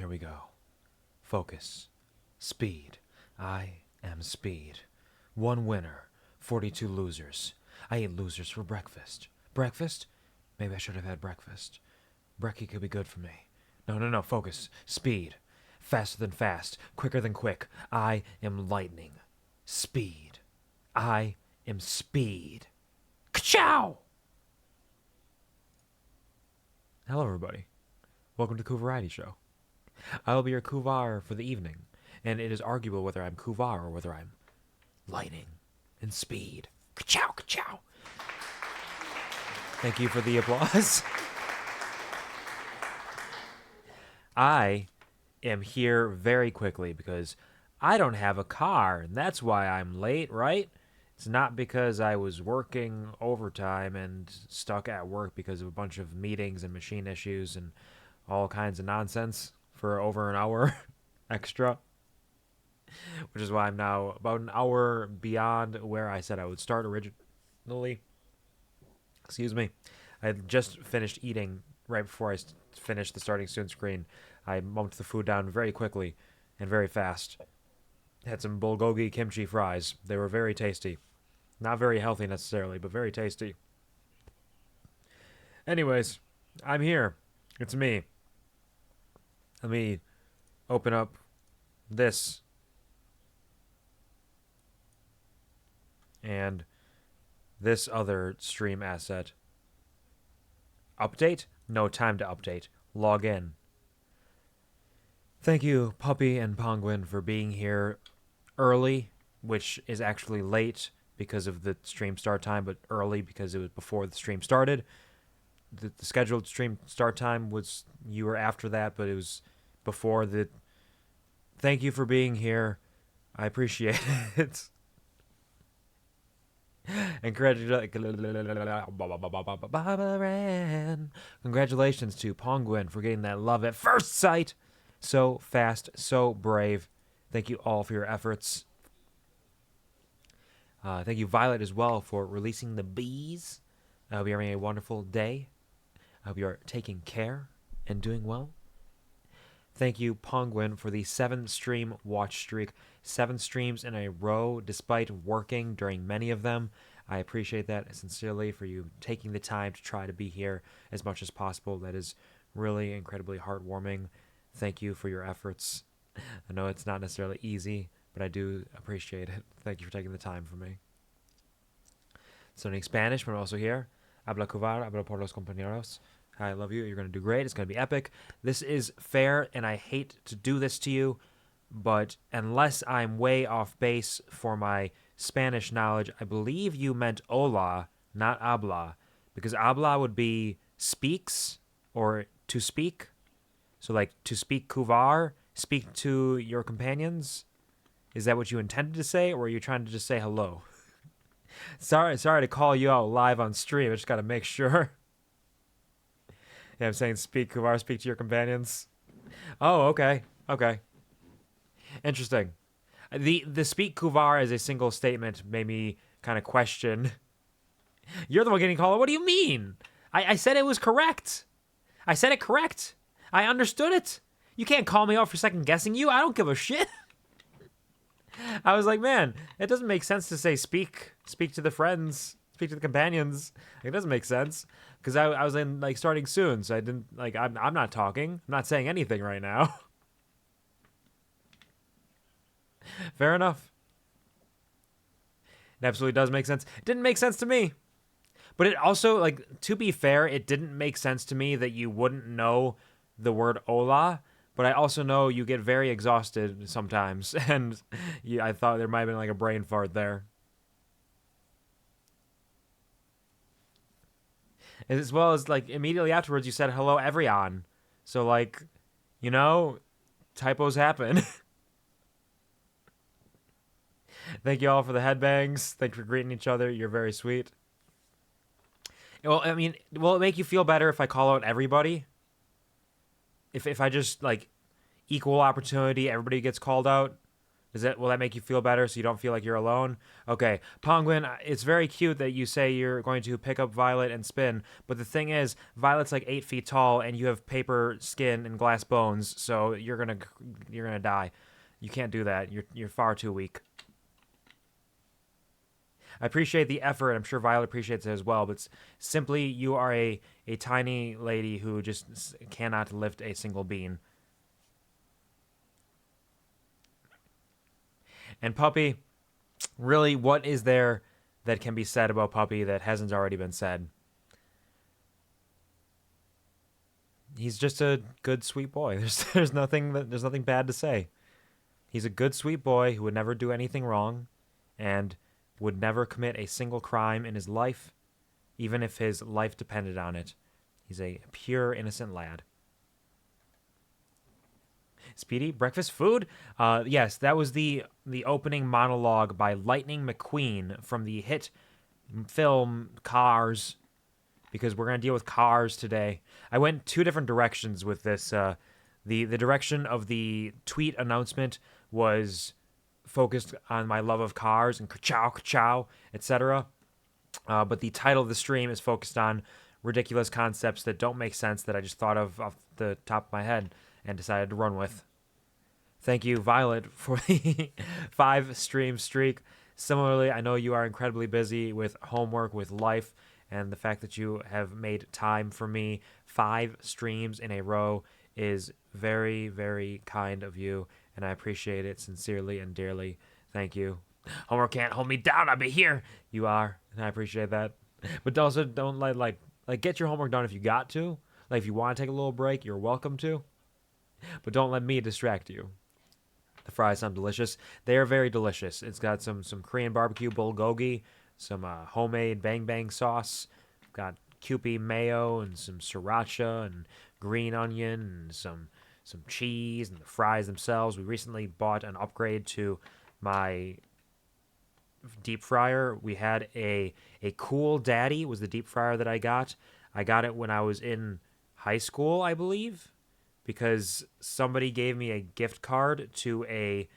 here we go. Focus. Speed. I am speed. 1 winner, 42 losers. I ate losers for breakfast. Breakfast? Maybe I should have had breakfast. Brekkie could be good for me. No, focus. Speed. Faster than fast. Quicker than quick. I am lightning. Speed. I am speed. KERCHOW! Hello, everybody. Welcome to QuvarTV. I will be your Kuvar for the evening, and it is arguable whether I'm Kuvar or whether I'm lightning and speed. KERCHOW, KERCHOW! Thank you for the applause. I am here very quickly because I don't have a car, and that's why I'm late, right? It's not because I was working overtime and stuck at work because of a bunch of meetings and machine issues and all kinds of nonsense for over an hour extra, which is why I'm now about an hour beyond where I said I would start originally. Excuse me. I had just finished eating right before I finished the starting soon screen. I mumped the food down very quickly and very fast. Had some bulgogi kimchi fries. They were very tasty. Not very healthy necessarily, but very tasty. Anyways, I'm here. It's me. Let me open up this. And this other stream asset. Update? No time to update. Log in. Thank you, Puppy and Penguin, for being here early, which is actually late because of the stream start time, but early because it was before the stream started. The scheduled stream start time was, you were after that, but it was before the... Thank you for being here. I appreciate it. And congratulations to Penguin for getting that love at first sight. So fast, so brave. Thank you all for your efforts. Thank you, Violet, as well, for releasing the bees. I hope you're having a wonderful day. I hope you're taking care and doing well. Thank you, Penguin, for the 7-stream watch streak. 7 streams in a row, despite working during many of them. I appreciate that sincerely for you taking the time to try to be here as much as possible. That is really incredibly heartwarming. Thank you for your efforts. I know it's not necessarily easy, but I do appreciate it. Thank you for taking the time for me. Studying Spanish, but I'm also here. Habla Cuvar, habla por los compañeros. I love you. You're going to do great. It's going to be epic. This is fair, and I hate to do this to you, but unless I'm way off base for my Spanish knowledge, I believe you meant hola, not habla, because habla would be speaks or to speak. So like to speak Kuvar, speak to your companions. Is that what you intended to say, or are you trying to just say hello? Sorry to call you out live on stream. I just got to make sure. Yeah, I'm saying speak Kuvar, speak to your companions. Oh, okay. Interesting. The speak Kuvar as a single statement made me kind of question. You're the one getting called out. What do you mean? I said it was correct. I said it correct. I understood it. You can't call me out for second guessing you. I don't give a shit. I was like, man, it doesn't make sense to say speak to the friends, speak to the companions. It doesn't make sense because I was in like starting soon, so I didn't like. I'm not talking. I'm not saying anything right now. Fair enough. It absolutely does make sense. It didn't make sense to me. But it also, like, to be fair, it didn't make sense to me that you wouldn't know the word hola, but I also know you get very exhausted sometimes, and I thought there might have been, like, a brain fart there. As well as, like, immediately afterwards you said, hello, everyone. So, like, you know, typos happen. Thank you all for the headbangs. Thanks for greeting each other. You're very sweet. Well, I mean, will it make you feel better if I call out everybody? If I just, like, equal opportunity, everybody gets called out? Will that make you feel better so you don't feel like you're alone? Okay, Penguin, it's very cute that you say you're going to pick up Violet and spin, but the thing is, Violet's like 8 feet tall and you have paper skin and glass bones, so you're gonna die. You can't do that. You're far too weak. I appreciate the effort. I'm sure Violet appreciates it as well, but simply you are a tiny lady who just cannot lift a single bean. And Puppy, really, what is there that can be said about Puppy that hasn't already been said? He's just a good, sweet boy. There's nothing bad to say. He's a good, sweet boy who would never do anything wrong, and would never commit a single crime in his life, even if his life depended on it. He's a pure, innocent lad. Speedy, breakfast food? Yes, that was the opening monologue by Lightning McQueen from the hit film Cars, because we're going to deal with cars today. I went two different directions with this. The direction of the tweet announcement was focused on my love of cars and KERCHOW, KERCHOW, etc. But the title of the stream is focused on ridiculous concepts that don't make sense that I just thought of off the top of my head and decided to run with. Thank you, Violet, for the 5 stream streak. Similarly, I know you are incredibly busy with homework, with life, and the fact that you have made time for me 5 streams in a row is very, very kind of you, and I appreciate it sincerely and dearly. Thank you. Homework can't hold me down. I'll be here. You are, and I appreciate that. But also, don't like get your homework done if you got to. Like if you want to take a little break, you're welcome to. But don't let me distract you. The fries sound delicious. They are very delicious. It's got some Korean barbecue bulgogi, some homemade bang bang sauce. Got Kewpie mayo and some sriracha and green onion and some cheese and the fries themselves. We recently bought an upgrade to my deep fryer. We had a Cool Daddy was the deep fryer that I got. I got it when I was in high school, I believe, because somebody gave me a gift card to a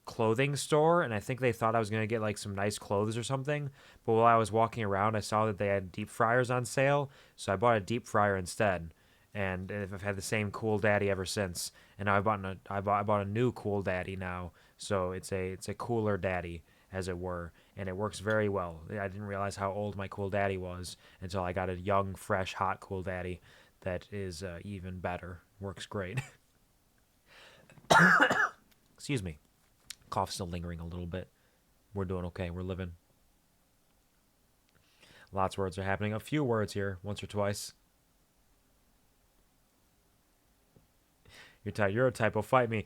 clothing store, and I think they thought I was going to get like some nice clothes or something. But while I was walking around, I saw that they had deep fryers on sale, so I bought a deep fryer instead. And I've had the same Cool Daddy ever since. And now I bought a new Cool Daddy now, so it's a cooler Daddy, as it were, and it works very well. I didn't realize how old my Cool Daddy was until I got a young, fresh, hot Cool Daddy that is even better. Works great. Excuse me. Cough's still lingering a little bit. We're doing okay. We're living. Lots of words are happening. A few words here, once or twice. You're a typo. Fight me.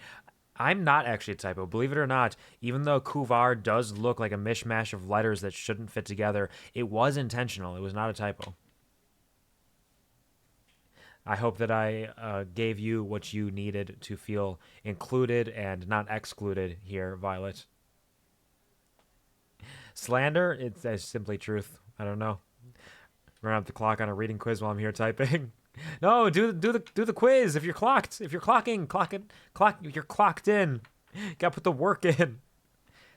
I'm not actually a typo. Believe it or not, even though Kuvar does look like a mishmash of letters that shouldn't fit together, it was intentional. It was not a typo. I hope that I gave you what you needed to feel included and not excluded here, Violet. Slander? It's simply truth. I don't know. Run up the clock on a reading quiz while I'm here typing. No, do the quiz. If you're clocking, clock it. You're clocked in. Gotta put the work in.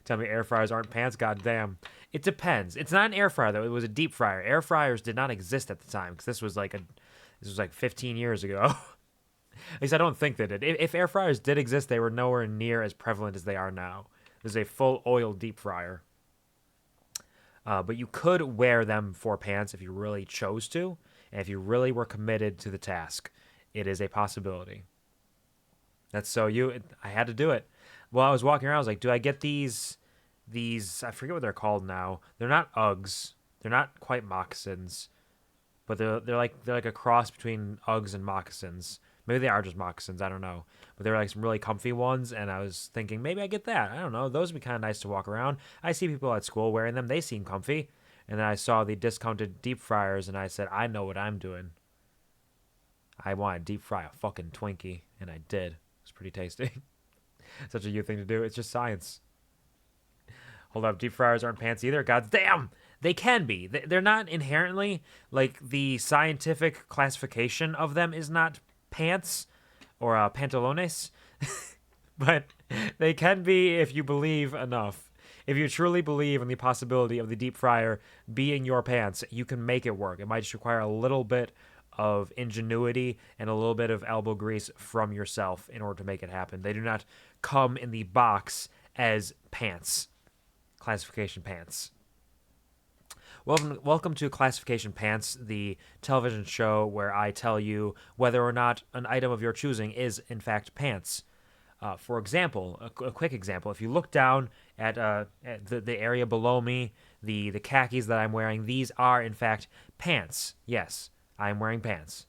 Tell me air fryers aren't pants. God damn. It depends. It's not an air fryer though. It was a deep fryer. Air fryers did not exist at the time because this was like 15 years ago. At least I don't think they did. If air fryers did exist, they were nowhere near as prevalent as they are now. This is a full oil deep fryer. But you could wear them for pants if you really chose to, and if you really were committed to the task. It is a possibility. I had to do it. While I was walking around, I was like, do I get these, I forget what they're called now. They're not Uggs. They're not quite moccasins. But they're like a cross between Uggs and moccasins. Maybe they are just moccasins. I don't know. But they're like some really comfy ones, and I was thinking maybe I get that. I don't know. Those would be kind of nice to walk around. I see people at school wearing them. They seem comfy. And then I saw the discounted deep fryers, and I said, I know what I'm doing. I want to deep fry a fucking Twinkie, and I did. It was pretty tasty. Such a you thing to do. It's just science. Hold up, deep fryers aren't pants either? God damn! They can be. They're not inherently, like, the scientific classification of them is not pants or pantalones. But They can be if you believe enough. If you truly believe in the possibility of the deep fryer being your pants, you can make it work. It might just require a little bit of ingenuity and a little bit of elbow grease from yourself in order to make it happen. They do not come in the box as pants. Classification pants. Welcome to Classification Pants, the television show where I tell you whether or not an item of your choosing is, in fact, pants. For example, a quick example, if you look down at the area below me, the khakis that I'm wearing, these are, in fact, pants. Yes, I'm wearing pants.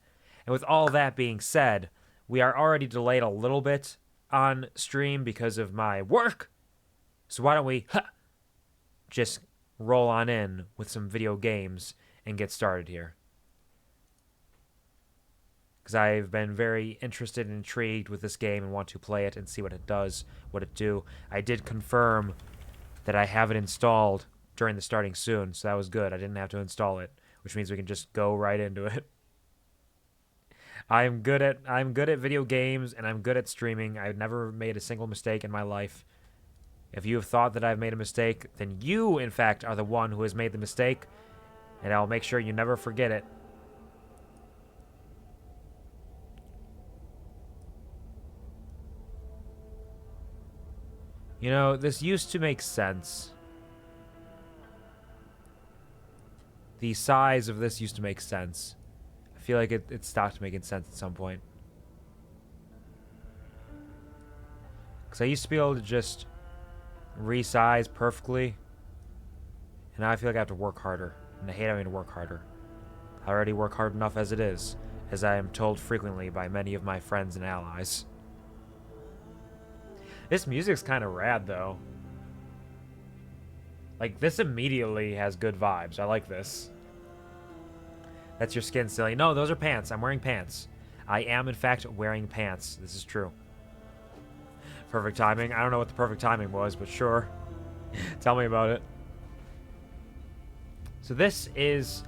And with all that being said, we are already delayed a little bit on stream because of my work. So why don't we just roll on in with some video games and get started here. Because I've been very interested and intrigued with this game and want to play it and see what it does, what it do. I did confirm that I have it installed during the starting soon, so that was good. I didn't have to install it, which means we can just go right into it. I'm good at video games and I'm good at streaming. I've never made a single mistake in my life. If you have thought that I've made a mistake, then you, in fact, are the one who has made the mistake, and I'll make sure you never forget it. You know, this used to make sense. The size of this used to make sense. I feel like it stopped making sense at some point. Because I used to be able to just resize perfectly, and now I feel like I have to work harder, and I hate having to work harder. I already work hard enough as it is, as I am told frequently by many of my friends and allies. This music's kind of rad, though. Like, this immediately has good vibes. I like this. That's your skin, silly. No, those are pants. I'm wearing pants. I am, in fact, wearing pants. This is true. Perfect timing. I don't know what the perfect timing was, but sure. Tell me about it. So this is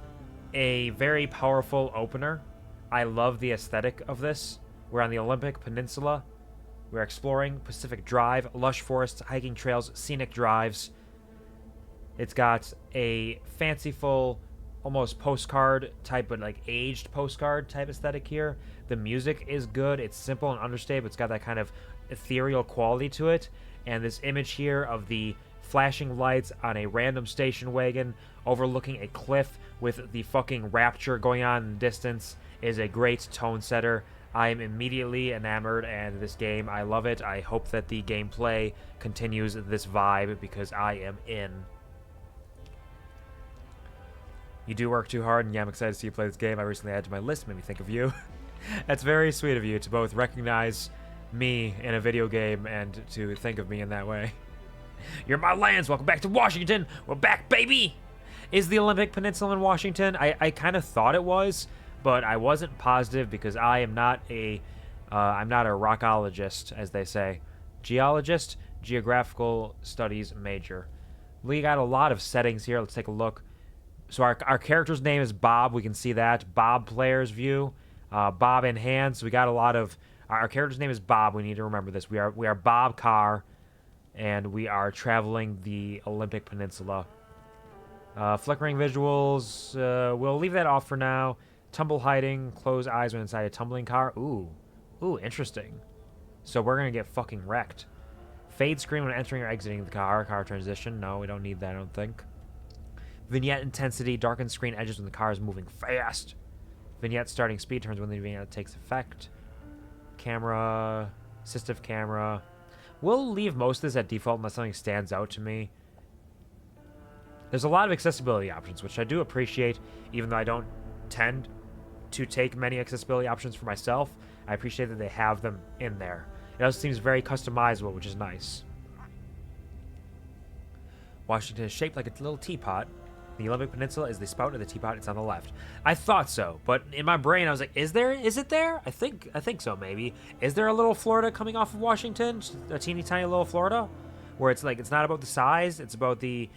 a very powerful opener. I love the aesthetic of this. We're on the Olympic Peninsula. We're exploring Pacific Drive, lush forests, hiking trails, scenic drives. It's got a fanciful, almost postcard type, but like aged postcard type aesthetic here. The music is good. It's simple and understated, but it's got that kind of ethereal quality to it. And this image here of the flashing lights on a random station wagon overlooking a cliff with the fucking rapture going on in the distance is a great tone setter. I am immediately enamored, and this game, I love it. I hope that the gameplay continues this vibe because I am in. You do work too hard, and yeah, I'm excited to see you play this game. I recently added to my list, made me think of you. That's very sweet of you to both recognize me in a video game and to think of me in that way. You're my lands. Welcome back to Washington. We're back, baby. Is the Olympic Peninsula in Washington? I kind of thought it was, but I wasn't positive because I am not a rockologist, as they say. Geologist, geographical studies major. We got a lot of settings here. Let's take a look. So our character's name is Bob. We can see that. Bob player's view. Bob in hand. So we got a lot of... Our character's name is Bob. We need to remember this. We are Bob Carr, and we are traveling the Olympic Peninsula. Flickering visuals. We'll leave that off for now. Tumble hiding. Close eyes when inside a tumbling car. Ooh, interesting. So we're going to get fucking wrecked. Fade screen when entering or exiting the car. Car transition. No, we don't need that, I don't think. Vignette intensity. Darken screen edges when the car is moving fast. Vignette starting speed turns when the vignette takes effect. Camera. Assistive camera. We'll leave most of this at default unless something stands out to me. There's a lot of accessibility options, which I do appreciate, even though I don't tend to take many accessibility options for myself. I appreciate that they have them in there. It also seems very customizable, which is nice. Washington is shaped like a little teapot. The Olympic Peninsula is the spout of the teapot. It's on the left. I thought so, but in my brain I was like, is it there? I think so, maybe. Is there a little Florida coming off of Washington? Just a teeny tiny little Florida? Where it's like, it's not about the size, it's about the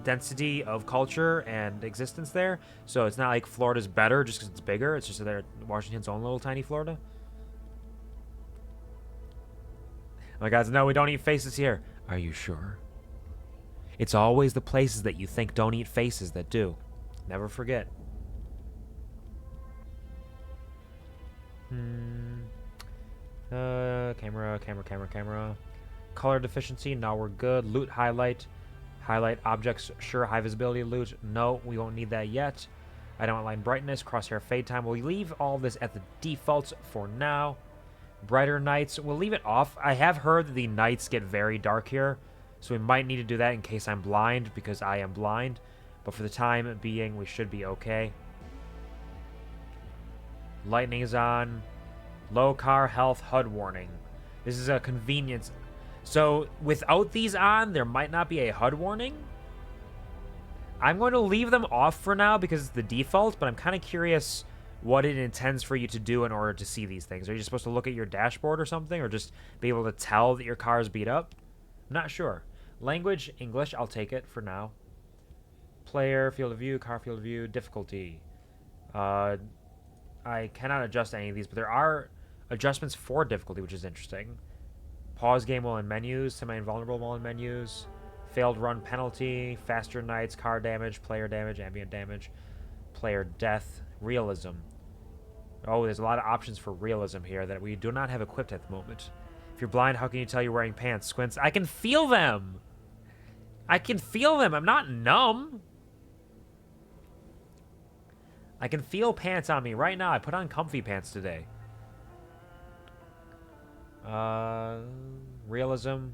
density of culture and existence there. So it's not like Florida's better just because it's bigger. It's just that Washington's own little tiny Florida. My guys, no, we don't eat faces here. Are you sure? It's always the places that you think don't eat faces that do. Never forget. Camera. Color deficiency, no, we're good. Loot highlight. Highlight objects, sure. High visibility loot, no, we won't need that yet. I don't line brightness, crosshair fade time. We'll leave all this at the defaults for now. Brighter nights, we'll leave it off. I have heard that the nights get very dark here, so we might need to do that in case I'm blind, because I am blind. But for the time being, we should be okay. Lightning is on. Low car health HUD warning. This is a convenience. So without these on, there might not be a HUD warning. I'm going to leave them off for now because it's the default, but I'm kind of curious what it intends for you to do in order to see these things. Are you supposed to look at your dashboard or something, or just be able to tell that your car is beat up? I'm not sure. Language, English, I'll take it for now. Player, field of view, car field of view, difficulty. I cannot adjust any of these, but there are adjustments for difficulty, which is interesting. Pause game while in menus, semi-invulnerable while in menus. Failed run penalty, faster nights, car damage, player damage, ambient damage, player death, realism. Oh, there's a lot of options for realism here that we do not have equipped at the moment. If you're blind, how can you tell you're wearing pants? Squints. I can feel them! I can feel them! I'm not numb! I can feel pants on me right now. I put on comfy pants today. Realism.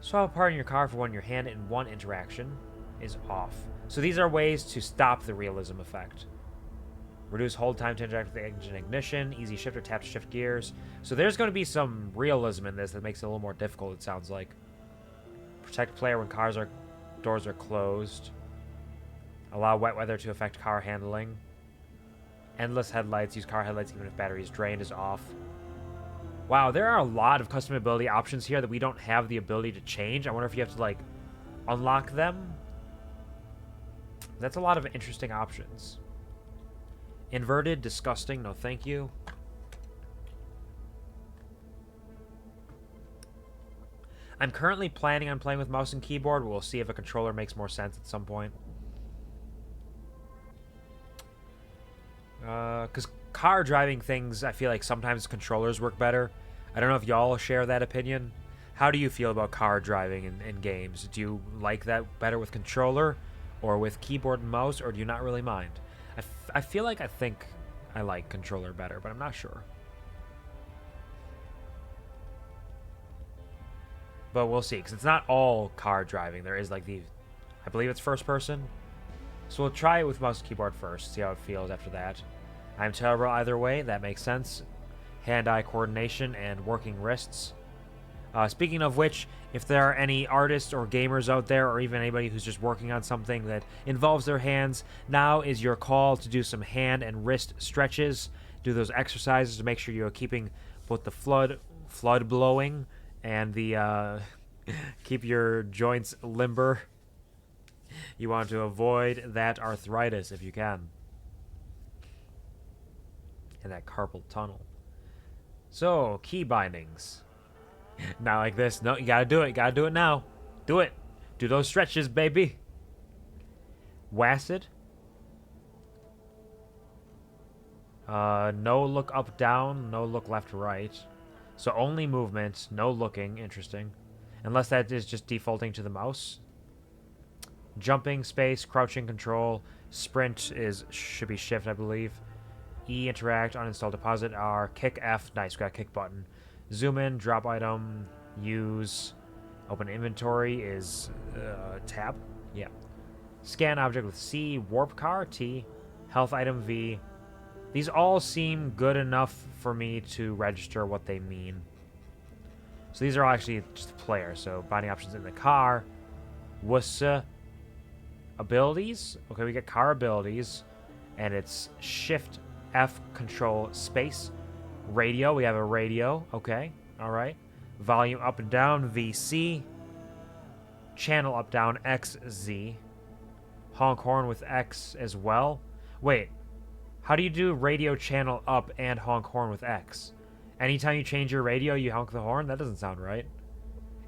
Swap a part in your car for when your hand in one interaction is off. So these are ways to stop the realism effect. Reduce hold time to interact with the engine ignition. Easy shift or tap to shift gears. So there's going to be some realism in this that makes it a little more difficult, it sounds like. Protect player when doors are closed. Allow wet weather to affect car handling. Endless headlights. Use car headlights even if battery is drained is off. Wow, there are a lot of custom ability options here that we don't have the ability to change. I wonder if you have to, like, unlock them. That's a lot of interesting options. Inverted, disgusting, no thank you. I'm currently planning on playing with mouse and keyboard. We'll see if a controller makes more sense at some point. Because car driving things, I feel like sometimes controllers work better. I don't know if y'all share that opinion. How do you feel about car driving in games? Do you like that better with controller or with keyboard and mouse, or do you not really mind? I feel like I think I like controller better, but I'm not sure. But we'll see, because it's not all car driving. There is, like, I believe it's first person. So we'll try it with mouse and keyboard first, see how it feels after that. I'm terrible either way, that makes sense. Hand-eye coordination and working wrists. Speaking of which, if there are any artists or gamers out there, or even anybody who's just working on something that involves their hands, now is your call to do some hand and wrist stretches. Do those exercises to make sure you're keeping both the flood blowing and the keep your joints limber. You want to avoid that arthritis if you can. And that carpal tunnel. So, key bindings. Not like this. No, you gotta do it. You gotta do it now. Do it. Do those stretches, baby. WASD. No look up, down. No look left, right. So only movement. No looking. Interesting. Unless that is just defaulting to the mouse. Jumping, space, crouching, control. Sprint should be shift, I believe. E, interact, uninstall, deposit, R, kick, F. Nice, we got a kick button. Zoom in, drop item, use. Open inventory is tab. Yeah. Scan object with C, warp car, T, health item, V. These all seem good enough for me to register what they mean. So these are actually just player. So binding options in the car. WUSA abilities. Okay, we get car abilities. And it's shift F, control, space. Radio, we have a radio. Okay, all right. Volume up and down, VC. Channel up, down, X, Z. Honk horn with X as well. Wait, how do you do radio channel up and honk horn with X? Anytime you change your radio, you honk the horn? That doesn't sound right.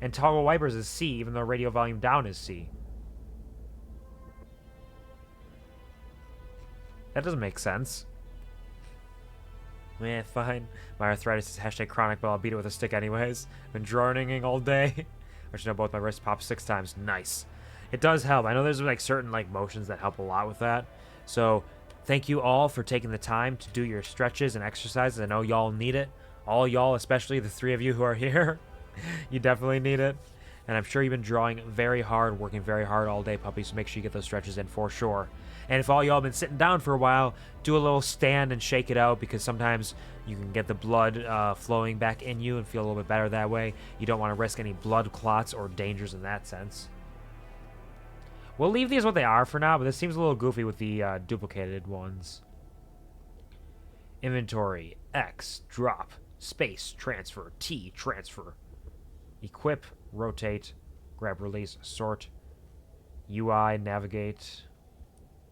And toggle wipers is C, even though radio volume down is C. That doesn't make sense. Eh, fine. My arthritis is hashtag chronic, but I'll beat it with a stick anyways. Been droning all day. I should know both my wrists pop 6 times. Nice. It does help. I know there's like certain like motions that help a lot with that. So thank you all for taking the time to do your stretches and exercises. I know y'all need it. All y'all, especially the 3 of you who are here. You definitely need it. And I'm sure you've been drawing very hard, working very hard all day, puppies, so make sure you get those stretches in for sure. And if all y'all been sitting down for a while, do a little stand and shake it out, because sometimes you can get the blood flowing back in you and feel a little bit better that way. You don't want to risk any blood clots or dangers in that sense. We'll leave these what they are for now, but this seems a little goofy with the duplicated ones. Inventory, X, drop, space, transfer, T, transfer. Equip, rotate, grab, release, sort, UI, navigate.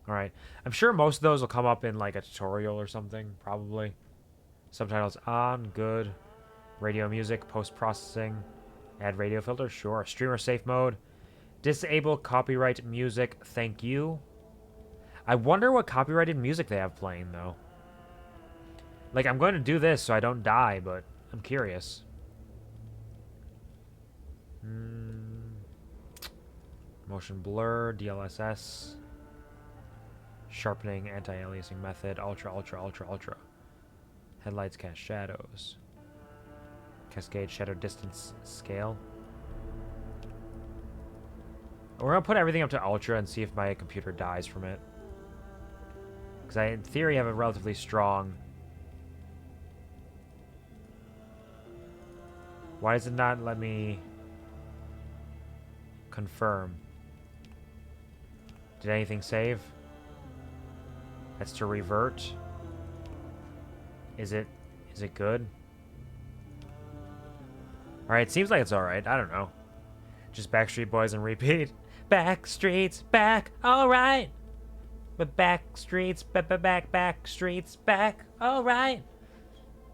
Alright. I'm sure most of those will come up in like a tutorial or something, probably. Subtitles on, good. Radio music, post-processing. Add radio filter, sure. Streamer safe mode. Disable copyright music, thank you. I wonder what copyrighted music they have playing, though. Like, I'm going to do this so I don't die, but I'm curious. Motion blur, DLSS. Sharpening, anti-aliasing method, ultra, ultra, ultra, ultra. Headlights cast shadows. Cascade shadow distance scale. We're going to put everything up to ultra and see if my computer dies from it. Because I, in theory, have a relatively strong... Why does it not let me confirm? Did anything save? That's to revert. Is it good? Alright, seems like it's alright. I don't know. Just Backstreet Boys and repeat. Backstreet's back, alright. But Backstreet's Backstreet's back, alright.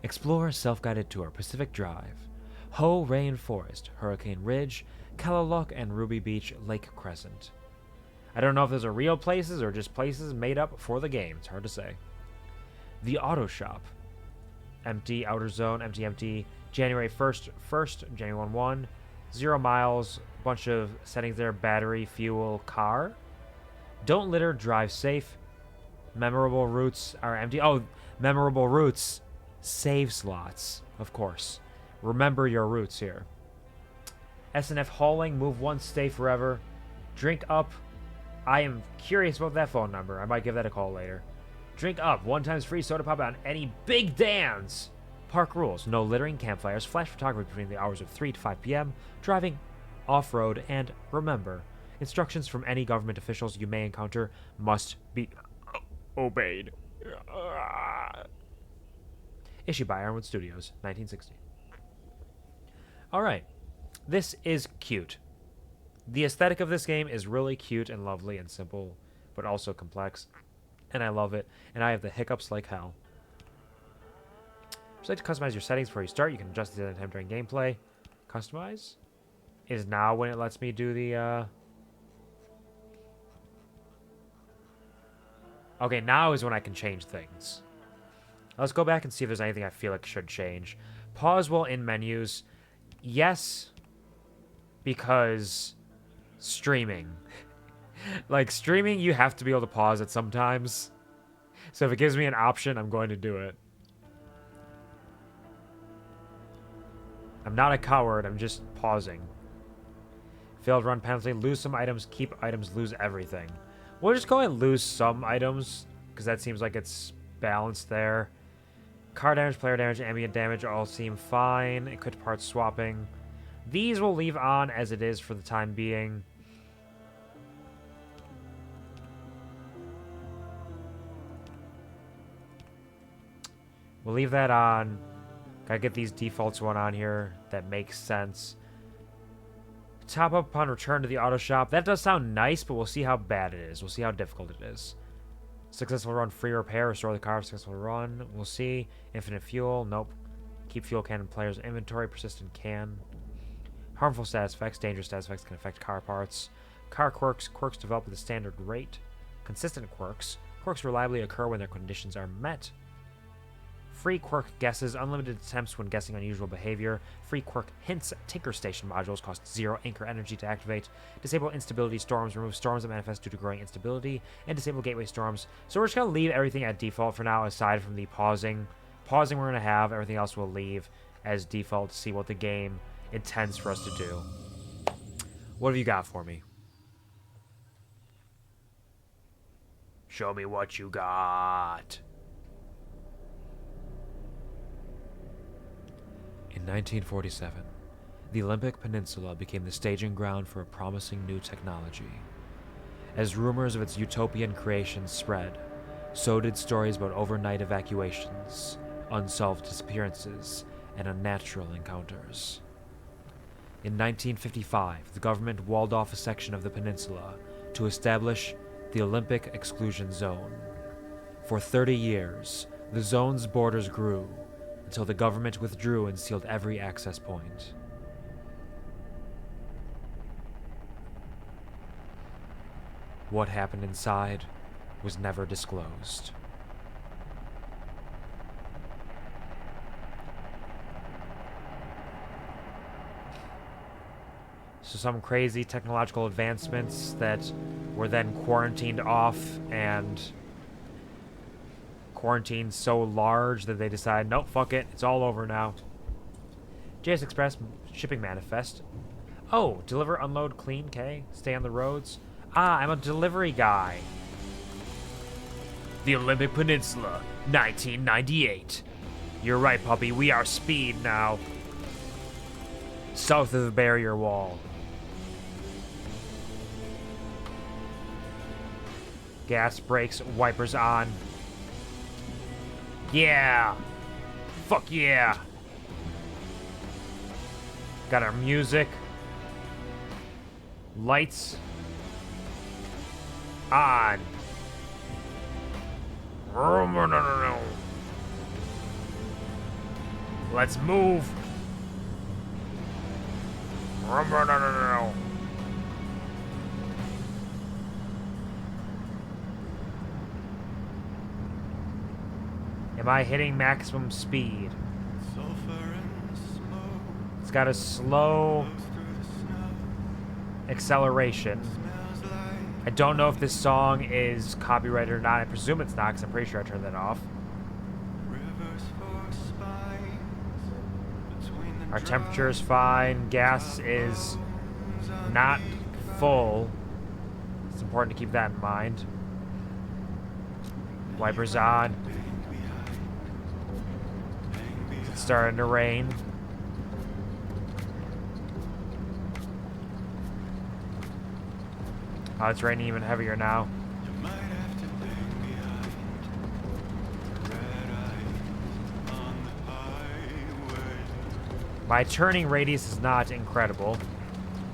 Explore self-guided tour, Pacific Drive. Ho Rainforest, Hurricane Ridge, Calalock, and Ruby Beach, Lake Crescent. I don't know if those are real places or just places made up for the game. It's hard to say. The Auto Shop. Empty, Outer Zone, empty, empty. January 1st, January 1. 0 miles, bunch of settings there. Battery, fuel, car. Don't litter, drive safe. Memorable routes are empty. Oh, memorable routes. Save slots, of course. Remember your routes here. SNF hauling, move once, stay forever. Drink up. I am curious about that phone number. I might give that a call later. Drink up. 1 times free soda pop on any big dance. Park rules. No littering, campfires, flash photography between the hours of 3 to 5 p.m., driving off-road, and remember, instructions from any government officials you may encounter must be obeyed. Issued by Ironwood Studios, 1960. Alright. This is cute. The aesthetic of this game is really cute and lovely and simple, but also complex. And I love it. And I have the hiccups like hell. If you'd like to customize your settings before you start, you can adjust these at any time during gameplay. Customize is now when it lets me do the... Okay, now is when I can change things. Let's go back and see if there's anything I feel like should change. Pause while in menus. Yes, because streaming. Like, streaming, you have to be able to pause it sometimes. So if it gives me an option, I'm going to do it. I'm not a coward, I'm just pausing. Failed run penalty, lose some items, keep items, lose everything. We'll just go and lose some items, because that seems like it's balanced there. Car damage, player damage, ambient damage all seem fine. Equipped parts swapping. These we'll leave on as it is for the time being. We'll leave that on. Gotta get these defaults one on here. That makes sense. Top up upon return to the auto shop. That does sound nice, but we'll see how bad it is. We'll see how difficult it is. Successful run, free repair, restore the car, successful run. We'll see. Infinite fuel, nope. Keep fuel can in player's inventory. Persistent can. Harmful status effects. Dangerous status effects can affect car parts. Car quirks. Quirks develop at the standard rate. Consistent quirks. Quirks reliably occur when their conditions are met. Free quirk guesses. Unlimited attempts when guessing unusual behavior. Free quirk hints. Tinker Station modules cost 0 anchor energy to activate. Disable instability storms. Remove storms that manifest due to growing instability. And disable gateway storms. So we're just going to leave everything at default for now, aside from the pausing. Pausing we're going to have. Everything else we'll leave as default to see what the game intends for us to do. What have you got for me? Show me what you got. In 1947, the Olympic Peninsula became the staging ground for a promising new technology. As rumors of its utopian creation spread, so did stories about overnight evacuations, unsolved disappearances, and unnatural encounters. In 1955, the government walled off a section of the peninsula to establish the Olympic Exclusion Zone. For 30 years, the zone's borders grew, until the government withdrew and sealed every access point. What happened inside was never disclosed. So some crazy technological advancements that were then quarantined off, and quarantined so large that they decided, nope, fuck it, it's all over now. JS Express shipping manifest. Oh, deliver, unload, clean, K. Stay on the roads. Ah, I'm a delivery guy. The Olympic Peninsula, 1998. You're right, puppy, we are speed now. South of the barrier wall. Gas, brakes, wipers on. Yeah! Fuck yeah! Got our music. Lights. On. Let's move. Am I hitting maximum speed? It's got a slow acceleration. I don't know if this song is copyrighted or not. I presume it's not, because I'm pretty sure I turned that off. Our temperature is fine. Gas is not full. It's important to keep that in mind. Wipers on. It's starting to rain. Oh, it's raining even heavier now. My turning radius is not incredible.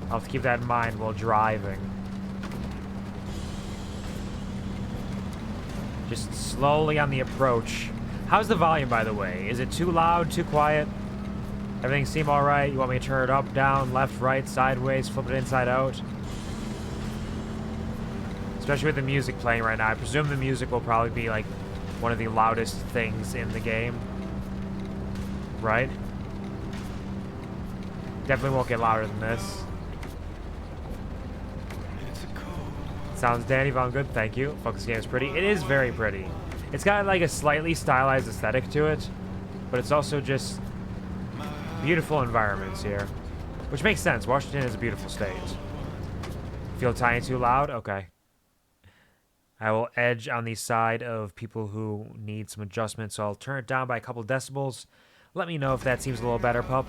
I'll have to keep that in mind while driving. Just slowly on the approach. How's the volume, by the way? Is it too loud, too quiet? Everything seem alright? You want me to turn it up, down, left, right, sideways, flip it inside out? Especially with the music playing right now. I presume the music will probably be like one of the loudest things in the game. Right? Definitely won't get louder than this. Sounds Danny Von good, thank you. Fuck, this game is pretty. It is very pretty. It's got like a slightly stylized aesthetic to it, but it's also just beautiful environments here. Which makes sense. Washington is a beautiful state. Feel tiny too loud? Okay. I will edge on the side of people who need some adjustment, so I'll turn it down by a couple decibels. Let me know if that seems a little better, pup.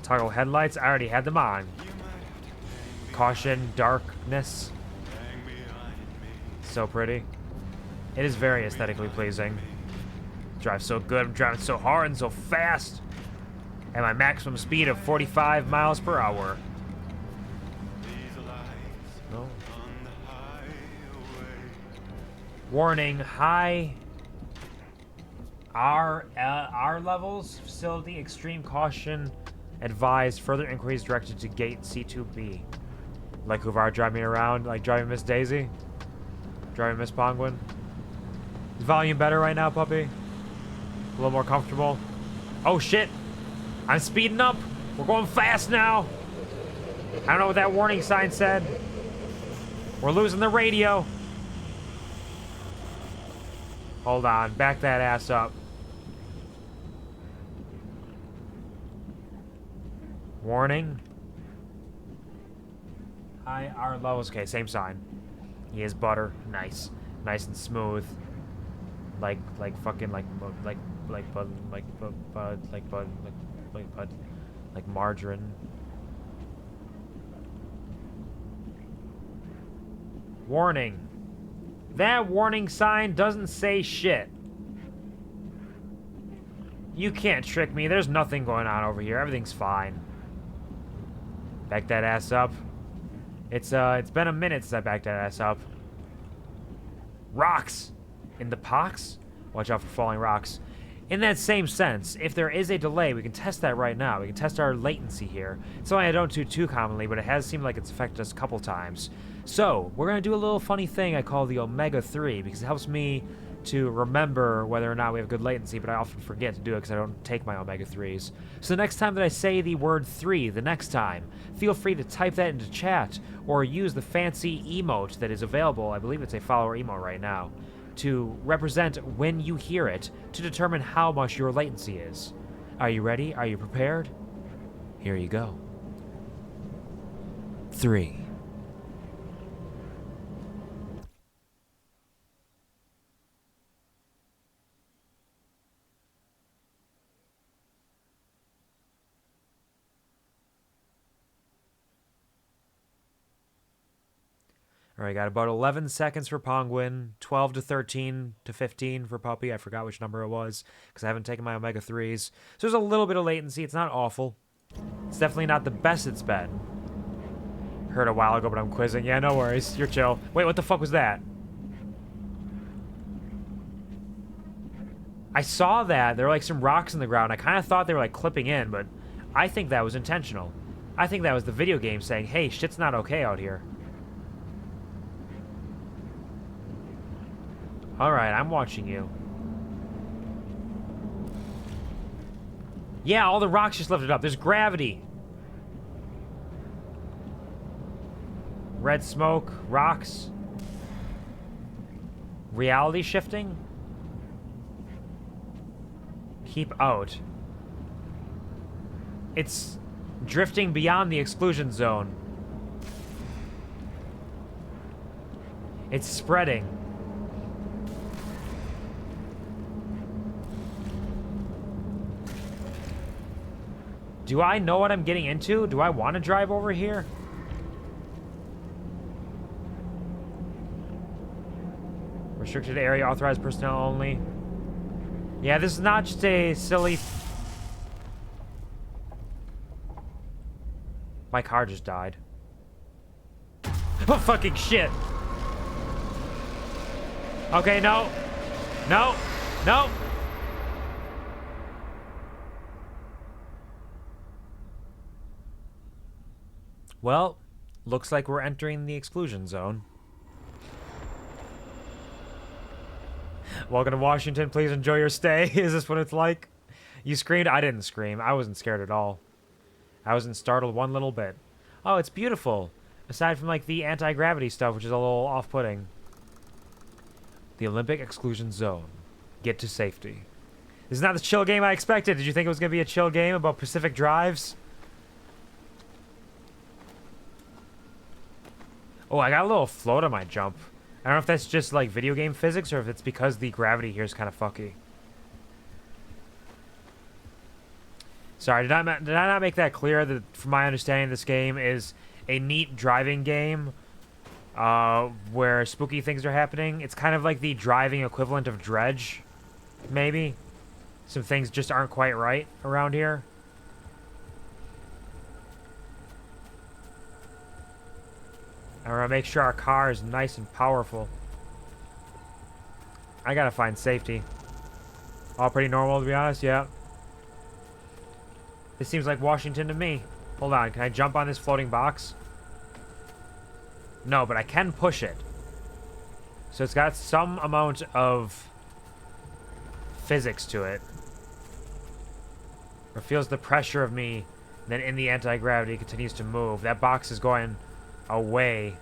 Toggle headlights. I already had them on. Caution, darkness. So pretty. It is very aesthetically pleasing. Drive so good. I'm driving so hard and so fast. At my maximum speed of 45 miles per hour. No. Warning, high R levels, facility, extreme caution, advised, further inquiries directed to gate C2B. Like Quvar driving me around, like driving Miss Daisy? Driving Miss Penguin? Is volume better right now, puppy? A little more comfortable? Oh shit! I'm speeding up! We're going fast now! I don't know what that warning sign said. We're losing the radio. Hold on, back that ass up. Warning. High R levels. Okay, same sign. He is butter. Nice. Nice and smooth. Like fucking like margarine. Warning. That warning sign doesn't say shit. You can't trick me. There's nothing going on over here. Everything's fine. Back that ass up. It's been a minute since I backed that ass up. Rocks! In the pox? Watch out for falling rocks. In that same sense, if there is a delay, we can test that right now. We can test our latency here. It's something I don't do too commonly, but it has seemed like it's affected us a couple times. So, we're going to do a little funny thing I call the Omega 3, because it helps me to remember whether or not we have good latency, but I often forget to do it because I don't take my Omega 3s. So the next time that I say the word 3, the next time, feel free to type that into chat, or use the fancy emote that is available, I believe it's a follower emote right now, to represent when you hear it, to determine how much your latency is. Are you ready? Are you prepared? Here you go. 3. Alright, got about 11 seconds for Penguin, 12 to 13 to 15 for Puppy. I forgot which number it was, because I haven't taken my Omega 3s. So there's a little bit of latency. It's not awful. It's definitely not the best it's been. Heard a while ago, but I'm quizzing. Yeah, no worries. You're chill. Wait, what the fuck was that? I saw that. There were like some rocks in the ground. I kind of thought they were like clipping in, but I think that was intentional. I think that was the video game saying, hey, shit's not okay out here. Alright, I'm watching you. Yeah, all the rocks just lifted up. There's gravity. Red smoke, rocks. Reality shifting? Keep out. It's drifting beyond the exclusion zone. It's spreading. Do I know what I'm getting into? Do I want to drive over here? Restricted area, authorized personnel only. Yeah, this is not just a silly... My car just died. Oh, fucking shit! Okay, no. No. No. Well, looks like we're entering the exclusion zone. Welcome to Washington. Please enjoy your stay. Is this what it's like? You screamed? I didn't scream. I wasn't scared at all. I wasn't startled one little bit. Oh, it's beautiful. Aside from, like, the anti-gravity stuff, which is a little off-putting. The Olympic exclusion zone. Get to safety. This is not the chill game I expected. Did you think it was going to be a chill game about Pacific drives? Oh, I got a little float on my jump. I don't know if that's just like video game physics or if it's because the gravity here is kind of fucky. Sorry, did I not make that clear that from my understanding this game is a neat driving game where spooky things are happening? It's kind of like the driving equivalent of Dredge, maybe? Some things just aren't quite right around here. I want to make sure our car is nice and powerful. I gotta find safety. All pretty normal, to be honest, yeah. This seems like Washington to me. Hold on, can I jump on this floating box? No, but I can push it. So it's got some amount of physics to it. Or feels the pressure of me, then in the anti-gravity continues to move. That box is going away.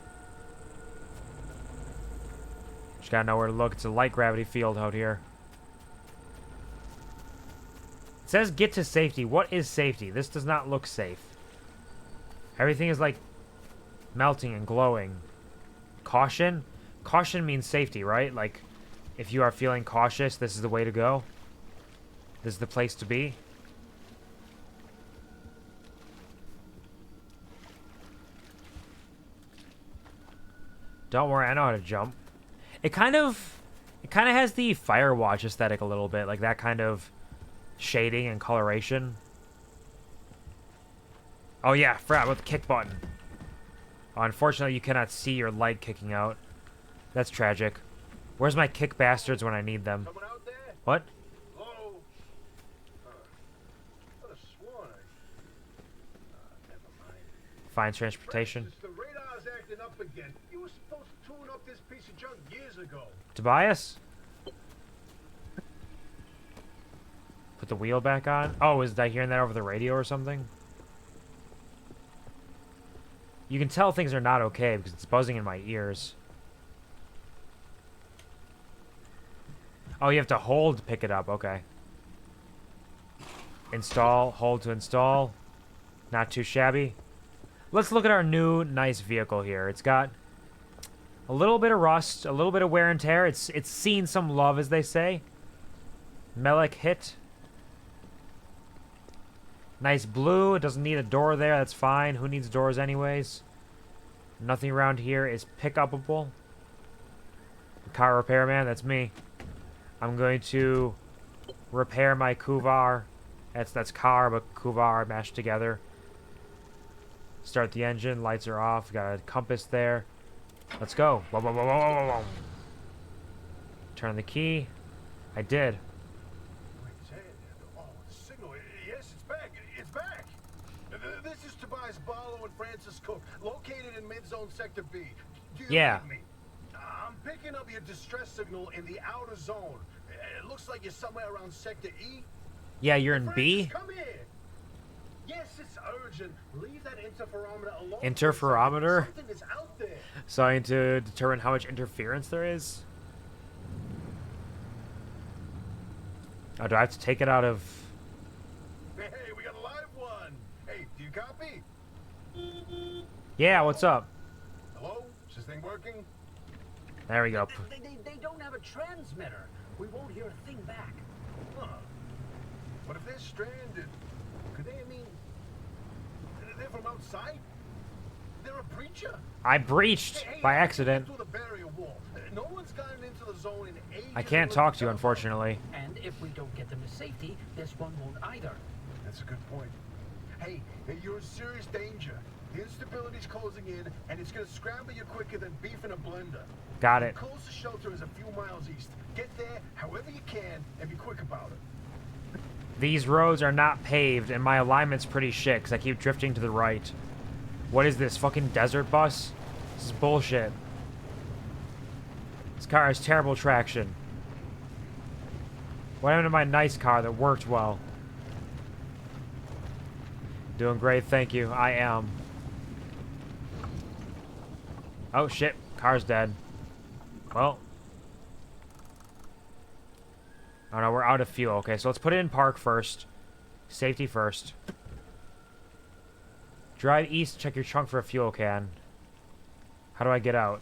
Just gotta know where to look. It's a light gravity field out here. It says get to safety. What is safety? This does not look safe. Everything is like melting and glowing. Caution? Caution means safety, right? Like, if you are feeling cautious, this is the way to go. This is the place to be. Don't worry, I know how to jump. It kind of has the Firewatch aesthetic a little bit, like that kind of shading and coloration. Oh yeah, forgot about the kick button. Oh, unfortunately, you cannot see your light kicking out. That's tragic. Where's my kick bastards when I need them? Someone out there? What? Hello? Could have sworn never mind. Fine transportation. Francis, the radar's acting up again. You were supposed to tune up this piece of junk years ago. Tobias? Put the wheel back on? Oh, is I hearing that over the radio or something? You can tell things are not okay because it's buzzing in my ears. Oh, you have to hold to pick it up. Okay. Install. Hold to install. Not too shabby. Let's look at our new nice vehicle here. It's got a little bit of rust, a little bit of wear and tear. It's seen some love, as they say. Melek hit. Nice blue. It doesn't need a door there. That's fine. Who needs doors anyways? Nothing around here is pick-upable. Car repairman, that's me. I'm going to repair my Kuvar. That's car, but Kuvar mashed together. Start the engine. Lights are off. Got a compass there. Let's go. Whoa, whoa, whoa, whoa, whoa, whoa. Turn the key. I did. Oh, the signal. Yes, it's back. It's back. This is Tobias Barlow and Francis Cook, located in mid-zone sector B. Do you Yeah. read me? I'm picking up your distress signal in the outer zone. It looks like you're somewhere around sector E. Yeah, you're in Francis, B? come here. Yes, it's urgent. Leave that interferometer alone. Interferometer? Something is out there. So I need to determine how much interference there is? Oh, do I have to take it out of... Hey, we got a live one. Hey, do you copy? Yeah, what's up? Hello? Is this thing working? There we go. They don't have a transmitter. We won't hear a thing back. Huh. But if they're stranded, could they, they're from outside? They're a breacher? I breached by accident. Through the barrier wall. No one's gotten into the zone in ages. I can't talk to you, unfortunately. And if we don't get them to safety, this one won't either. That's a good point. Hey, you're in serious danger. The instability's closing in, and it's gonna scramble you quicker than beef in a blender. Got it. The closest shelter is a few miles east. Get there however you can, and be quick about it. These roads are not paved, and my alignment's pretty shit, because I keep drifting to the right. What is this, fucking desert bus? This is bullshit. This car has terrible traction. What happened to my nice car that worked well? Doing great, thank you. I am. Oh, shit. Car's dead. Well. Oh, no, we're out of fuel. Okay, so let's put it in park first. Safety first. Drive east, check your trunk for a fuel can. How do I get out?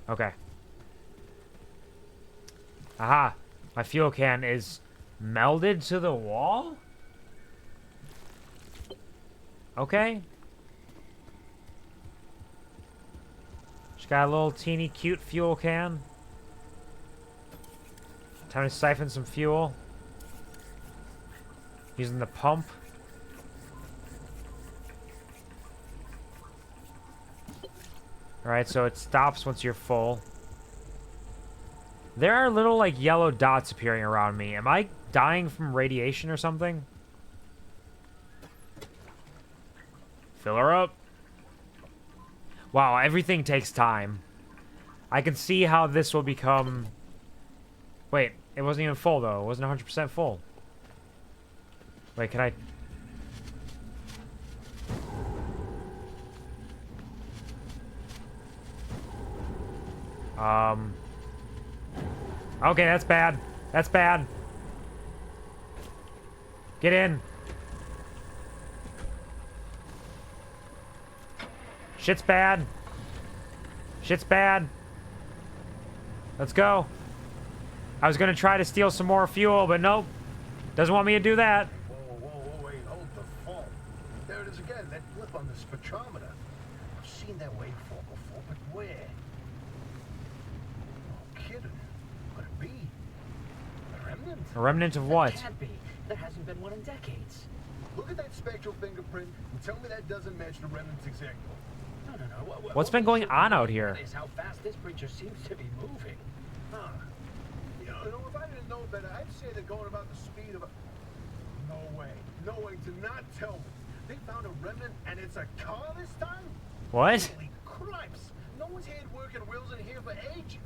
Okay. Aha! My fuel can is melded to the wall? Okay. Just got a little teeny cute fuel can. Time to siphon some fuel. Using the pump. Alright, so it stops once you're full. There are little, like, yellow dots appearing around me. Am I dying from radiation or something? Fill her up. Wow, everything takes time. I can see how this will become... Wait, it wasn't even full, though. It wasn't 100% full. Wait, can I... Okay, that's bad. That's bad. Get in. Shit's bad. Shit's bad. Let's go. I was gonna try to steal some more fuel, but nope. Doesn't want me to do that. Whoa, wait, hold the phone. There it is again, that blip on the spectrometer. I've seen that waveform before, but where? Oh, kidding. Could it be? A remnant? A remnant of what? That can't be. There hasn't been one in decades. Look at that spectral fingerprint and tell me that doesn't match the remnant's exact code. No. What's been going on out here? Is how fast this creature seems to be moving. Huh. You know, if I didn't know better, I'd say they're going about the speed of a... No way. No way. Do not tell me. They found a remnant and it's a car this time? What? Holy cripes. No one's had working wheels in here for ages.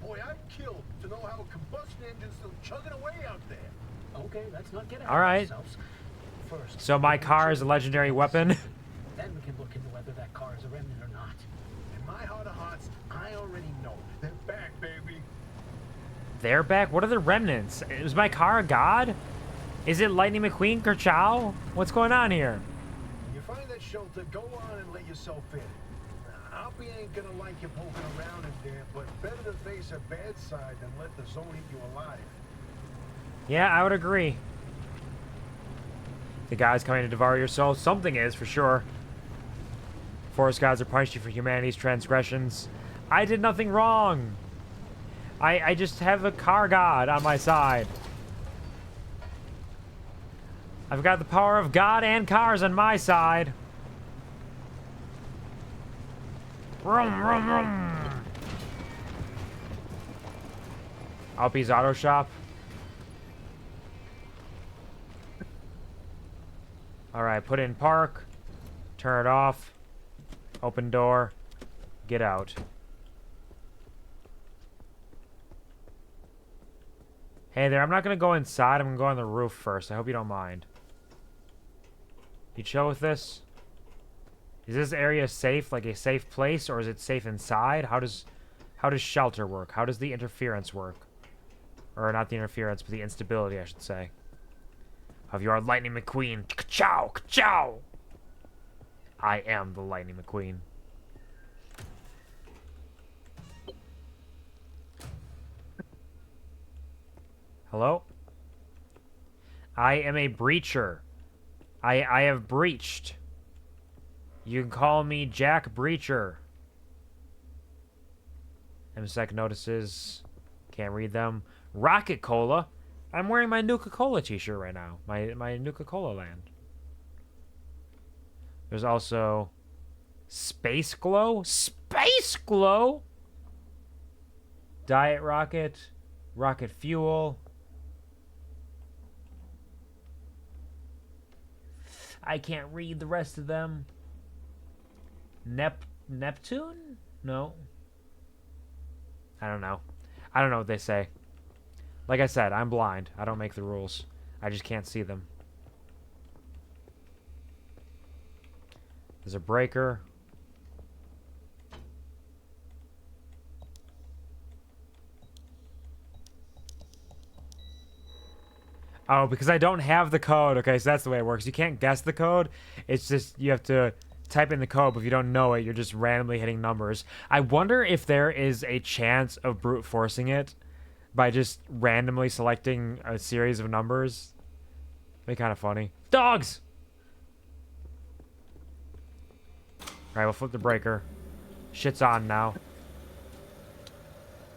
Boy, I'm killed to know how a combustion engine's still chugging away out there. Okay, let's not get ahead All right. of ourselves. First, So my car is a legendary weapon? Then we can look into whether that car is a remnant or not. In my heart of hearts, I already know. They're back, baby. They're back? What are the remnants? Is my car a god? Is it Lightning McQueen KERCHOW? What's going on here? When you find that shelter, go on and let yourself in. Now, Alpy ain't gonna like you poking around in there, but better to face a bad side than let the zone eat you alive. Yeah, I would agree. The guy's coming to devour your soul. Something is, for sure. Forest gods are punished you for humanity's transgressions. I did nothing wrong. I just have a car god on my side. I've got the power of God and cars on my side. Vroom, vroom, vroom. Alpy's Auto Shop. Alright, put in park. Turn it off. Open door. Get out. Hey there, I'm not gonna go inside. I'm gonna go on the roof first. I hope you don't mind. You chill with this? Is this area safe, like a safe place, or is it safe inside? How does shelter work? How does the interference work? Or not the interference, but the instability, I should say. Of your Lightning McQueen. Ka-chow! Ka-chow! I am the Lightning McQueen. Hello? I am a breacher. I have breached. You can call me Jack Breacher. MSEC notices. Can't read them. Rocket Cola. I'm wearing my Nuka-Cola t-shirt right now. My Nuka-Cola land. There's also Space Glow. Space Glow? Diet Rocket. Rocket Fuel. I can't read the rest of them. Neptune? No. I don't know. I don't know what they say. Like I said, I'm blind. I don't make the rules. I just can't see them. There's a breaker. Oh, because I don't have the code. Okay, so that's the way it works. You can't guess the code. It's just you have to type in the code, but if you don't know it, you're just randomly hitting numbers. I wonder if there is a chance of brute forcing it by just randomly selecting a series of numbers. That'd be kind of funny. Dogs! Alright, we'll flip the breaker. Shit's on now.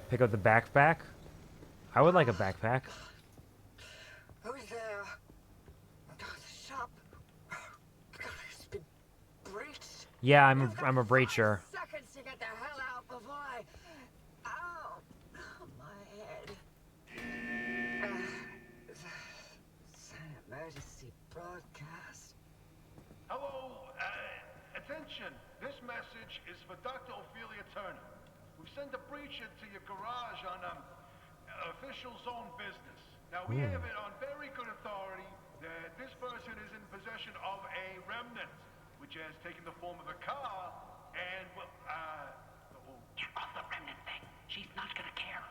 Pick up the backpack. I would like a backpack. Who's there? The shop. It's been breached. Yeah, I'm a breacher. Seconds to get the hell out before I... Ow. My emergency broadcast. Hello, attention. This message is for Dr. Ophelia Turner. We sent a breacher to your garage on official zone business. Now, we have it on very good authority that this person is in possession of a remnant, which has taken the form of a car, and, well, Get off the remnant thing. She's not gonna care.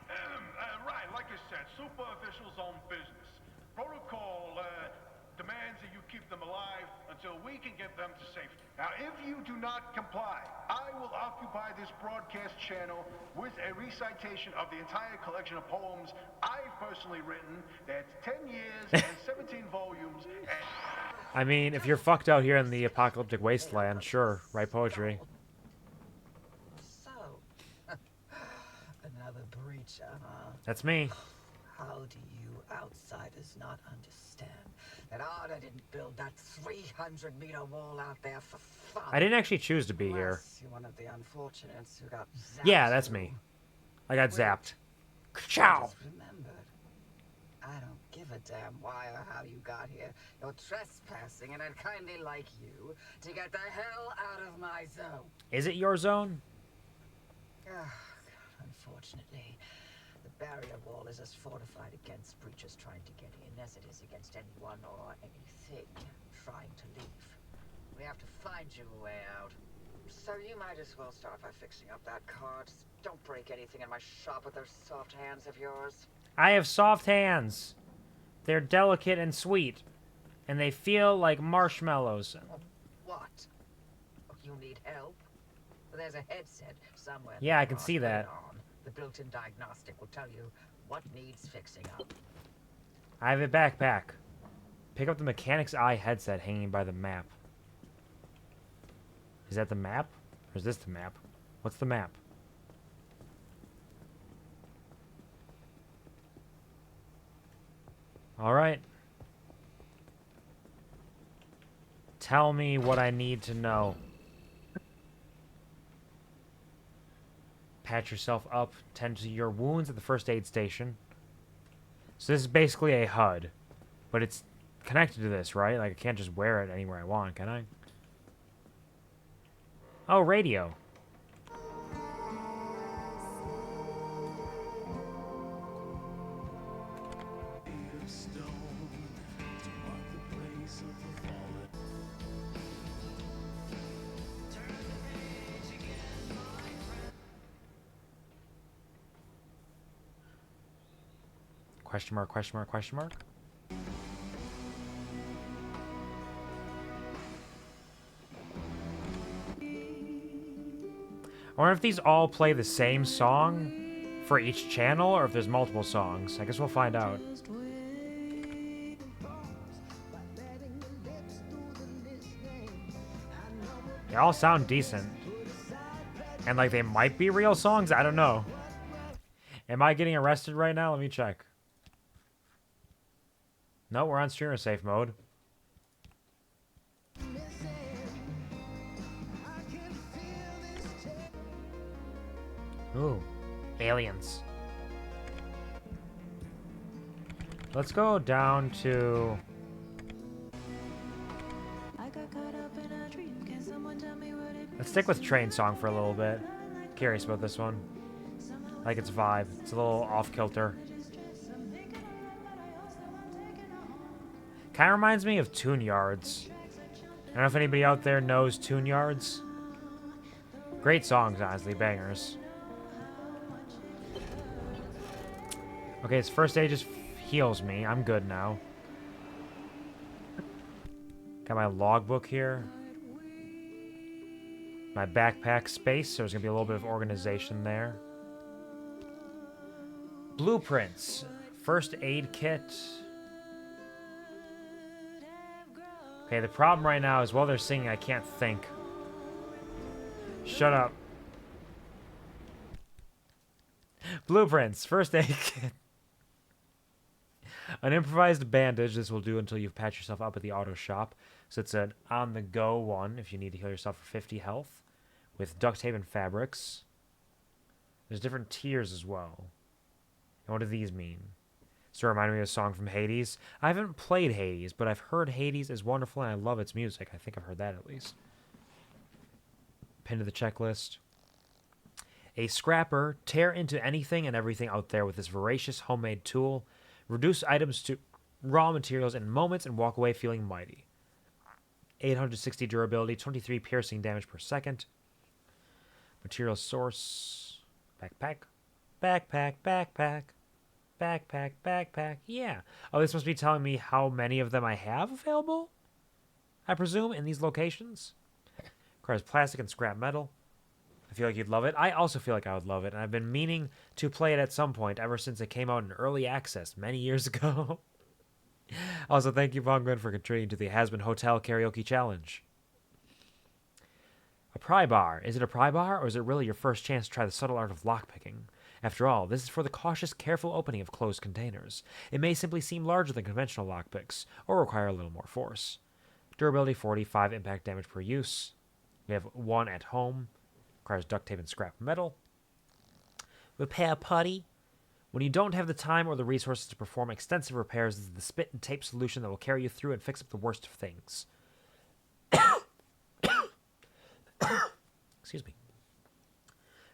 right, like I said, super official zone business. Protocol, demands that you keep them alive until we can get them to safety. Now, if you do not comply, I will occupy this broadcast channel with a recitation of the entire collection of poems I've personally written. That's 10 years and 17 volumes. And I mean, if you're fucked out here in the apocalyptic wasteland, sure, write poetry. So, another breacher, huh? That's me. How do you outsiders not understand that Arda didn't build that 300-meter wall out there for fun? I didn't actually choose to be here. Unless you're one of the unfortunates who got zapped. Yeah, that's me. I got zapped. I KERCHOW! just remembered. I don't give a damn why or how you got here. You're trespassing, and I'd kindly like you to get the hell out of my zone. Is it your zone? Ah, God, unfortunately, the barrier wall is as fortified against breachers trying to get in as it is against anyone or anything trying to leave. We have to find you a way out. So you might as well start by fixing up that car. Just don't break anything in my shop with those soft hands of yours. I have soft hands. They're delicate and sweet. And they feel like marshmallows. What? Oh, you need help? Well, there's a headset somewhere. in Yeah, the I can car. see Turn it that. on. The built-in diagnostic will tell you what needs fixing up. I have a backpack. Pick up the mechanic's eye headset hanging by the map. Is that the map? Or is this the map? What's the map? Alright. Tell me what I need to know. Patch yourself up. Tend to your wounds at the first aid station. So this is basically a HUD. But it's connected to this, right? Like, I can't just wear it anywhere I want, can I? Oh, radio. Question mark, question mark, question mark? I wonder if these all play the same song for each channel, or if there's multiple songs. I guess we'll find out. They all sound decent. And, like, they might be real songs? I don't know. Am I getting arrested right now? Let me check. No, we're on streamer safe mode. Ooh, aliens. Let's go down to... Let's stick with Train Song for a little bit. Curious about this one. I like its vibe. It's a little off-kilter. Kind of reminds me of Tune Yards. I don't know if anybody out there knows Tune Yards. Great songs, honestly. Bangers. Okay, his first aid just heals me. I'm good now. Got my logbook here. My backpack space, so there's going to be a little bit of organization there. Blueprints. First aid kit. Okay, the problem right now is while they're singing, I can't think. Shut up. Blueprints. First aid kit. An improvised bandage. This will do until you've patched yourself up at the auto shop. So it's an on-the-go one if you need to heal yourself for 50 health. With duct tape and fabrics. There's different tiers as well. And what do these mean? So it reminded me of a song from Hades. I haven't played Hades, but I've heard Hades is wonderful and I love its music. I think I've heard that at least. Pin to the checklist. A scrapper, tear into anything and everything out there with this voracious homemade tool. Reduce items to raw materials in moments and walk away feeling mighty. 860 durability, 23 piercing damage per second. Material source. Backpack. Backpack, backpack. Backpack, backpack. Yeah. Oh, this must be telling me how many of them I have available? I presume, in these locations? Requires plastic and scrap metal. I feel like you'd love it. I also feel like I would love it, and I've been meaning to play it at some point ever since it came out in early access many years ago. Also, thank you, Vongren, for contributing to the Has-Been Hotel Karaoke Challenge. A pry bar. Is it a pry bar, or is it really your first chance to try the subtle art of lockpicking? After all, this is for the cautious, careful opening of closed containers. It may simply seem larger than conventional lockpicks, or require a little more force. Durability 40, 5 impact damage per use. We have 1 at home. Requires duct tape and scrap metal. Repair putty. When you don't have the time or the resources to perform extensive repairs, this is the spit and tape solution that will carry you through and fix up the worst of things. Excuse me.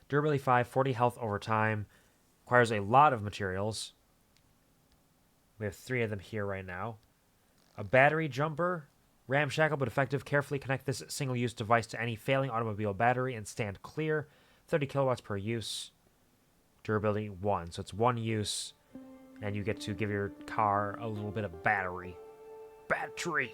Durability 5, 40 health over time. Requires a lot of materials. We have 3 of them here right now. A battery jumper. Ramshackle but effective. Carefully connect this single-use device to any failing automobile battery and stand clear. 30 kilowatts per use. Durability 1. So it's 1 use. And you get to give your car a little bit of battery. Battery!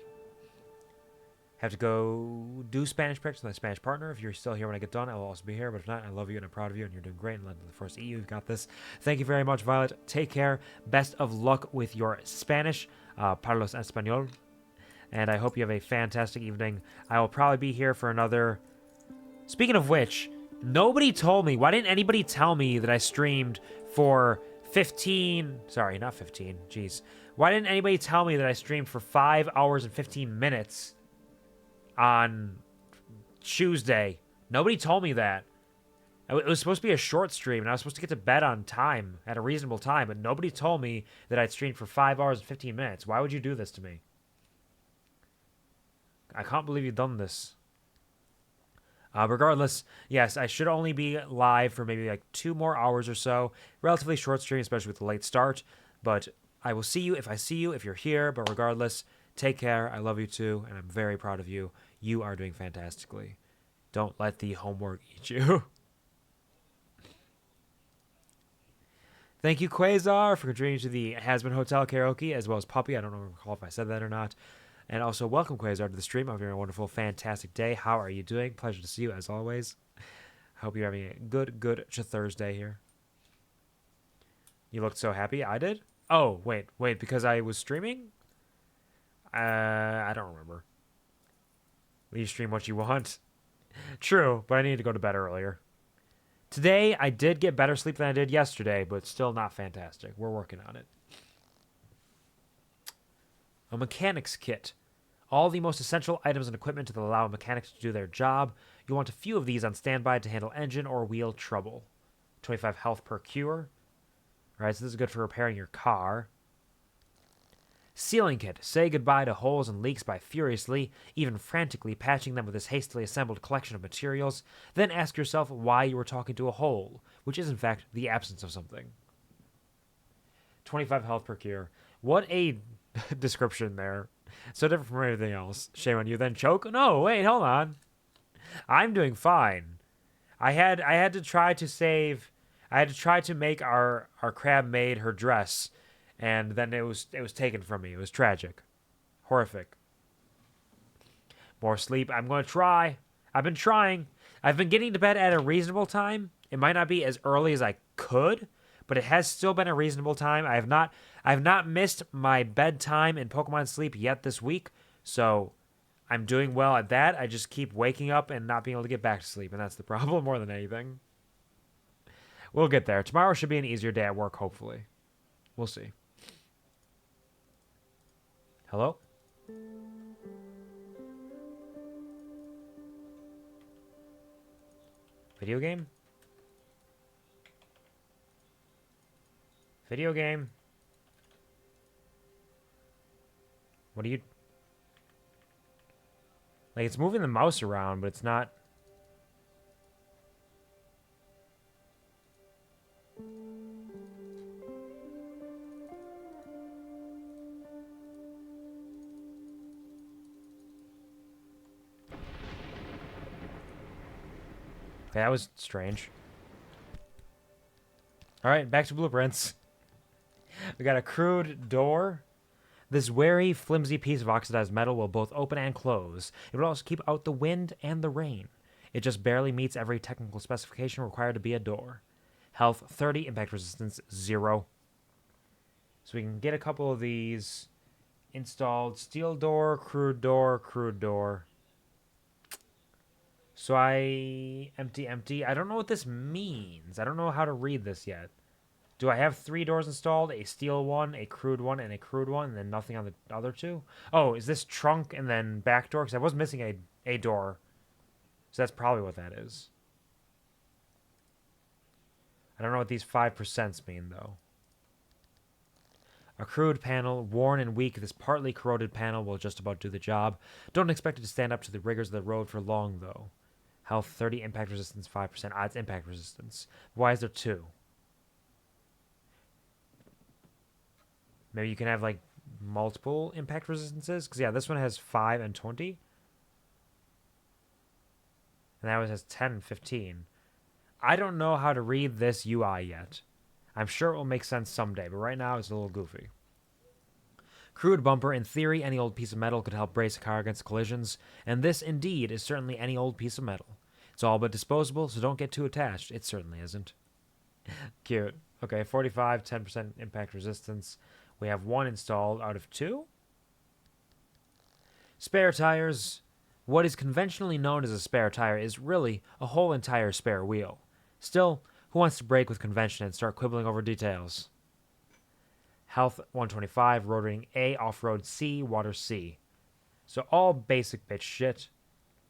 Have to go do Spanish practice with my Spanish partner. If you're still here when I get done, I will also be here. But if not, I love you and I'm proud of you and you're doing great. And London, the first EU, you've got this. Thank you very much, Violet. Take care. Best of luck with your Spanish. Parlos Español. And I hope you have a fantastic evening. I will probably be here for another... Speaking of which, nobody told me. Why didn't anybody tell me that I streamed for 15... Sorry, not 15. Jeez. Why didn't anybody tell me that I streamed for 5 hours and 15 minutes on Tuesday? Nobody told me that. It was supposed to be a short stream, and I was supposed to get to bed on time, at a reasonable time, but nobody told me that I'd streamed for 5 hours and 15 minutes. Why would you do this to me? I can't believe you've done this. Regardless, yes, I should only be live for maybe like 2 more hours or so. Relatively short stream, especially with the late start. But I will see you if I see you, if you're here. But regardless, take care. I love you too, and I'm very proud of you. You are doing fantastically. Don't let the homework eat you. Thank you, Quasar, for contributing to the Has-Been Hotel Karaoke, as well as Puppy. I don't recall if I said that or not. And also, welcome, Quasar, to the stream. I hope you're having a wonderful, fantastic day. How are you doing? Pleasure to see you, as always. I hope you're having a good Thursday here. You looked so happy. I did? Oh, wait, because I was streaming? I don't remember. You stream what you want. True, but I need to go to bed earlier. Today, I did get better sleep than I did yesterday, but still not fantastic. We're working on it. A mechanic's kit. All the most essential items and equipment that allow mechanics to do their job. You'll want a few of these on standby to handle engine or wheel trouble. 25 health per cure. Alright, so this is good for repairing your car. Sealing kit. Say goodbye to holes and leaks by furiously, even frantically patching them with this hastily assembled collection of materials. Then ask yourself why you were talking to a hole, which is in fact the absence of something. 25 health per cure. What a description there. So different from everything else. Shame on you. Then choke? No, wait, hold on. I'm doing fine. I had to try to save... I had to try to make our crab maid her dress, and then it was taken from me. It was tragic. Horrific. More sleep. I'm going to try. I've been trying. I've been getting to bed at a reasonable time. It might not be as early as I could, but it has still been a reasonable time. I have not missed my bedtime in Pokemon Sleep yet this week, so I'm doing well at that. I just keep waking up and not being able to get back to sleep, and that's the problem more than anything. We'll get there. Tomorrow should be an easier day at work, hopefully. We'll see. Hello? Video game? Video game? What do you... Like, it's moving the mouse around, but it's not... Okay, that was strange. Alright, back to blueprints. We got a crude door. This wary, flimsy piece of oxidized metal will both open and close. It will also keep out the wind and the rain. It just barely meets every technical specification required to be a door. Health 30, impact resistance 0. So we can get a couple of these installed. Steel door, crude door, crude door. So empty. I don't know what this means. I don't know how to read this yet. Do I have 3 doors installed? A steel one, a crude one, and a crude one, and then nothing on the other 2? Oh, is this trunk and then back door? Because I was missing a door. So that's probably what that is. I don't know what these 5% mean, though. A crude panel, worn and weak, this partly corroded panel will just about do the job. Don't expect it to stand up to the rigors of the road for long, though. Health 30, impact resistance 5%. Ah, it's impact resistance. Why is there 2? Maybe you can have, like, multiple impact resistances? Because, yeah, this one has 5 and 20. And that one has 10 and 15. I don't know how to read this UI yet. I'm sure it will make sense someday, but right now it's a little goofy. Crude bumper. In theory, any old piece of metal could help brace a car against collisions, and this, indeed, is certainly any old piece of metal. It's all but disposable, so don't get too attached. It certainly isn't. Cute. Okay, 45, 10% impact resistance. We have 1 installed out of 2. Spare tires. What is conventionally known as a spare tire is really a whole entire spare wheel. Still, who wants to break with convention and start quibbling over details? Health 125, road rating A, off-road C, water C. So all basic bitch shit.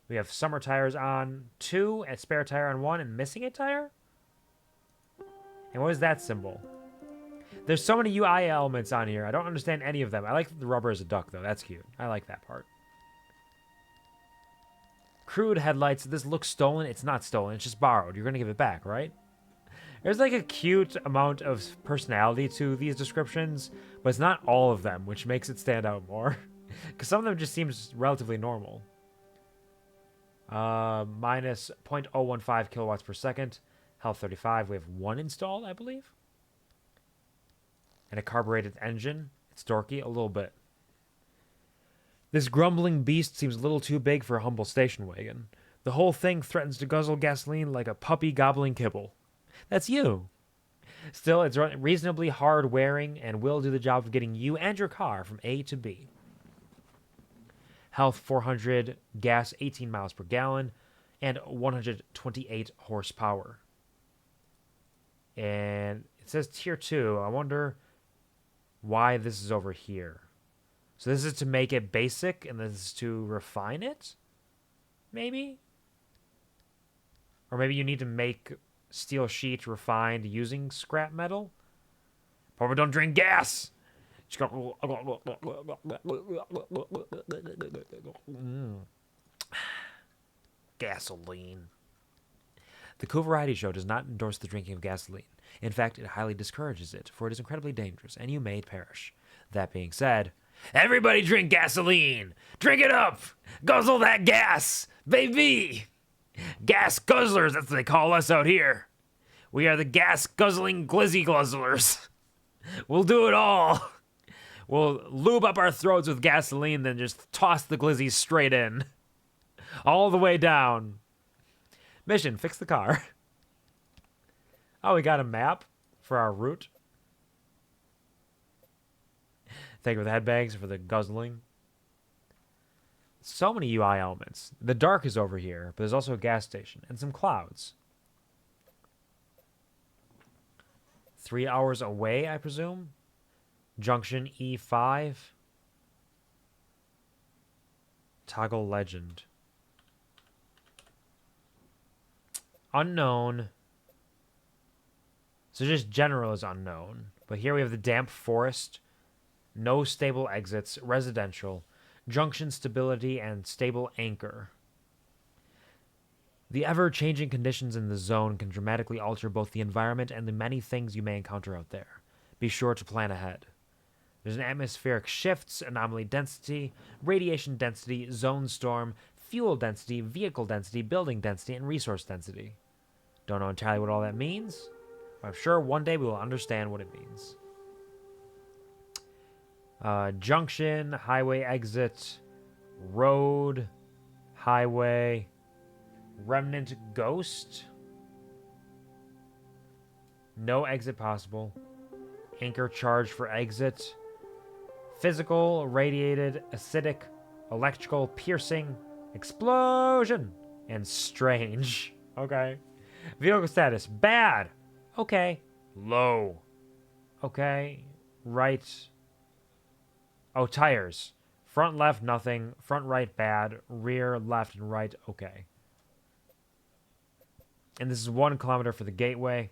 We have summer tires on 2, and spare tire on 1, and missing a tire? And what is that symbol? There's so many UI elements on here. I don't understand any of them. I like the rubber as a duck, though. That's cute. I like that part. Crude headlights. This looks stolen. It's not stolen. It's just borrowed. You're going to give it back, right? There's like a cute amount of personality to these descriptions, but it's not all of them, which makes it stand out more. Because some of them just seems relatively normal. Minus 0.015 kilowatts per second. Health 35. We have 1 installed, I believe. And a carbureted engine. It's dorky a little bit. This grumbling beast seems a little too big for a humble station wagon. The whole thing threatens to guzzle gasoline like a puppy gobbling kibble. That's you. Still, it's reasonably hard wearing and will do the job of getting you and your car from A to B. Health 400, gas 18 miles per gallon, and 128 horsepower. And it says tier 2. I wonder why this is over here. So this is to make it basic, and this is to refine it? Maybe? Or maybe you need to make steel sheet refined using scrap metal? Probably don't drink gas! Gasoline. The QuvarTV show does not endorse the drinking of gasoline. In fact, it highly discourages it, for it is incredibly dangerous, and you may perish. That being said, everybody drink gasoline! Drink it up! Guzzle that gas! Baby! Gas guzzlers, that's what they call us out here. We are the gas guzzling glizzy guzzlers. We'll do it all. We'll lube up our throats with gasoline, then just toss the glizzies straight in. All the way down. Mission, fix the car. Oh, we got a map for our route. Thank you for the headbags, for the guzzling. So many UI elements. The dark is over here, but there's also a gas station and some clouds. 3 hours away, I presume. Junction E5. Toggle legend. Unknown. So just general is unknown. But here we have the damp forest. no stable exits, residential, junction stability, and stable anchor. The ever-changing conditions in the zone can dramatically alter both the environment and the many things you may encounter out there. Be sure to plan ahead. There's an atmospheric shifts, anomaly density, radiation density, zone storm, fuel density, vehicle density, building density, and resource density. Don't know entirely what all that means, but I'm sure one day we will understand what it means. Junction, highway exit, road, highway, remnant ghost, no exit possible, anchor charge for exit, physical, radiated, acidic, electrical, piercing, explosion, and strange. Okay. Vehicle status, bad. Okay. Low. Okay. Right. Oh, tires. Front left, nothing. Front right, bad. Rear left and right, okay. And this is 1 kilometer for the gateway.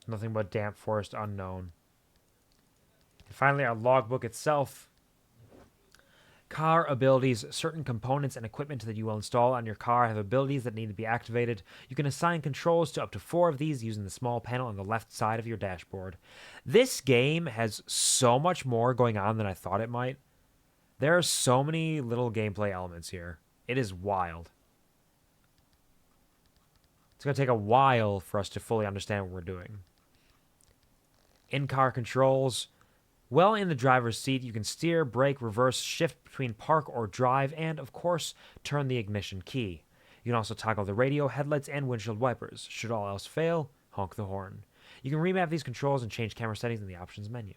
Nothing but damp forest unknown. And finally, our logbook itself. Car abilities. Certain components and equipment that you will install on your car have abilities that need to be activated. You can assign controls to up to 4 of these using the small panel on the left side of your dashboard. This game has so much more going on than I thought it might. There are so many little gameplay elements here. It is wild. It's going to take a while for us to fully understand what we're doing. In-car controls. Well, in the driver's seat, you can steer, brake, reverse, shift between park or drive, and, of course, turn the ignition key. You can also toggle the radio, headlights, and windshield wipers. Should all else fail, honk the horn. You can remap these controls and change camera settings in the options menu.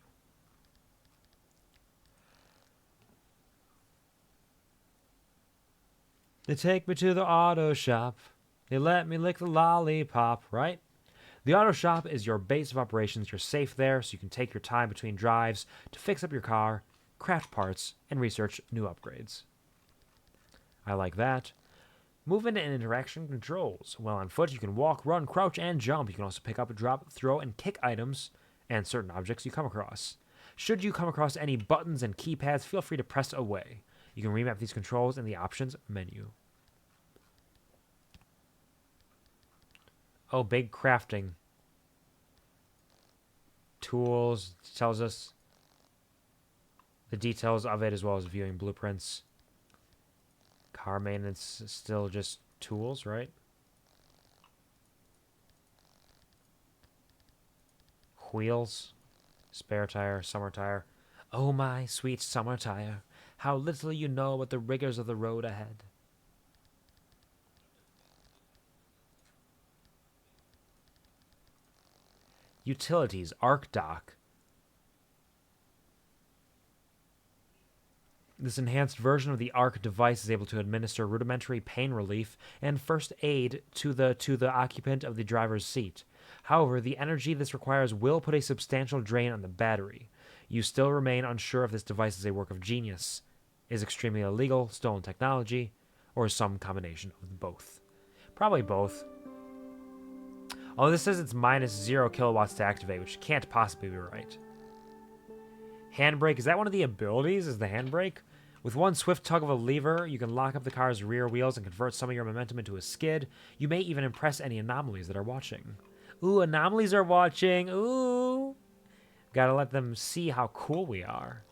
They take me to the auto shop. They let me lick the lollipop, right? The auto shop is your base of operations. You're safe there, so you can take your time between drives to fix up your car, craft parts, and research new upgrades. I like that. Movement and interaction controls. While on foot, you can walk, run, crouch, and jump. You can also pick up, drop, throw, and kick items and certain objects you come across. Should you come across any buttons and keypads, feel free to press away. You can remap these controls in the options menu. Oh, big crafting. Tools tells us the details of it as well as viewing blueprints. Car maintenance is still just tools, right? Wheels. Spare tire, summer tire. Oh my sweet summer tire. How little you know about the rigors of the road ahead. Utilities, Arc Dock. This enhanced version of the Arc device is able to administer rudimentary pain relief and first aid to the occupant of the driver's seat. However, the energy this requires will put a substantial drain on the battery. You still remain unsure if this device is a work of genius, is extremely illegal, stolen technology, or some combination of both. Probably both. Oh, this says it's minus 0 kilowatts to activate, which can't possibly be right. Handbrake, is that one of the abilities? Is the handbrake? With one swift tug of a lever, you can lock up the car's rear wheels and convert some of your momentum into a skid. You may even impress any anomalies that are watching. Ooh, anomalies are watching. Ooh. Gotta let them see how cool we are.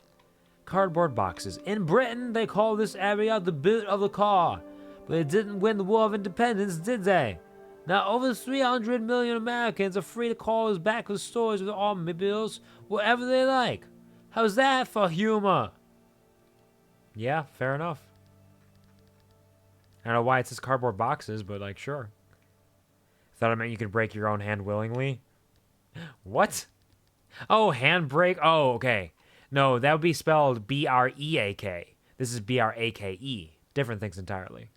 Cardboard boxes. In Britain, they call this area the boot of the car. But they didn't win the War of Independence, did they? Now, over 300 million Americans are free to call us back to the stores with automobiles wherever they like. How's that for humor? Yeah, fair enough. I don't know why it says cardboard boxes, but, like, sure. Thought it meant you could break your own hand willingly. What? Oh, handbrake? Oh, okay. No, that would be spelled B-R-E-A-K. This is B-R-A-K-E. Different things entirely.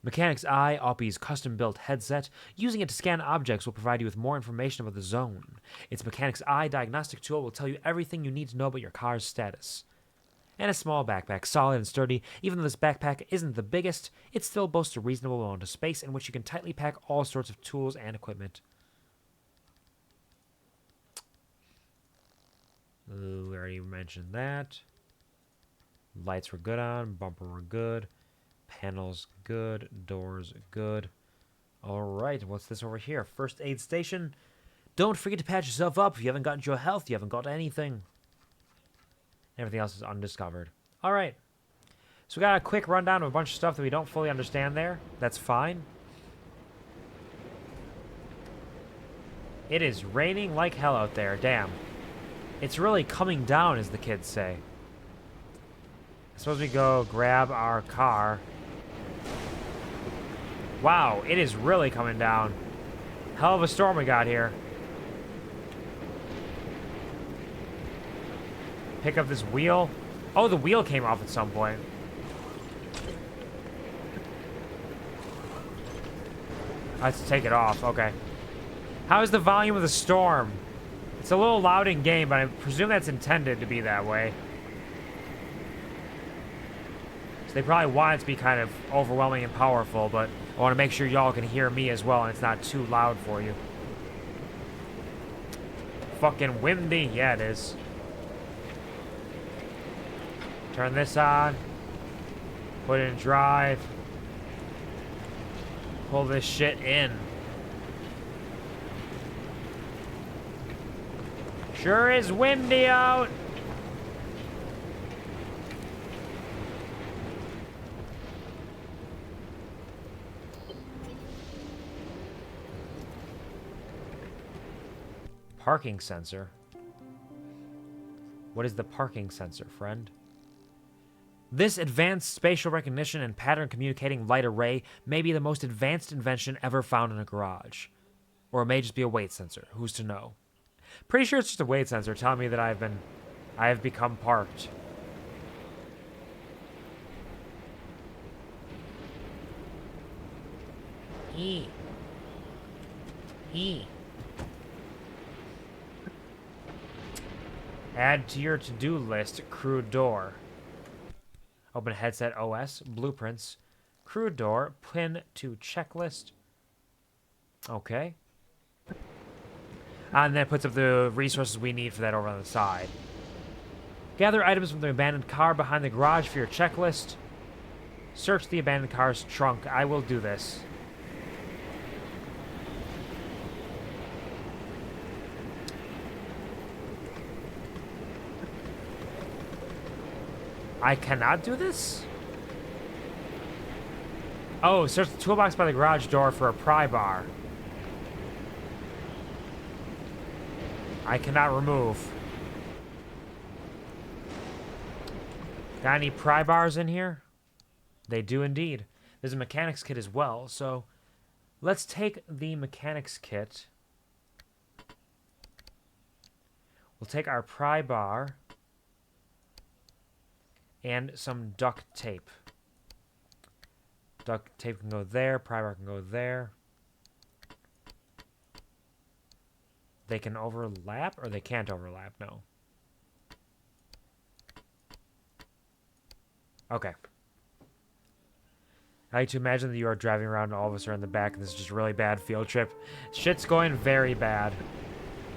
Mechanic's Eye, Oppie's custom-built headset. Using it to scan objects will provide you with more information about the zone. Its Mechanic's Eye diagnostic tool will tell you everything you need to know about your car's status. and a small backpack, solid and sturdy. Even though this backpack isn't the biggest, it still boasts a reasonable amount of space in which you can tightly pack all sorts of tools and equipment. Ooh, we already mentioned that. Lights were good on, bumper were good, panels good, doors good. Alright, what's this over here? First aid station. Don't forget to patch yourself up. If you haven't gotten your health, you haven't got anything. Everything else is undiscovered. Alright. So we got a quick rundown of a bunch of stuff that we don't fully understand there. That's fine. It is raining like hell out there. Damn. It's really coming down, as the kids say. I suppose we go grab our car. Wow, it is really coming down. Hell of a storm we got here. Pick up this wheel. Oh, the wheel came off at some point. I have to take it off. Okay. How is the volume of the storm? It's a little loud in game, but I presume that's intended to be that way. So they probably want it to be kind of overwhelming and powerful, but I want to make sure y'all can hear me as well and it's not too loud for you. Fucking windy. Yeah, it is. Turn this on. Put it in drive. Pull this shit in. Sure is windy out. Parking sensor? What is the parking sensor, friend? This advanced spatial recognition and pattern communicating light array may be the most advanced invention ever found in a garage. Or it may just be a weight sensor. Who's to know? Pretty sure it's just a weight sensor telling me that I have become parked. E. Add to your to-do list, crew door. Open headset OS, blueprints, crew door, pin to checklist. Okay. And then it puts up the resources we need for that over on the side. Gather items from the abandoned car behind the garage for your checklist. Search the abandoned car's trunk. I will do this. I cannot do this? Oh, search the toolbox by the garage door for a pry bar. I cannot remove. Got any pry bars in here? They do indeed. There's a mechanics kit as well, so let's take the mechanics kit. We'll take our pry bar and some duct tape. Duct tape can go there, pry bar can go there. They can overlap, or they can't overlap? No. Okay. I like to imagine that you are driving around and all of us are in the back and this is just a really bad field trip. Shit's going very bad.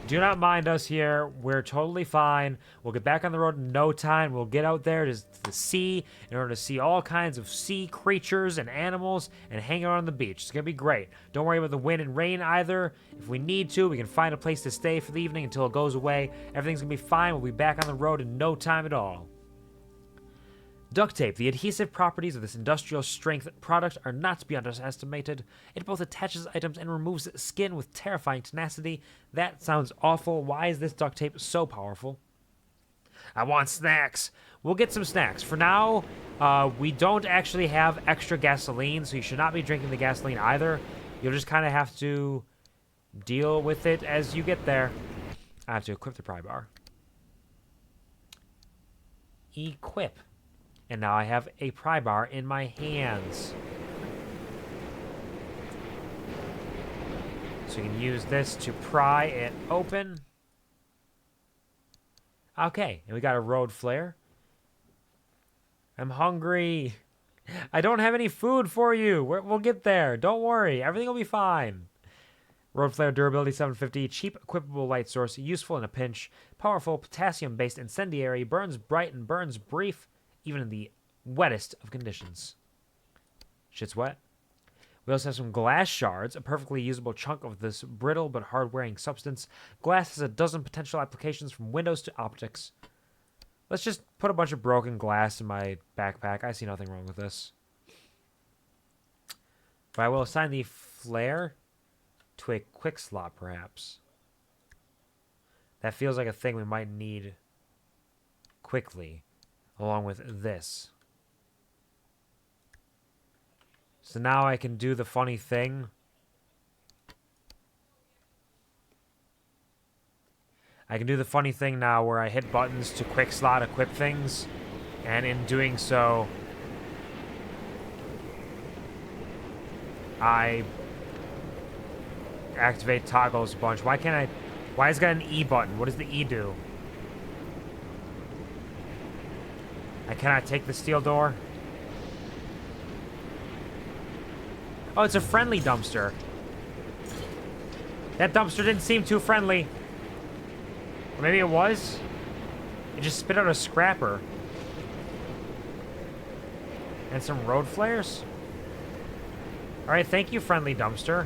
Do not mind us here. We're totally fine. We'll get back on the road in no time. We'll get out there to the sea in order to see all kinds of sea creatures and animals and hang out on the beach. It's going to be great. Don't worry about the wind and rain either. If we need to, we can find a place to stay for the evening until it goes away. Everything's going to be fine. We'll be back on the road in no time at all. Duct tape. The adhesive properties of this industrial strength product are not to be underestimated. It both attaches items and removes skin with terrifying tenacity. That sounds awful. Why is this duct tape so powerful? I want snacks. We'll get some snacks. For now, we don't actually have extra gasoline, so you should not be drinking the gasoline either. You'll just kind of have to deal with it as you get there. I have to equip the pry bar. Equip. And now I have a pry bar in my hands. So you can use this to pry it open. Okay, and we got a road flare. I'm hungry. I don't have any food for you. We'll get there. Don't worry. Everything will be fine. Road flare durability 750. Cheap equipable light source. Useful in a pinch. Powerful potassium-based incendiary. Burns bright and burns brief, even in the wettest of conditions. Shit's wet. We also have some glass shards, a perfectly usable chunk of this brittle but hard-wearing substance. Glass has a dozen potential applications from windows to optics. Let's just put a bunch of broken glass in my backpack. I see nothing wrong with this. But I will assign the flare to a quick slot, perhaps. That feels like a thing we might need quickly, along with this. So now I can do the funny thing. I can do the funny thing now where I hit buttons to quick slot equip things. And in doing so, I activate toggles a bunch. Why can't I... Why has it got an E button? What does the E do? I cannot take the steel door. Oh, it's a friendly dumpster. That dumpster didn't seem too friendly. Or maybe it was. It just spit out a scrapper. And some road flares. Alright, thank you, friendly dumpster.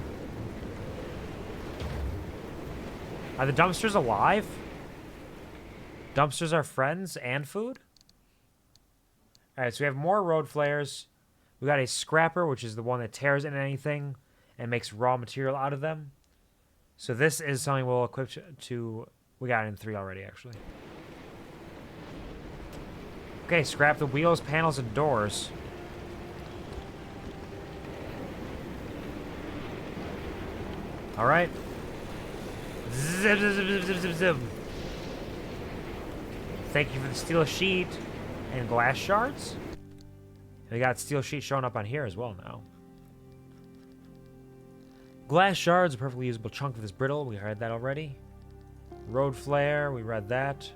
Are the dumpsters alive? Dumpsters are friends and food? Alright, so we have more road flares. We got a scrapper, which is the one that tears into anything and makes raw material out of them. So this is something we'll equip to... We got it in 3 already, actually. Okay, scrap the wheels, panels, and doors. Alright. Zip, zip, zip, zip, zip, zip. Thank you for the steel sheet and glass shards. We got steel sheet showing up on here as well now. Glass shards, a perfectly usable chunk of this brittle. We read that already. Road flare, we read that.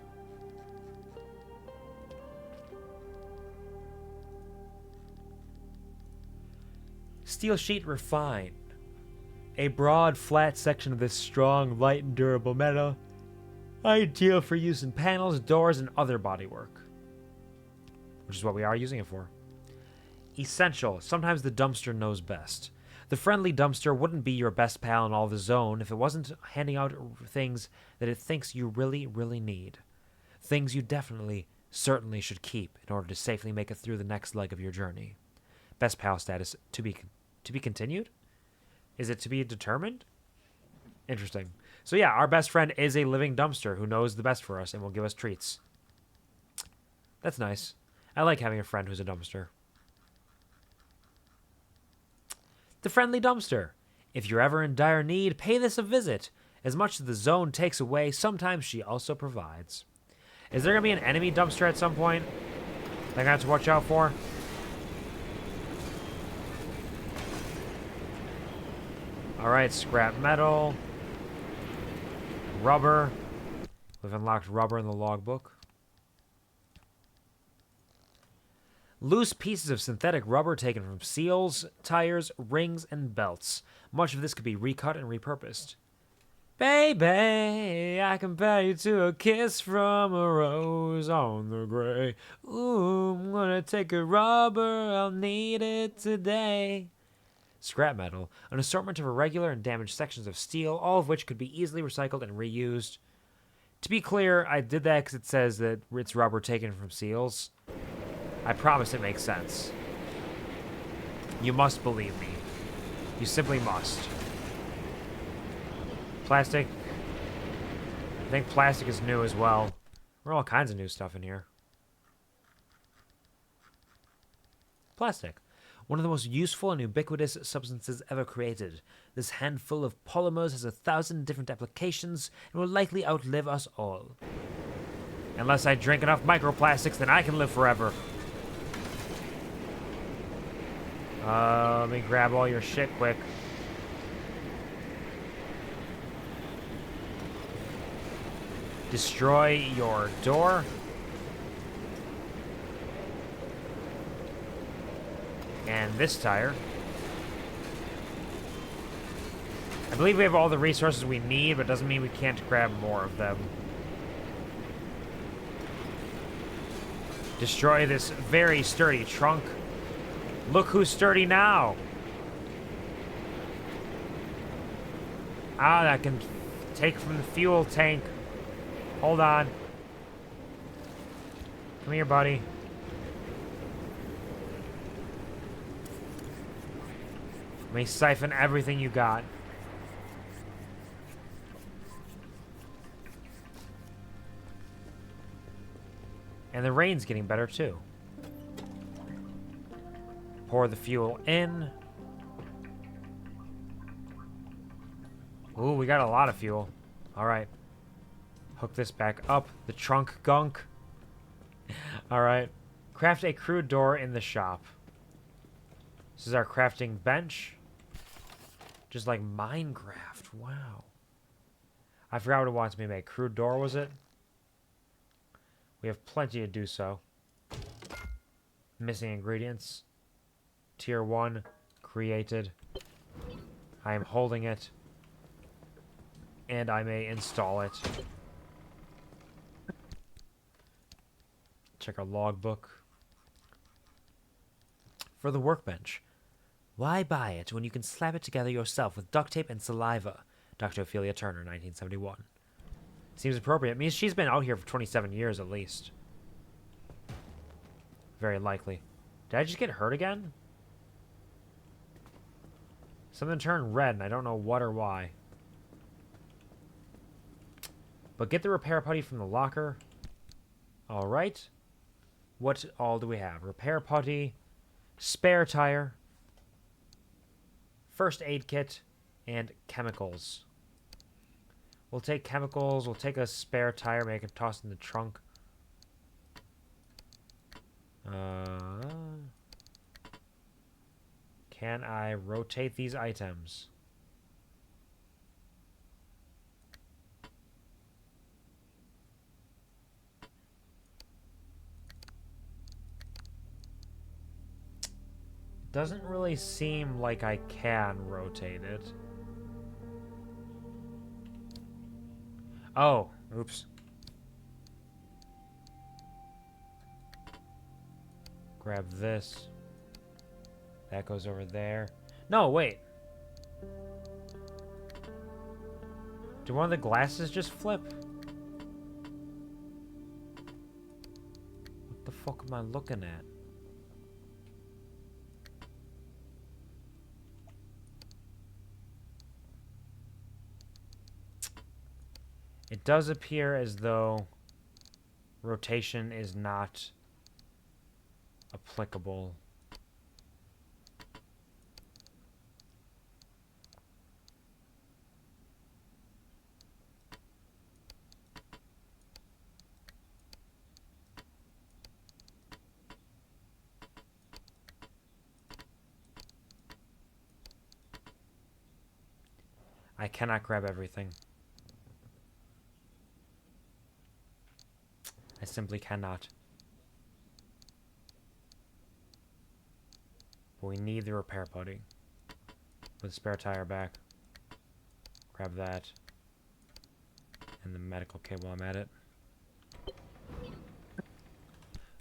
Steel sheet refined. A broad, flat section of this strong, light, and durable metal. Ideal for use in panels, doors, and other bodywork. Which is what we are using it for. Essential. Sometimes the dumpster knows best. The friendly dumpster wouldn't be your best pal in all the zone if it wasn't handing out things that it thinks you really, really need. Things you definitely, certainly should keep in order to safely make it through the next leg of your journey. Best pal status to be continued? Is it to be determined? Interesting. So yeah, our best friend is a living dumpster who knows the best for us and will give us treats. That's nice. I like having a friend who's a dumpster. The friendly dumpster. If you're ever in dire need, pay this a visit. As much as the zone takes away, sometimes she also provides. Is there going to be an enemy dumpster at some point that I'm going to have to watch out for? Alright, scrap metal. Rubber. We've unlocked rubber in the logbook. Loose pieces of synthetic rubber taken from seals, tires, rings, and belts. Much of this could be recut and repurposed. Baby, I compare you to a kiss from a rose on the gray. Ooh, I'm gonna take a rubber, I'll need it today. Scrap metal, an assortment of irregular and damaged sections of steel, all of which could be easily recycled and reused. To be clear, I did that because it says that it's rubber taken from seals. I promise it makes sense. You must believe me. You simply must. Plastic. I think plastic is new as well. There are all kinds of new stuff in here. Plastic. One of the most useful and ubiquitous substances ever created. This handful of polymers has 1,000 different applications and will likely outlive us all. Unless I drink enough microplastics, then I can live forever. Let me grab all your shit quick. Destroy your door. And this tire. I believe we have all the resources we need, but doesn't mean we can't grab more of them. Destroy this very sturdy trunk. Look who's sturdy now. Ah, that can take from the fuel tank. Hold on. Come here, buddy. Let me siphon everything you got. And the rain's getting better, too. Pour the fuel in. Ooh, we got a lot of fuel. Alright. Hook this back up. The trunk gunk. Alright. Craft a crude door in the shop. This is our crafting bench. Just like Minecraft. Wow. I forgot what it wants me to make. Crude door, was it? We have plenty to do so. Missing ingredients. Tier 1 created. I am holding it. And I may install it. Check our logbook. For the workbench. Why buy it when you can slap it together yourself with duct tape and saliva? Dr. Ophelia Turner, 1971. Seems appropriate. It means she's been out here for 27 years at least. Very likely. Did I just get hurt again? Something turned red and I don't know what or why. But get the repair putty from the locker. Alright. What all do we have? Repair putty, spare tire, first aid kit, and chemicals. We'll take chemicals, we'll take a spare tire, make it toss in the trunk. Can I rotate these items? Doesn't really seem like I can rotate it. Oh, oops. Grab this. That goes over there. No, wait. Do one of the glasses just flip? What the fuck am I looking at? It does appear as though rotation is not applicable. I cannot grab everything. I simply cannot. But we need the repair putty. Put the spare tire back. Grab that. And the medical kit while I'm at it.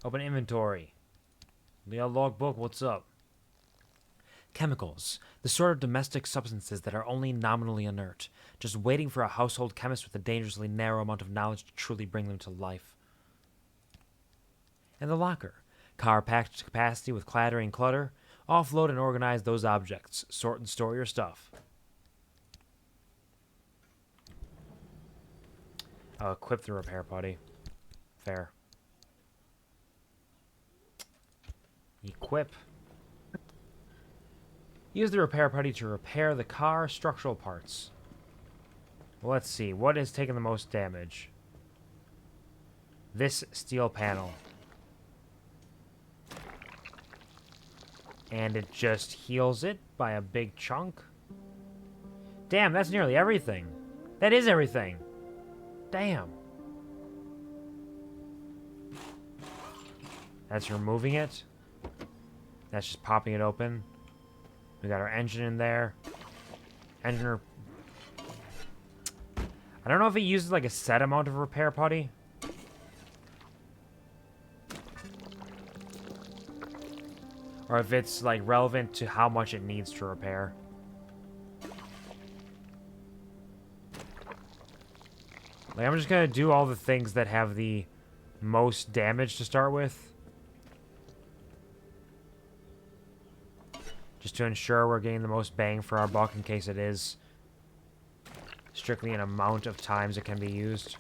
Open inventory. Leo logbook, what's up? Chemicals. The sort of domestic substances that are only nominally inert. Just waiting for a household chemist with a dangerously narrow amount of knowledge to truly bring them to life. And the locker. Car packed to capacity with clattering and clutter. Offload and organize those objects. Sort and store your stuff. I'll equip the repair putty. Fair. Equip. Use the repair putty to repair the car structural parts. Well, let's see. What has taken the most damage? This steel panel. And it just heals it by a big chunk. Damn, that's nearly everything. That is everything. Damn. That's removing it. That's just popping it open. We got our engine in there. Engine. I don't know if it uses like a set amount of repair putty. Or if it's like relevant to how much it needs to repair. Like, I'm just gonna do all the things that have the most damage to start with. Just to ensure we're getting the most bang for our buck in case it is strictly an amount of times it can be used.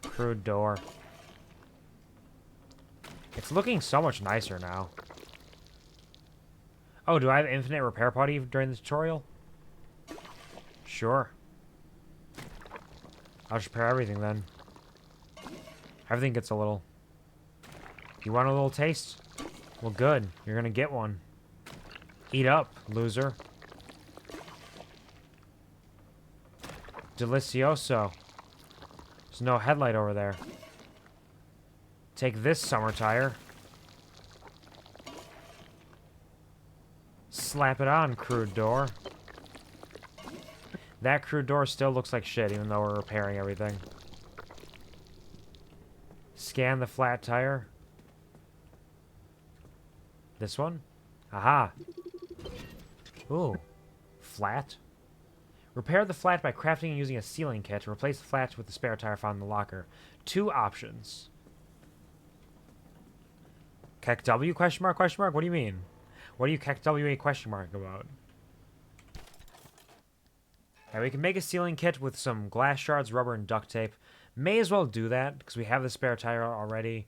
Crude door. It's looking so much nicer now. Oh, do I have infinite repair putty during the tutorial? Sure. I'll just repair everything then. Everything gets a little. You want a little taste? Well, good. You're gonna get one. Eat up, loser. Delicioso. There's no headlight over there. Take this, summer tire. Slap it on, crude door. That crude door still looks like shit, even though we're repairing everything. Scan the flat tire. This one? Aha. Ooh. Flat. Repair the flat by crafting and using a sealing kit. Replace the flat with the spare tire found in the locker. 2 options. Kek W question mark question mark? What do you mean? What do you Kek WA question mark about? Yeah, we can make a sealing kit with some glass shards, rubber, and duct tape. May as well do that, because we have the spare tire already.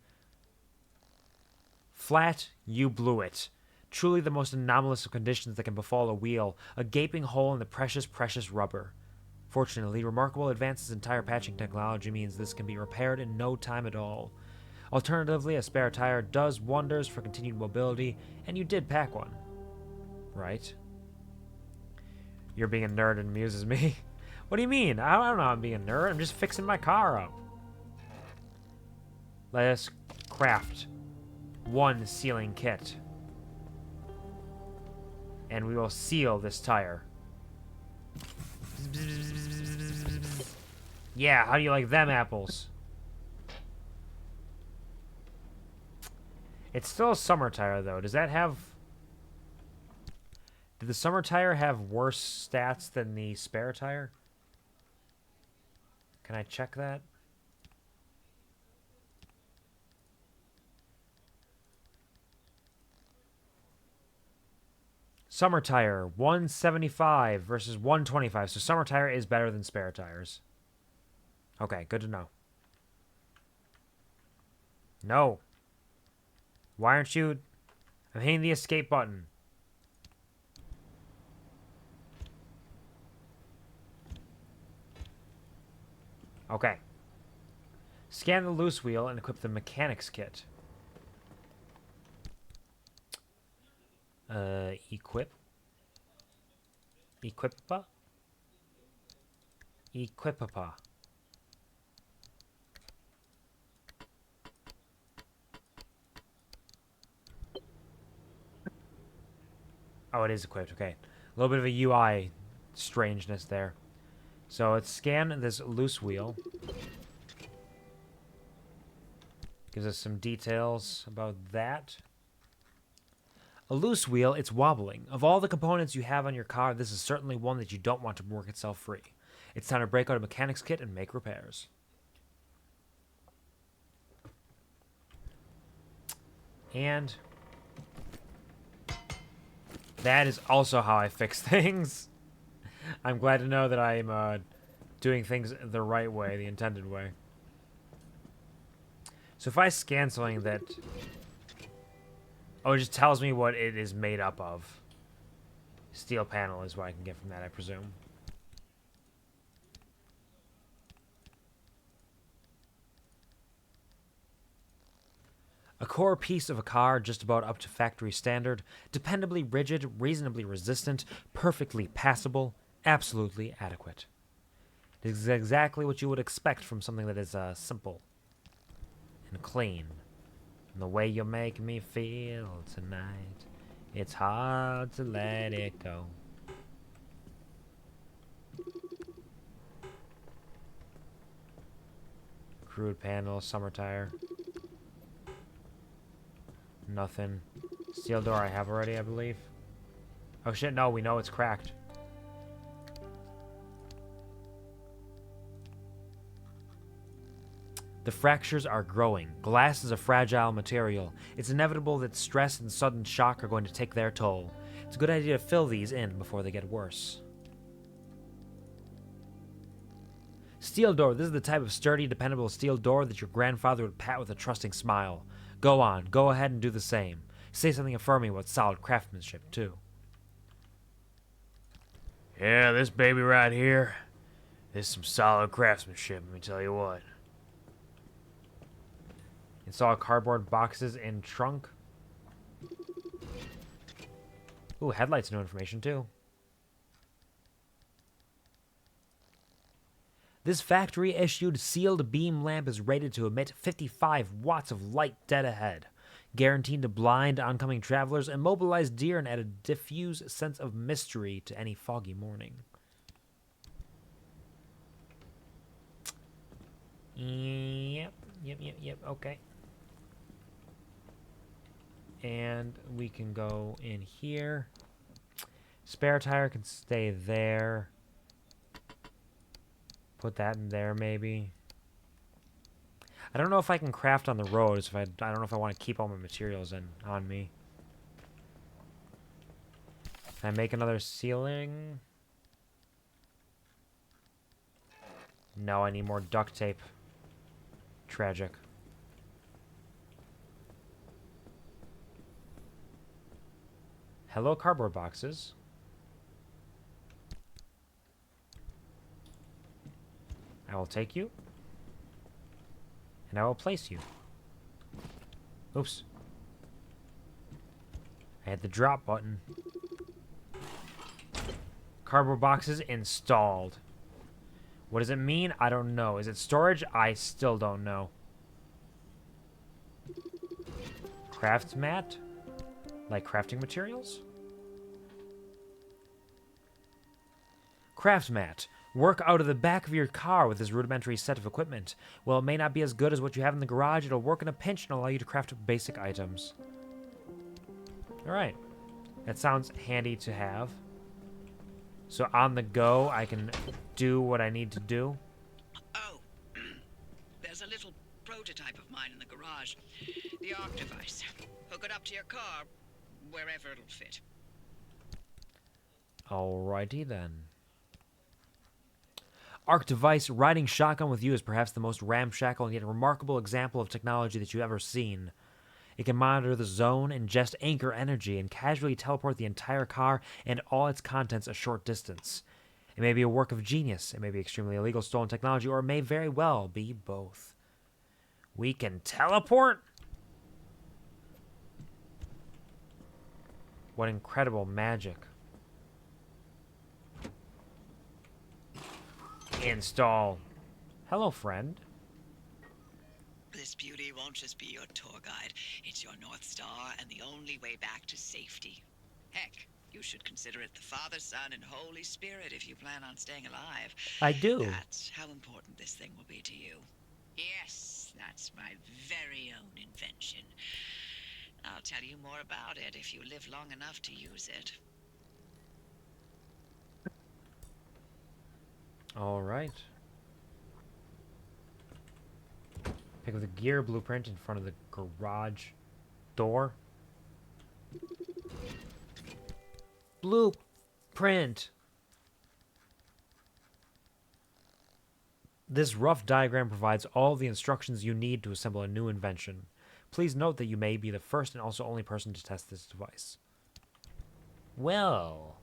Flat, you blew it. Truly the most anomalous of conditions that can befall a wheel. A gaping hole in the precious, precious rubber. Fortunately, remarkable advances in tire patching technology means this can be repaired in no time at all. Alternatively, a spare tire does wonders for continued mobility, and you did pack one. Right? You're being a nerd and amuses me. What do you mean? I don't know I'm being a nerd. I'm just fixing my car up. Let us craft 1 sealing kit. And we will seal this tire. Yeah, how do you like them apples? It's still a summer tire, though. Does that have... Did the summer tire have worse stats than the spare tire? Can I check that? Summer tire, 175 versus 125. So summer tire is better than spare tires. Okay, good to know. No. Why aren't you... I'm hitting the escape button. Okay. Scan the loose wheel and equip the mechanics kit. Equip. Equipa? Equipapa. Oh, it is equipped. Okay. A little bit of a UI strangeness there. So let's scan this loose wheel. Gives us some details about that. A loose wheel, it's wobbling. Of all the components you have on your car, this is certainly one that you don't want to work itself free. It's time to break out a mechanics kit and make repairs. And that is also how I fix things. I'm glad to know that I'm doing things the right way, the intended way. So if I scan something that... Oh, it just tells me what it is made up of. Steel panel is what I can get from that, I presume. A core piece of a car just about up to factory standard, dependably rigid, reasonably resistant, perfectly passable, absolutely adequate. This is exactly what you would expect from something that is simple and clean. And the way you make me feel tonight, it's hard to let it go. Crude panel, summer tire. Nothing. Steel door I have already, I believe. Oh shit, no, we know it's cracked. The fractures are growing. Glass is a fragile material. It's inevitable that stress and sudden shock are going to take their toll. It's a good idea to fill these in before they get worse. Steel door. This is the type of sturdy, dependable steel door that your grandfather would pat with a trusting smile. Go on. Go ahead and do the same. Say something affirming about solid craftsmanship, too. Yeah, this baby right here is some solid craftsmanship, let me tell you what. Install cardboard boxes in trunk. Ooh, headlights, new information too. This factory-issued sealed beam lamp is rated to emit 55 watts of light dead ahead, guaranteed to blind oncoming travelers, immobilize deer, and add a diffuse sense of mystery to any foggy morning. Yep, okay. And we can go in here. Spare tire can stay there. Put that in there, maybe. I don't know if I can craft on the roads. I don't know if I want to keep all my materials on me. Can I make another ceiling? No, I need more duct tape. Tragic. Hello, cardboard boxes. I will take you. And I will place you. Oops. I hit the drop button. Cardboard boxes installed. What does it mean? I don't know. Is it storage? I still don't know. Craft mat? Like crafting materials? Craft mat. Work out of the back of your car with this rudimentary set of equipment. While it may not be as good as what you have in the garage, it'll work in a pinch and allow you to craft basic items. Alright. That sounds handy to have. So on the go, I can do what I need to do. Oh, there's a little prototype of mine in the garage. The arc device. Hook it up to your car, wherever it'll fit. Alrighty then. Arc device riding shotgun with you is perhaps the most ramshackle and yet remarkable example of technology that you've ever seen. It can monitor the zone, ingest anchor energy, and casually teleport the entire car and all its contents a short distance. It may be a work of genius, it may be extremely illegal stolen technology, or it may very well be both. We can teleport? What incredible magic. Install. Hello, friend. This beauty won't just be your tour guide. It's your North Star and the only way back to safety. Heck, you should consider it the Father, Son, and Holy Spirit if you plan on staying alive. I do. That's how important this thing will be to you. Yes, that's my very own invention. I'll tell you more about it if you live long enough to use it. All right. Pick up the gear blueprint in front of the garage door. Blueprint. This rough diagram provides all the instructions you need to assemble a new invention. Please note that you may be the first and also only person to test this device. Well,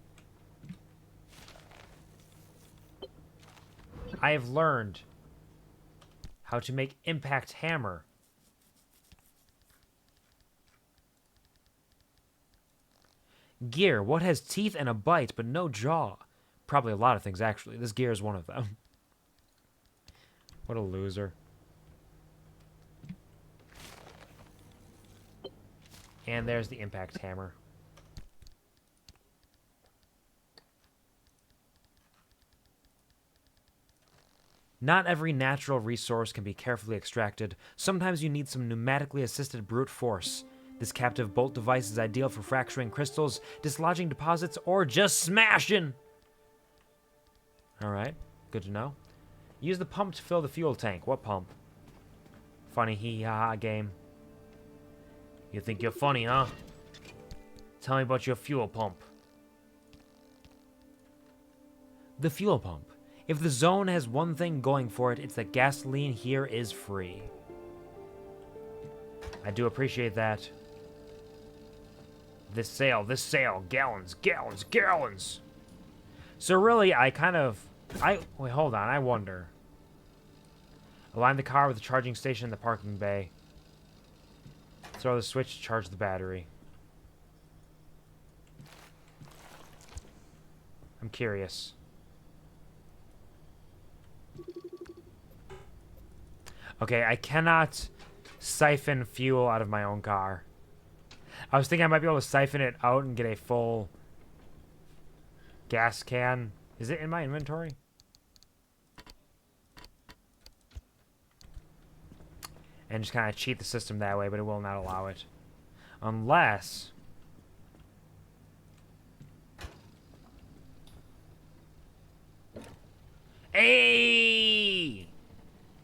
I have learned how to make impact hammer. Gear. What has teeth and a bite but no jaw? Probably a lot of things, actually. This gear is one of them. What a loser. And there's the impact hammer. Not every natural resource can be carefully extracted. Sometimes you need some pneumatically assisted brute force. This captive bolt device is ideal for fracturing crystals, dislodging deposits, or just smashing. Alright, good to know. Use the pump to fill the fuel tank. What pump? Funny hee-ha-ha game. You think you're funny, huh? Tell me about your fuel pump. The fuel pump. If the zone has one thing going for it, it's that gasoline here is free. I do appreciate that. This sail, gallons, gallons, gallons. So really, wait, hold on, I wonder. Align the car with the charging station in the parking bay. Throw the switch to charge the battery. I'm curious. Okay, I cannot siphon fuel out of my own car. I was thinking I might be able to siphon it out and get a full gas can. Is it in my inventory? And just kind of cheat the system that way, but it will not allow it. Unless... Hey!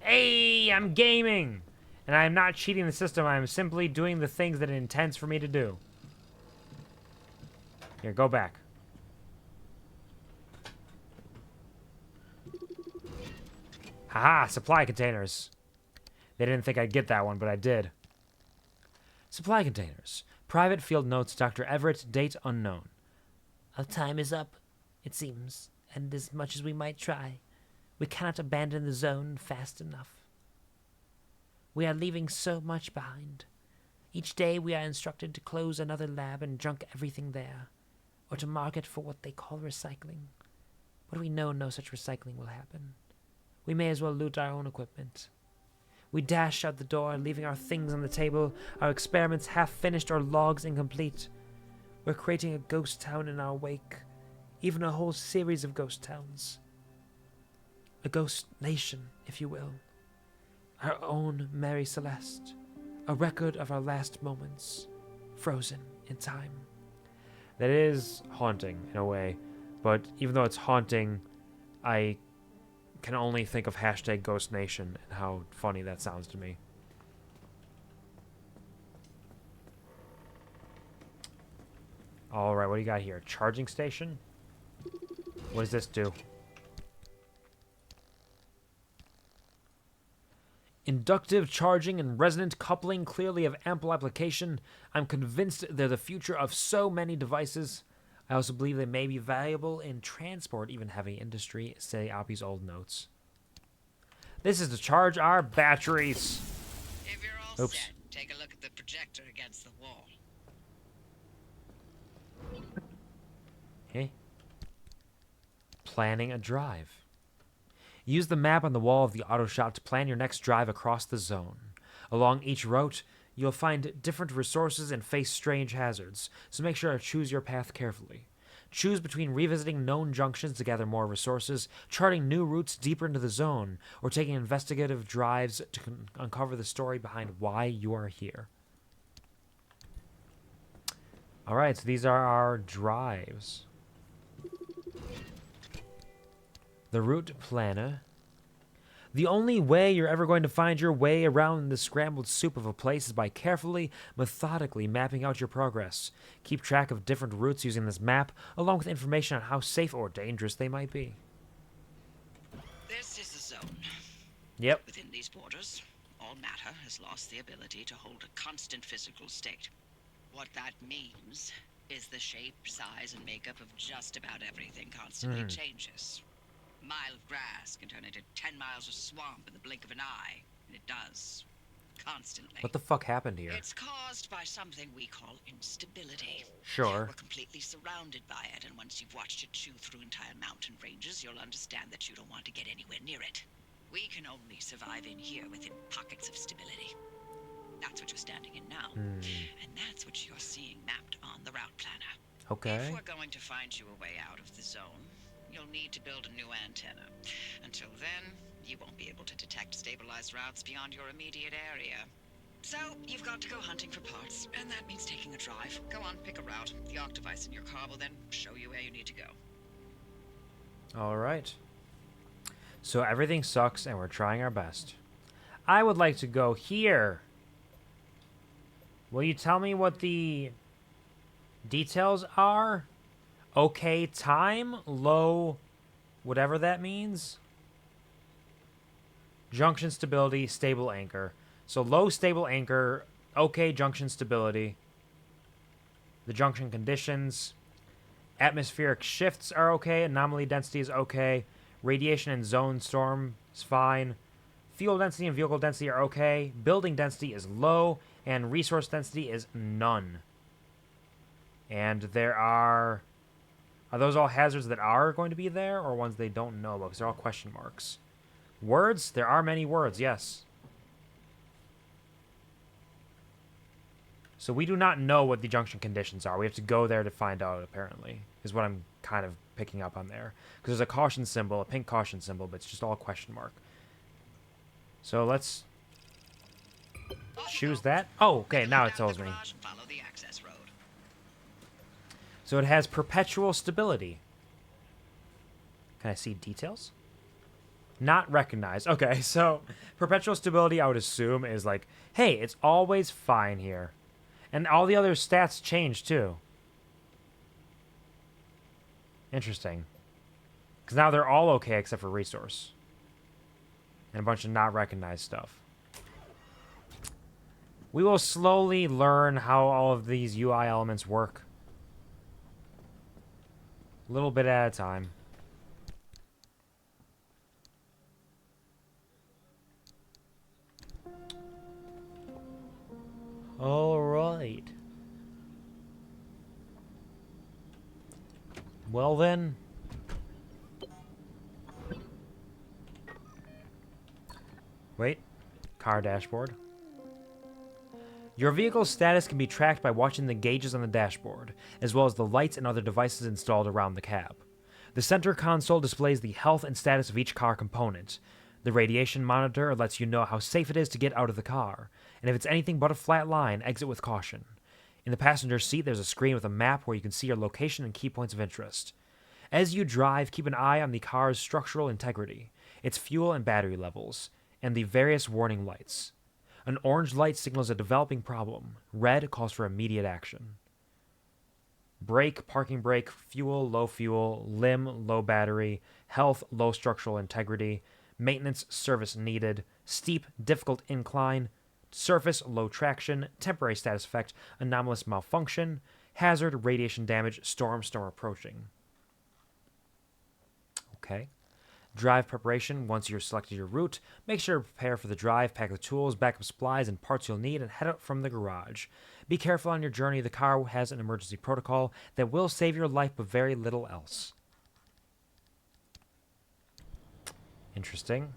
Hey, I'm gaming! And I'm not cheating the system, I'm simply doing the things that it intends for me to do. Here, go back. Haha, supply containers. They didn't think I'd get that one, but I did. Supply containers. Private field notes, Dr. Everett, date unknown. Our time is up, it seems, and as much as we might try, we cannot abandon the zone fast enough. We are leaving so much behind. Each day we are instructed to close another lab and junk everything there, or to mark it for what they call recycling. But we know no such recycling will happen. We may as well loot our own equipment. We dash out the door, leaving our things on the table, our experiments half finished or logs incomplete. We're creating a ghost town in our wake, even a whole series of ghost towns. A ghost nation, if you will. Our own Mary Celeste. A record of our last moments, frozen in time. That is haunting, in a way. But even though it's haunting, I can only think of hashtag Ghost Nation and how funny that sounds to me. Alright, what do you got here? Charging station? What does this do? Inductive charging and resonant coupling clearly have ample application. I'm convinced they're the future of so many devices. I also believe they may be valuable in transport, even heavy industry, say Oppie's old notes. This is to charge our batteries. If you're all Oops. set, take a look at the projector against the wall. Okay. Planning a drive. Use the map on the wall of the auto shop to plan your next drive across the zone. Along each route, you'll find different resources and face strange hazards, so make sure to choose your path carefully. Choose between revisiting known junctions to gather more resources, charting new routes deeper into the zone, or taking investigative drives to uncover the story behind why you are here. Alright, so these are our drives. The route planner. The only way you're ever going to find your way around the scrambled soup of a place is by carefully, methodically mapping out your progress. Keep track of different routes using this map, along with information on how safe or dangerous they might be. This is the zone. Yep. Within these borders, all matter has lost the ability to hold a constant physical state. What that means is the shape, size, and makeup of just about everything constantly changes. A mile of grass can turn into 10 miles of swamp in the blink of an eye, and it does. Constantly. What the fuck happened here? It's caused by something we call instability. Sure. We're completely surrounded by it, and once you've watched it chew through entire mountain ranges, you'll understand that you don't want to get anywhere near it. We can only survive in here within pockets of stability. That's what you're standing in now. Hmm. And that's what you're seeing mapped on the route planner. Okay. If we're going to find you a way out of the zone, you'll need to build a new antenna. Until then, you won't be able to detect stabilized routes beyond your immediate area. So, you've got to go hunting for parts, and that means taking a drive. Go on, pick a route. The arc device in your car will then show you where you need to go. All right. So everything sucks, and we're trying our best. I would like to go here. Will you tell me what the details are? Okay, time, low, whatever that means. Junction stability, stable anchor. So low stable anchor, okay junction stability. The junction conditions. Atmospheric shifts are okay. Anomaly density is okay. Radiation and zone storm is fine. Fuel density and vehicle density are okay. Building density is low. And resource density is none. And there are... Are those all hazards that are going to be there, or ones they don't know about? Because they're all question marks. Words? There are many words, yes. So we do not know what the junction conditions are. We have to go there to find out, apparently, is what I'm kind of picking up on there. Because there's a caution symbol, a pink caution symbol, but it's just all a question mark. So let's choose that. Oh, okay, now it tells me. So it has perpetual stability. Can I see details? Not recognized. Okay, so perpetual stability, I would assume, is like, hey, it's always fine here. And all the other stats change, too. Interesting. Because now they're all okay except for resource. And a bunch of not recognized stuff. We will slowly learn how all of these UI elements work. A little bit at a time. All right. Well then. Wait. Car dashboard. Your vehicle's status can be tracked by watching the gauges on the dashboard, as well as the lights and other devices installed around the cab. The center console displays the health and status of each car component. The radiation monitor lets you know how safe it is to get out of the car, and if it's anything but a flat line, exit with caution. In the passenger seat, there's a screen with a map where you can see your location and key points of interest. As you drive, keep an eye on the car's structural integrity, its fuel and battery levels, and the various warning lights. An orange light signals a developing problem. Red calls for immediate action. Brake, parking brake, fuel, limb, low battery, health, low structural integrity, maintenance, service needed, steep, difficult incline, surface, low traction, temporary status effect, anomalous malfunction, hazard, radiation damage, storm approaching. Okay. Drive preparation. Once you've selected your route, make sure to prepare for the drive, pack the tools, backup supplies, and parts you'll need, and head out from the garage. Be careful on your journey. The car has an emergency protocol that will save your life, but very little else. Interesting.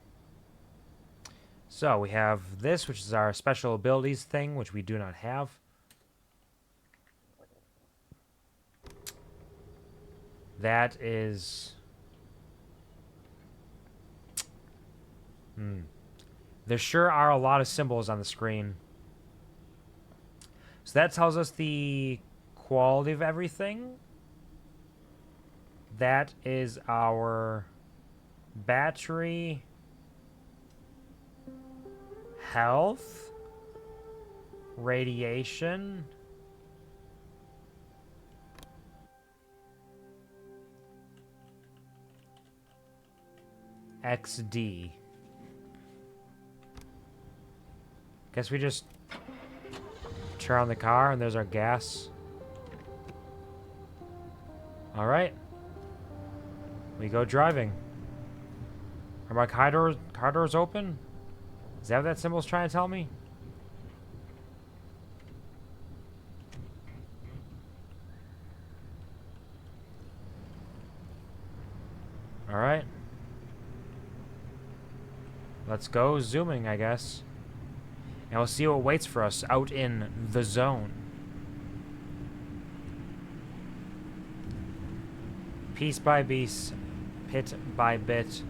So we have this, which is our special abilities thing, which we do not have. That is... There sure are a lot of symbols on the screen. So that tells us the quality of everything. That is our battery, health, radiation, XD. Guess we just turn on the car and there's our gas. Alright. We go driving. Are my car doors open? Is that what that symbol's trying to tell me? Alright. let's go zooming, I guess. And we'll see what waits for us out in the zone. Piece by piece, bit by bit,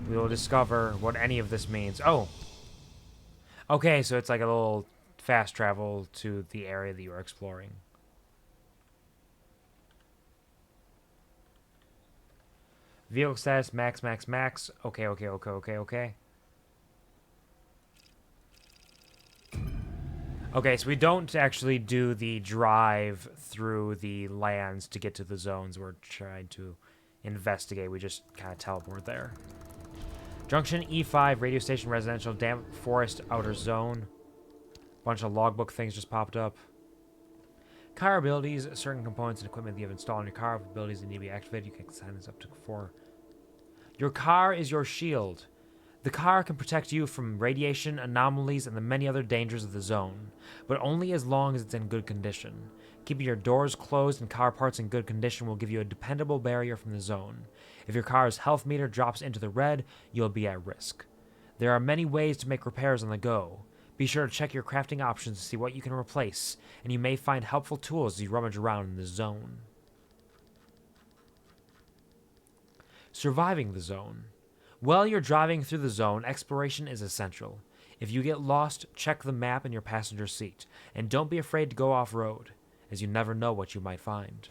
we will discover what any of this means. Oh! Okay, so it's like a little fast travel to the area that you are exploring. Vehicle status, max, max, max. Okay, okay, okay, okay, okay. Okay, so we don't actually do the drive through the lands to get to the zones we're trying to investigate. We just kind of teleport there. Junction E5, radio station, residential, damp forest, outer zone. Bunch of logbook things just popped up. Car abilities, certain components and equipment that you have installed in your car, abilities that need to be activated. You can assign this up to 4. Your car is your shield. The car can protect you from radiation, anomalies, and the many other dangers of the zone, but only as long as it's in good condition. Keeping your doors closed and car parts in good condition will give you a dependable barrier from the zone. If your car's health meter drops into the red, you'll be at risk. There are many ways to make repairs on the go. Be sure to check your crafting options to see what you can replace, and you may find helpful tools as you rummage around in the zone. Surviving the zone. While you're driving through the zone, exploration is essential. If you get lost, check the map in your passenger seat, and don't be afraid to go off-road, as you never know what you might find.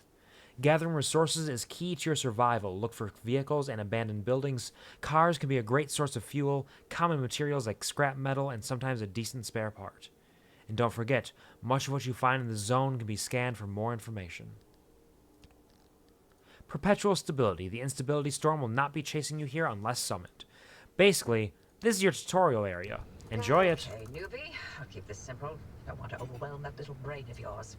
Gathering resources is key to your survival. Look for vehicles and abandoned buildings. Cars can be a great source of fuel, common materials like scrap metal, and sometimes a decent spare part. And don't forget, much of what you find in the zone can be scanned for more information. Perpetual stability. The instability storm will not be chasing you here unless summoned. Basically, this is your tutorial area. Enjoy it. Okay, newbie. I'll keep this simple. Don't want to overwhelm that little brain of yours.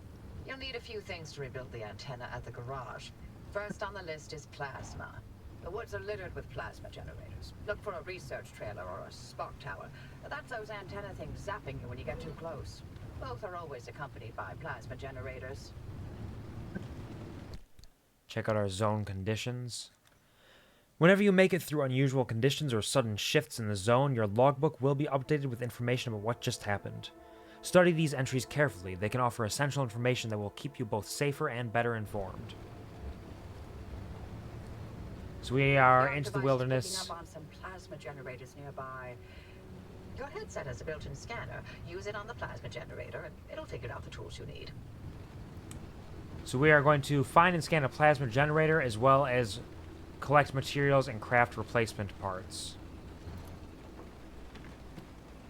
You'll need a few things to rebuild the antenna at the garage. First on the list is plasma. The woods are littered with plasma generators. Look for a research trailer or a spark tower. That's those antenna things zapping you when you get too close. Both are always accompanied by plasma generators. Check out our zone conditions. Whenever you make it through unusual conditions or sudden shifts in the zone, your logbook will be updated with information about what just happened. Study these entries carefully. They can offer essential information that will keep you both safer and better informed. So we are into the wilderness. Picking up on some plasma generators nearby. Your headset has a built-in scanner. Use it on the plasma generator, and it'll figure out the tools you need. So we are going to find and scan a plasma generator as well as collect materials and craft replacement parts.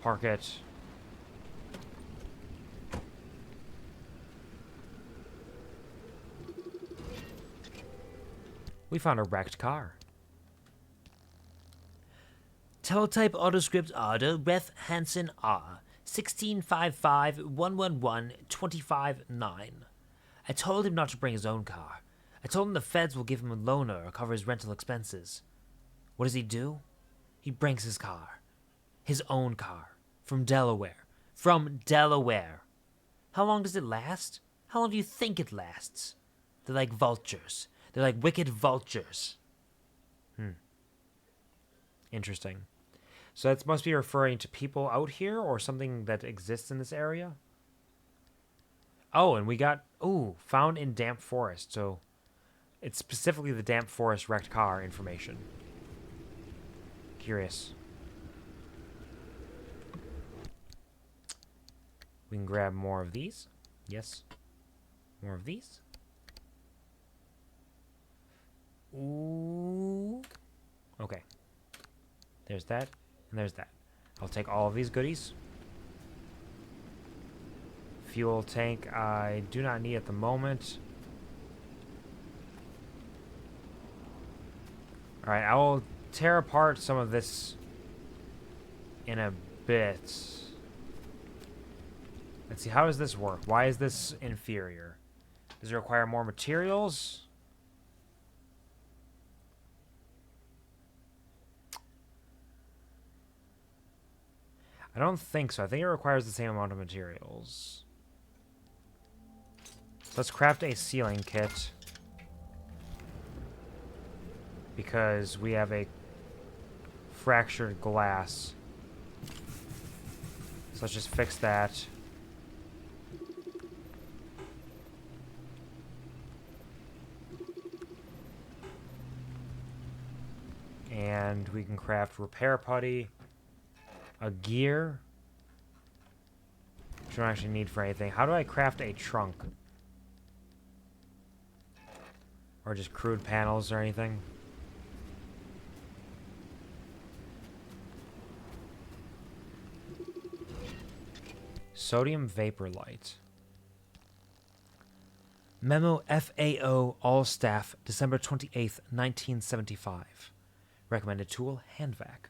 Park it. We found a wrecked car. Teletype autoscript order Ref Hansen R 1655 111 259. I told him not to bring his own car. I told him the feds will give him a loaner or cover his rental expenses. What does he do? He brings his car. His own car. From Delaware. From Delaware. How long does it last? How long do you think it lasts? They're like vultures. They're like wicked vultures. Interesting. So that must be referring to people out here or something that exists in this area? Oh, and we got... Ooh, found in damp forest. So it's specifically the damp forest wrecked car information. Curious. We can grab more of these. Yes. More of these. Ooh. Okay. There's that, and there's that. I'll take all of these goodies. Fuel tank I do not need at the moment. Alright, I will tear apart some of this in a bit. Let's see, how does this work? Why is this inferior? Does it require more materials? I don't think so. I think it requires the same amount of materials. Let's craft a sealing kit. Because we have a fractured glass So let's just fix that. And we can craft repair putty, a gear, which I don't actually need for anything. How do I craft a trunk? Or just crude panels or anything? Sodium vapor light. Memo FAO All Staff, December 28th, 1975. Recommended tool, hand vac.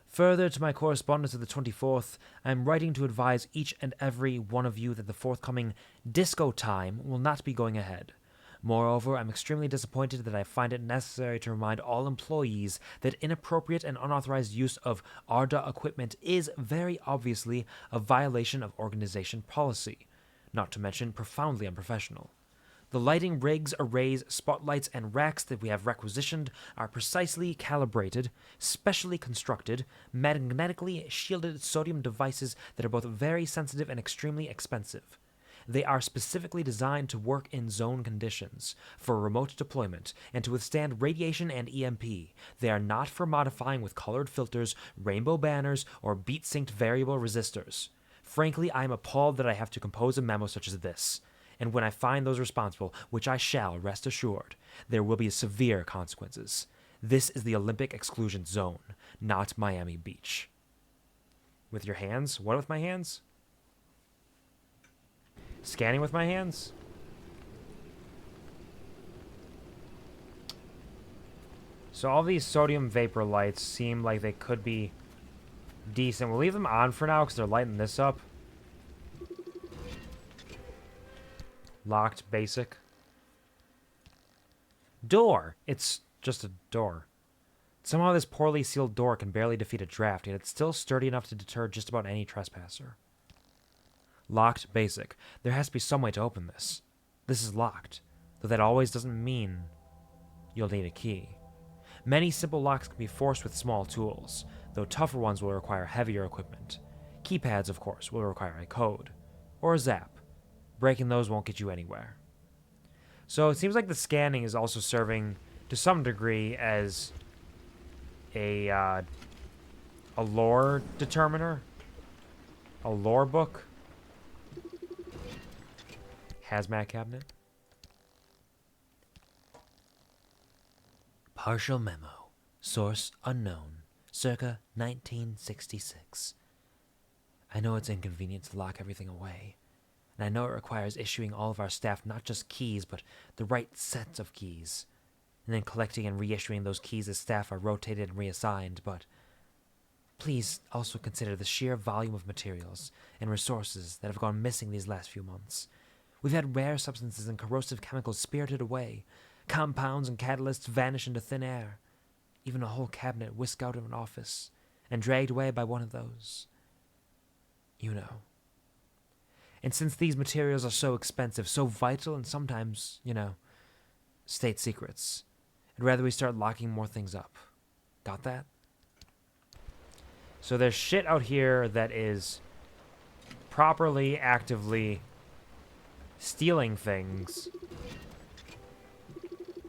Further to my correspondence of the 24th, I am writing to advise each and every one of you that the forthcoming disco time will not be going ahead. Moreover, I'm extremely disappointed that I find it necessary to remind all employees that inappropriate and unauthorized use of ARDA equipment is very obviously a violation of organization policy, not to mention profoundly unprofessional. The lighting rigs, arrays, spotlights, and racks that we have requisitioned are precisely calibrated, specially constructed, magnetically shielded sodium devices that are both very sensitive and extremely expensive. They are specifically designed to work in zone conditions, for remote deployment, and to withstand radiation and EMP. They are not for modifying with colored filters, rainbow banners, or beat-synced variable resistors. Frankly, I am appalled that I have to compose a memo such as this. And when I find those responsible, which I shall, rest assured, there will be severe consequences. This is the Olympic exclusion zone, not Miami Beach. With your hands? What with my hands? Scanning with my hands? So all these sodium vapor lights seem like they could be decent. We'll leave them on for now because they're lighting this up. Locked, basic. Door! It's just a door. Somehow this poorly sealed door can barely defeat a draft, yet it's still sturdy enough to deter just about any trespasser. Locked, basic. There has to be some way to open this. This is locked, though that always doesn't mean you'll need a key. Many simple locks can be forced with small tools, though tougher ones will require heavier equipment. Keypads, of course, will require a code, or a zap. Breaking those won't get you anywhere. So it seems like the scanning is also serving, to some degree, as a lore determiner. A lore book. Hazmat cabinet. Partial memo. Source unknown. Circa 1966. I know it's inconvenient to lock everything away. And I know it requires issuing all of our staff not just keys, but the right sets of keys. And then collecting and reissuing those keys as staff are rotated and reassigned, but please also consider the sheer volume of materials and resources that have gone missing these last few months. We've had rare substances and corrosive chemicals spirited away. Compounds and catalysts vanish into thin air. Even a whole cabinet whisked out of an office and dragged away by one of those. You know. And since these materials are so expensive, so vital, and sometimes, state secrets, I'd rather we start locking more things up. Got that? So there's shit out here that is properly, actively stealing things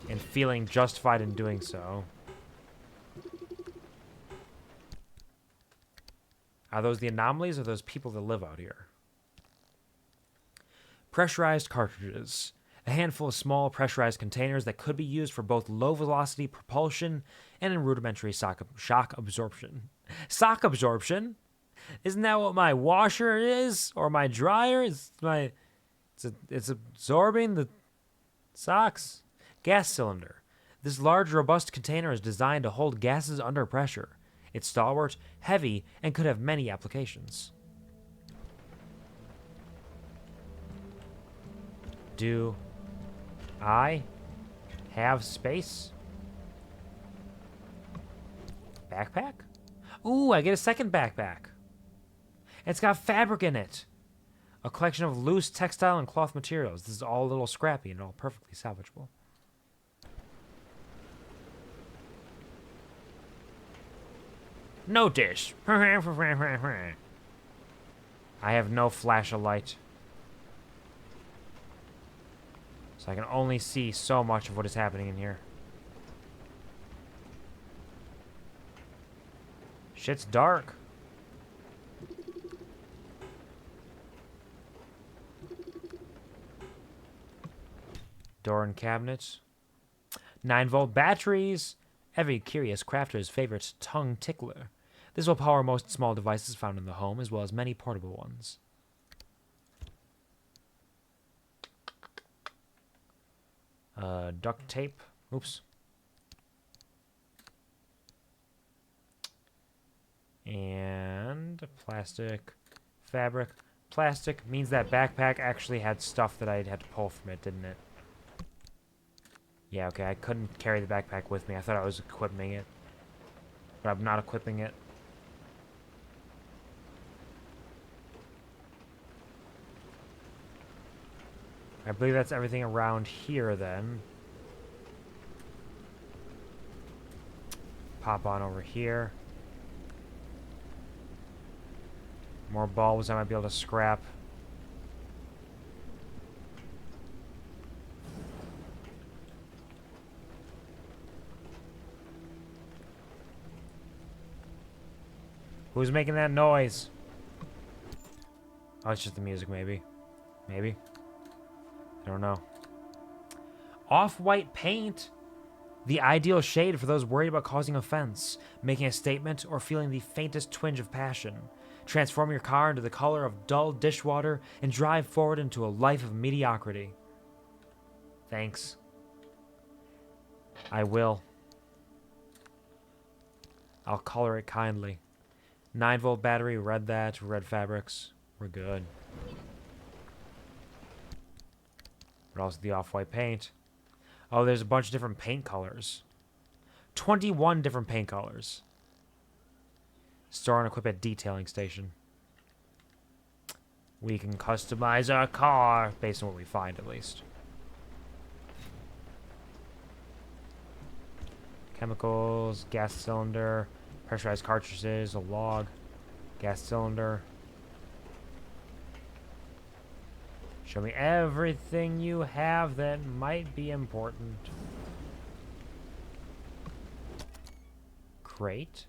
and feeling justified in doing so. Are those the anomalies or those people that live out here? Pressurized cartridges. A handful of small pressurized containers that could be used for both low-velocity propulsion and in rudimentary shock absorption. Shock absorption? Isn't that what my washer is? Or my dryer? It's absorbing the socks. Gas cylinder. This large, robust container is designed to hold gases under pressure. It's stalwart, heavy, and could have many applications. Do I have space? Backpack? Ooh, I get a second backpack. It's got fabric in it. A collection of loose textile and cloth materials. This is all a little scrappy and all perfectly salvageable. Notice. I have no flash of light. So I can only see so much of what is happening in here. Shit's dark. Door and cabinets. 9-volt batteries. Every curious crafter's favorite tongue tickler. This will power most small devices found in the home, as well as many portable ones. Duct tape. Oops. And plastic, fabric. Plastic means that backpack actually had stuff that I had to pull from it, didn't it? Yeah, okay, I couldn't carry the backpack with me. I thought I was equipping it. But I'm not equipping it. I believe that's everything around here, then. Pop on over here. More bulbs I might be able to scrap. Who's making that noise? Oh, it's just the music, maybe. Maybe. I don't know. Off-white paint. The ideal shade for those worried about causing offense, making a statement, or feeling the faintest twinge of passion. Transform your car into the color of dull dishwater and drive forward into a life of mediocrity. Thanks. I will. I'll color it kindly. 9-volt battery, read that, red fabrics. We're good. But also the off-white paint. Oh, there's a bunch of different paint colors. 21 different paint colors. Store and equip at detailing station. We can customize our car based on what we find, at least. Chemicals, gas cylinder, pressurized cartridges, a log, gas cylinder. Show me everything you have that might be important. Crate.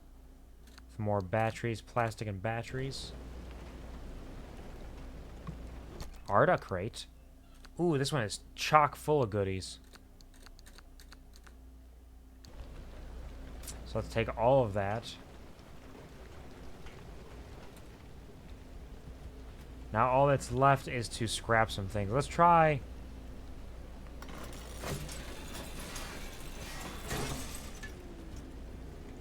Some more batteries, plastic and batteries. Arda crate. Ooh, this one is chock full of goodies. So let's take all of that. Now all that's left is to scrap some things. Let's try.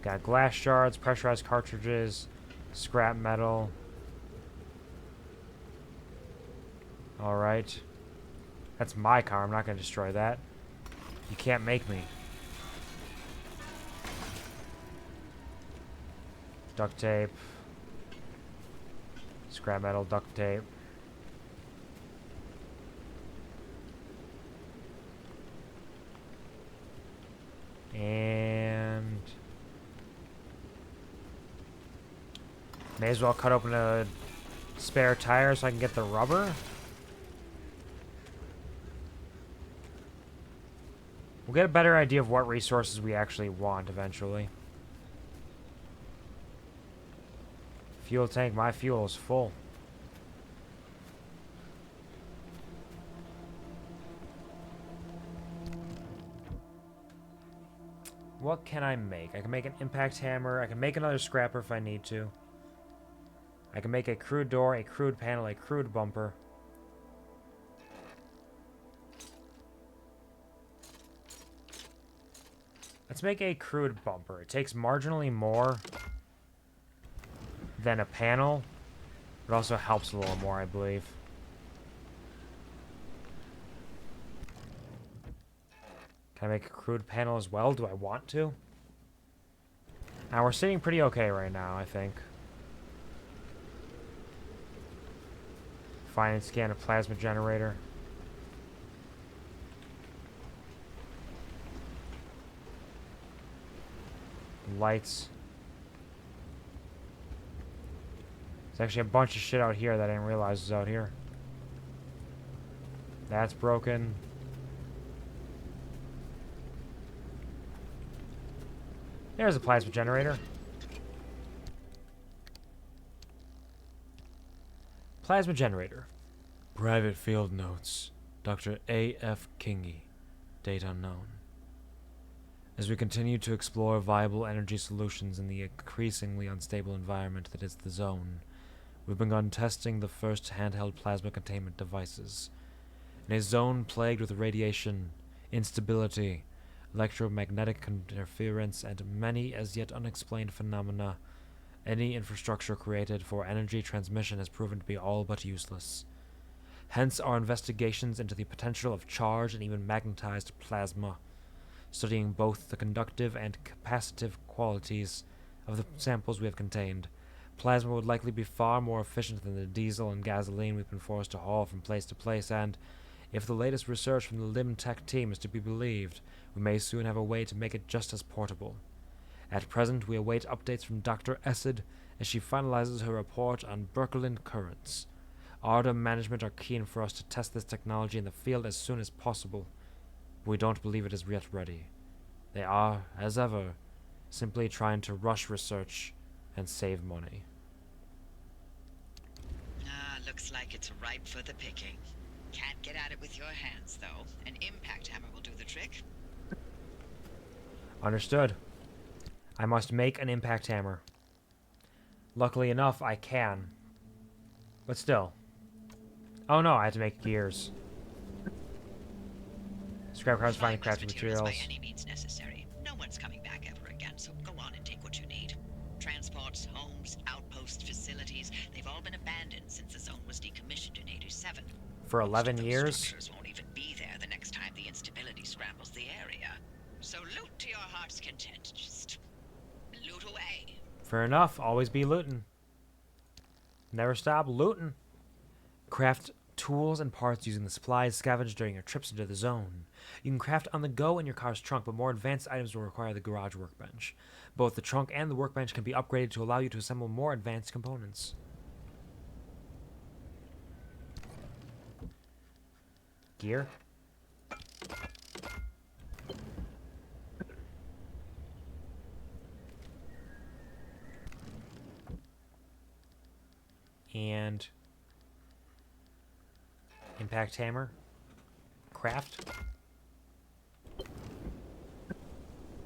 Got glass shards, pressurized cartridges, scrap metal. Alright. That's my car. I'm not going to destroy that. You can't make me. Duct tape. Scrap metal, duct tape. And may as well cut open a spare tire so I can get the rubber. We'll get a better idea of what resources we actually want eventually. Fuel tank, my fuel is full. What can I make? I can make an impact hammer. I can make another scrapper if I need to. I can make a crude door, a crude panel, a crude bumper. Let's make a crude bumper. It takes marginally more than a panel. It also helps a little more, I believe. Can I make a crude panel as well? Do I want to? Now we're sitting pretty okay right now, I think. Find and scan a plasma generator. Lights. There's actually a bunch of shit out here that I didn't realize was out here. That's broken. There's a plasma generator. Plasma generator. Private field notes. Dr. A.F. Kingy. Date unknown. As we continue to explore viable energy solutions in the increasingly unstable environment that is the zone, we've begun testing the first handheld plasma containment devices. In a zone plagued with radiation, instability, electromagnetic interference, and many as yet unexplained phenomena, any infrastructure created for energy transmission has proven to be all but useless. Hence our investigations into the potential of charged and even magnetized plasma, studying both the conductive and capacitive qualities of the samples we have contained. Plasma would likely be far more efficient than the diesel and gasoline we've been forced to haul from place to place, and, if the latest research from the Lim Tech team is to be believed, we may soon have a way to make it just as portable. At present, we await updates from Dr. Essed as she finalizes her report on Birkeland currents. Arda management are keen for us to test this technology in the field as soon as possible. We don't believe it is yet ready. They are, as ever, simply trying to rush research and save money. Looks like it's ripe for the picking. Can't get at it with your hands, though. An impact hammer will do the trick. Understood. I must make an impact hammer. Luckily enough, I can. But still. Oh no, I have to make gears. Scrap cards, finding crafting materials. By any means necessary. No one's coming back ever again, so go on and take what you need. Transports, homes, outposts, facilities, they've all been abandoned since the zone was decommissioned in 87. For 11 years? Structures won't even be there the next time the instability scrambles the area. So loot to your heart's content. Just loot away. Fair enough. Always be looting. Never stop looting. Craft tools and parts using the supplies scavenged during your trips into the zone. You can craft on the go in your car's trunk, but more advanced items will require the garage workbench. Both the trunk and the workbench can be upgraded to allow you to assemble more advanced components. Gear. And impact hammer. Craft.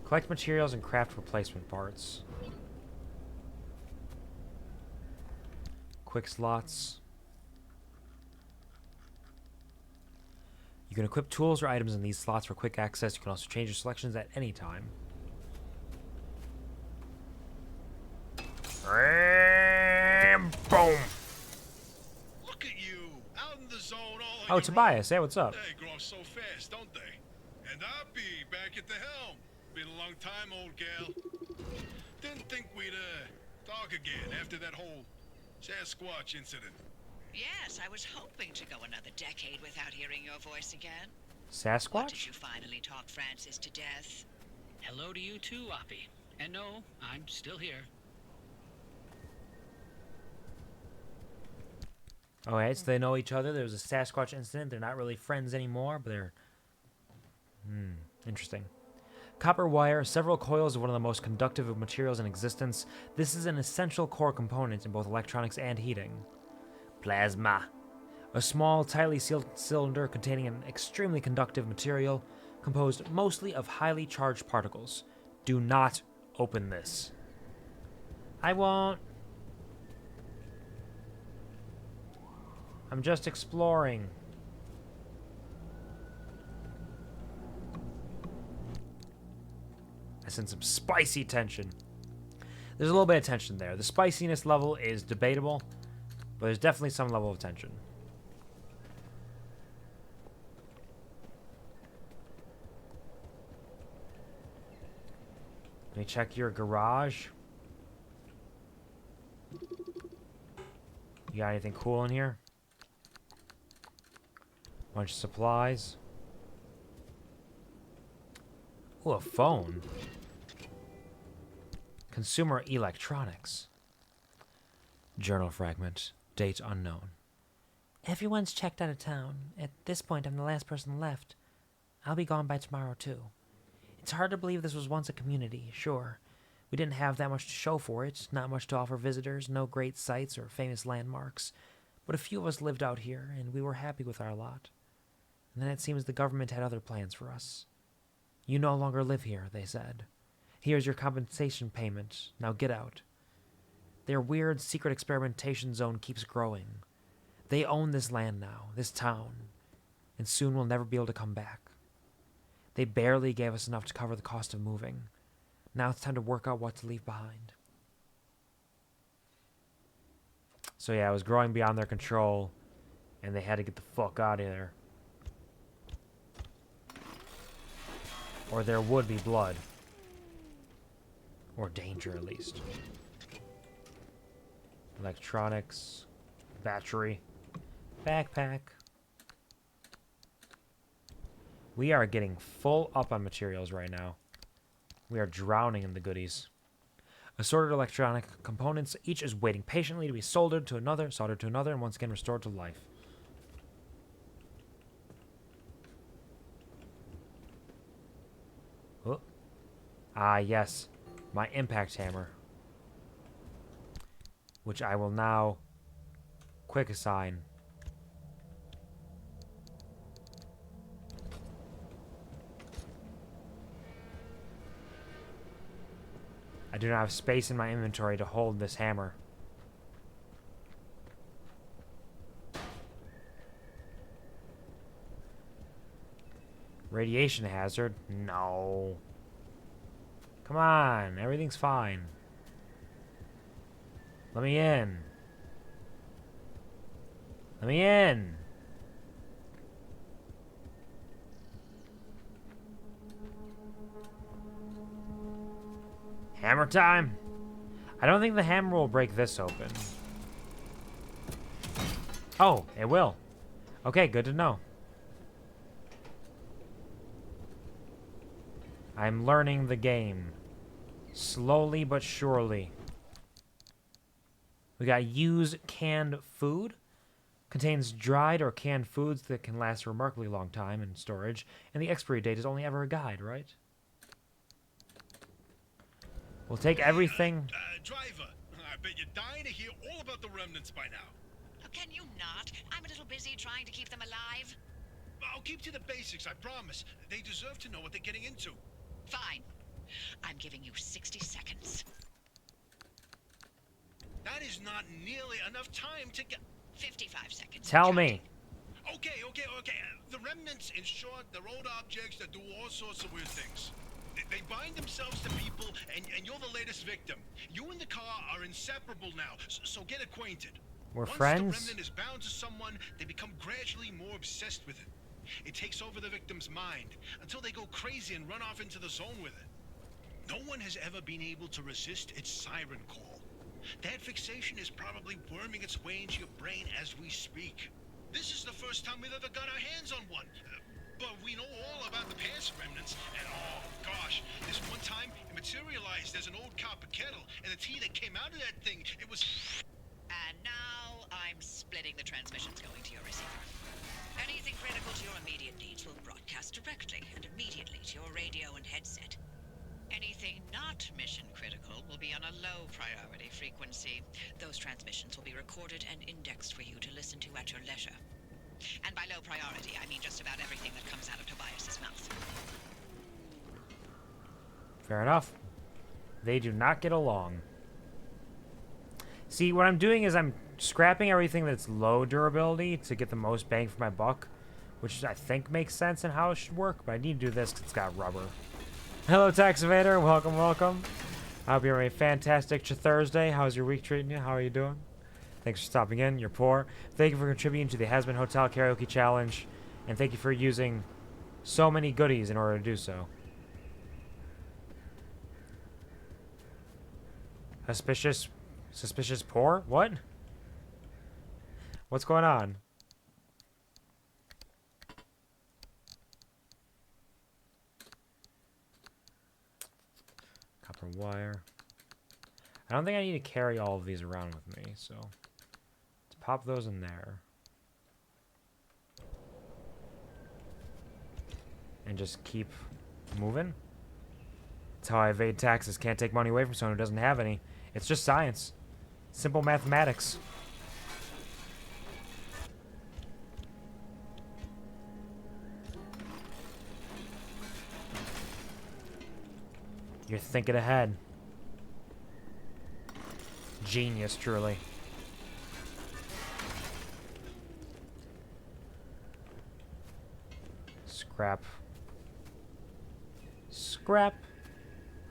Collect materials and craft replacement parts. Quick slots. You can equip tools or items in these slots for quick access. You can also change your selections at any time. And boom! Look at you, out in the zone all Oh, Tobias, hey, what's up? They grow up so fast, don't they? And I'll be back at the helm. Been a long time, old gal. Didn't think we'd, talk again after that whole Sasquatch incident. Yes, I was hoping to go another decade without hearing your voice again. What, Sasquatch? did you finally talk Francis to death? Hello to you too, Oppie. And no, I'm still here. Okay, so they know each other. There was a Sasquatch incident. They're not really friends anymore, but they're... interesting. Copper wire, several coils of one of the most conductive of materials in existence. This is an essential core component in both electronics and heating. Plasma. A small, tightly sealed cylinder containing an extremely conductive material composed mostly of highly charged particles. Do not open this. I won't. I'm just exploring. I sense some spicy tension. There's a little bit of tension there. The spiciness level is debatable, but there's definitely some level of tension. Let me check your garage. You got anything cool in here? Bunch of supplies. Ooh, a phone. Consumer electronics. Journal fragment. Date unknown. Everyone's checked out of town. At this point, I'm the last person left. I'll be gone by tomorrow, too. It's hard to believe this was once a community, sure. We didn't have that much to show for it, not much to offer visitors, no great sights or famous landmarks. But a few of us lived out here, and we were happy with our lot. And then it seems the government had other plans for us. You no longer live here, they said. Here's your compensation payment. Now get out. Their weird secret experimentation zone keeps growing. They own this land now, this town, and soon we'll never be able to come back. They barely gave us enough to cover the cost of moving. Now it's time to work out what to leave behind. So yeah, it was growing beyond their control, and they had to get the fuck out of there. Or there would be blood. Or danger, at least. Electronics. Battery. Backpack. We are getting full up on materials right now. We are drowning in the goodies. Assorted electronic components, each is waiting patiently to be soldered to another, and once again restored to life. Oh. Ah, yes. My impact hammer. Which I will now quick assign. I do not have space in my inventory to hold this hammer. Radiation hazard? No. Come on, everything's fine. Let me in. Let me in. Hammer time. I don't think the hammer will break this open. Oh, it will. Okay, good to know. I'm learning the game. Slowly but surely. We got use canned food. Contains dried or canned foods that can last a remarkably long time in storage. And the expiry date is only ever a guide, right? We'll take everything. Driver, I bet you're dying to hear all about the remnants by now. Can you not? I'm a little busy trying to keep them alive. I'll keep to the basics, I promise. They deserve to know what they're getting into. Fine. I'm giving you 60 seconds. That is not nearly enough time to get... 55 seconds. Tell me. Okay. The remnants, in short, they're old objects that do all sorts of weird things. They bind themselves to people, and you're the latest victim. You and the car are inseparable now, so get acquainted. We're Once friends? the remnant is bound to someone, they become gradually more obsessed with it. It takes over the victim's mind, until they go crazy and run off into the zone with it. No one has ever been able to resist its siren call. That fixation is probably worming its way into your brain as we speak. This is the first time we've ever got our hands on one. But we know all about the past remnants, and oh gosh, this one time it materialized as an old copper kettle, and the tea that came out of that thing, it was... And now I'm splitting the transmissions going to your receiver. Anything critical to your immediate needs will broadcast directly and immediately to your radio and headset. Anything not mission critical will be on a low priority frequency. Those transmissions will be recorded and indexed for you to listen to at your leisure. And by low priority, I mean just about everything that comes out of Tobias's mouth. Fair enough. They do not get along. See, what I'm doing is I'm scrapping everything that's low durability to get the most bang for my buck, which I think makes sense in how it should work, but I need to do this because it's got rubber. Hello, Tax Evader. Welcome. I hope you're having a fantastic Thursday. How's your week treating you? How are you doing? Thanks for stopping in. You're poor. Thank you for contributing to the Has Been Hotel Karaoke Challenge, and thank you for using so many goodies in order to do so. Suspicious poor? What? What's going on? Copper wire. I don't think I need to carry all of these around with me, so let's pop those in there. And just keep moving. That's how I evade taxes. Can't take money away from someone who doesn't have any. It's just science. Simple mathematics. You're thinking ahead. Genius, truly. Scrap. Scrap.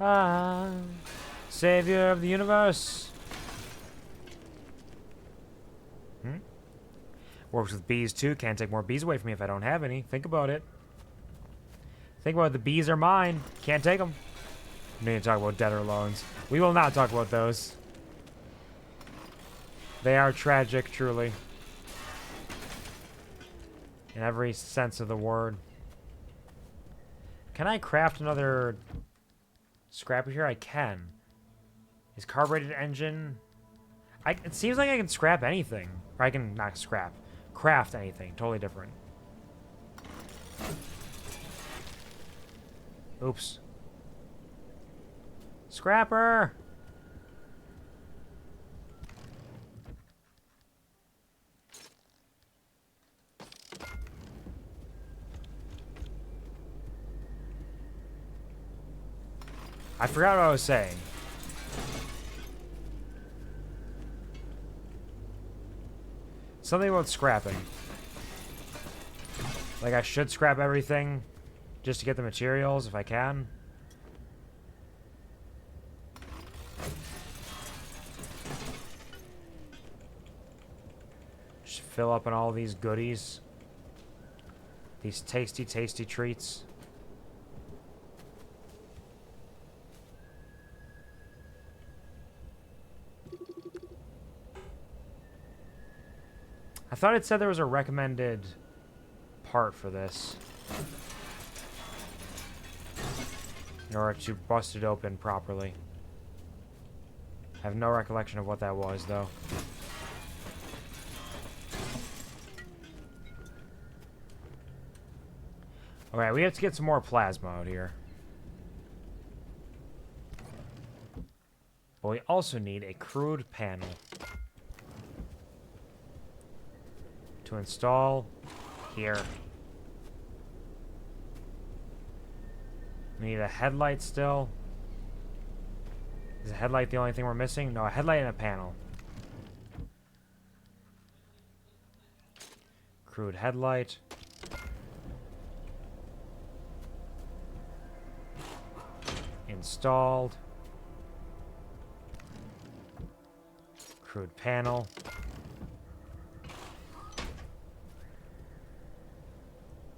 Ah. Savior of the universe. Works with bees too. Can't take more bees away from me if I don't have any. Think about it. Think about it. The bees are mine. Can't take them. We need to talk about debtor loans. We will not talk about those. They are tragic, truly. In every sense of the word. Can I craft another scrapper here? I can. Is carbureted engine... it seems like I can scrap anything. Or I can not scrap. Craft anything. Totally different. Oops. Scrapper! I forgot what I was saying. Something about scrapping. Like I should scrap everything just to get the materials if I can. Just fill up on all these goodies. These tasty, tasty treats. I thought it said there was a recommended part for this. In order to bust it open properly. I have no recollection of what that was, though. Alright, we have to get some more plasma out here. But we also need a crude panel. To install here. We need a headlight still. Is a headlight the only thing we're missing? No, a headlight and a panel. Crude headlight. Installed. Crude panel.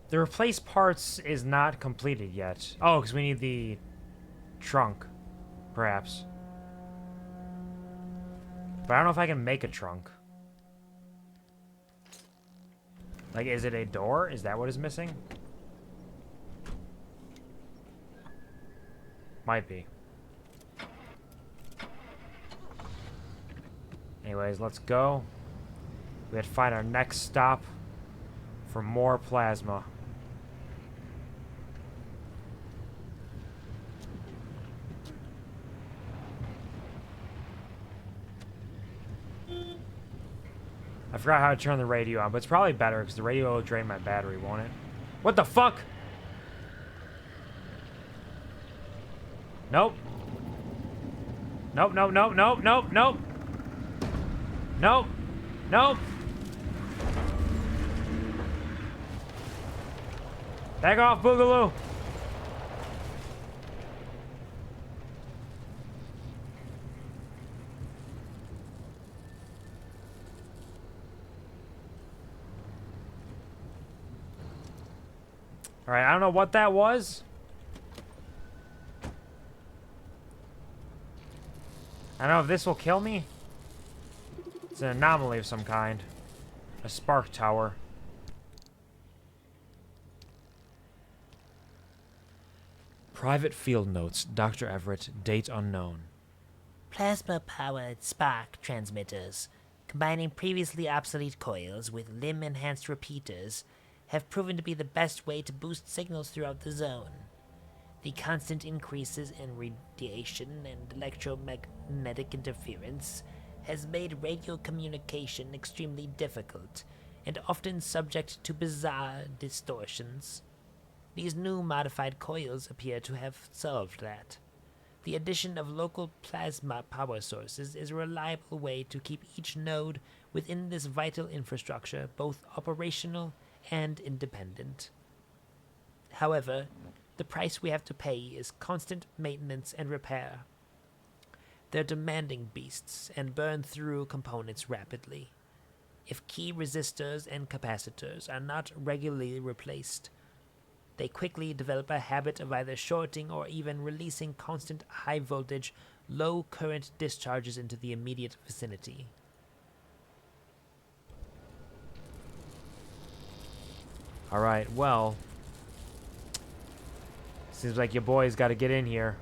The replace parts is not completed yet. Oh, because we need the trunk, perhaps. But I don't know if I can make a trunk. Like, is it a door? Is that what is missing? Might be. Anyways, let's go. We have to find our next stop for more plasma. I forgot how to turn the radio on, but it's probably better because the radio will drain my battery, won't it? What the fuck? Nope. Nope, nope, nope, nope, nope, nope. Nope. Nope. Back off, Boogaloo. Alright, I don't know what that was. I don't know if this will kill me. It's an anomaly of some kind. A spark tower. Private field notes. Dr. Everett. Date unknown. Plasma-powered spark transmitters, combining previously obsolete coils with limb-enhanced repeaters, have proven to be the best way to boost signals throughout the zone. The constant increases in radiation and electromagnetic interference has made radio communication extremely difficult and often subject to bizarre distortions. These new modified coils appear to have solved that. The addition of local plasma power sources is a reliable way to keep each node within this vital infrastructure both operational and independent. However, the price we have to pay is constant maintenance and repair. They're demanding beasts and burn through components rapidly. If key resistors and capacitors are not regularly replaced, they quickly develop a habit of either shorting or even releasing constant high-voltage, low-current discharges into the immediate vicinity. Alright, well... seems like your boy's got to get in here.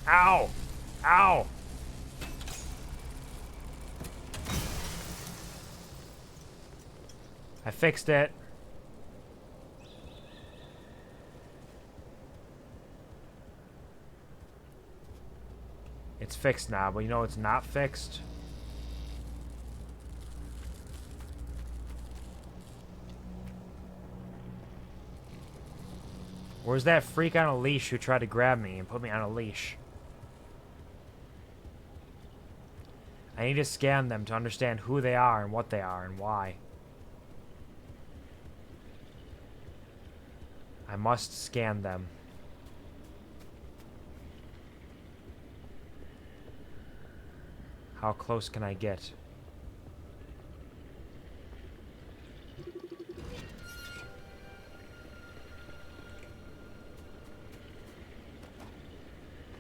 Ow! Ow! I fixed it. It's fixed now, but you know it's not fixed? Where's that freak on a leash who tried to grab me and put me on a leash? I need to scan them to understand who they are and what they are and why. I must scan them. How close can I get?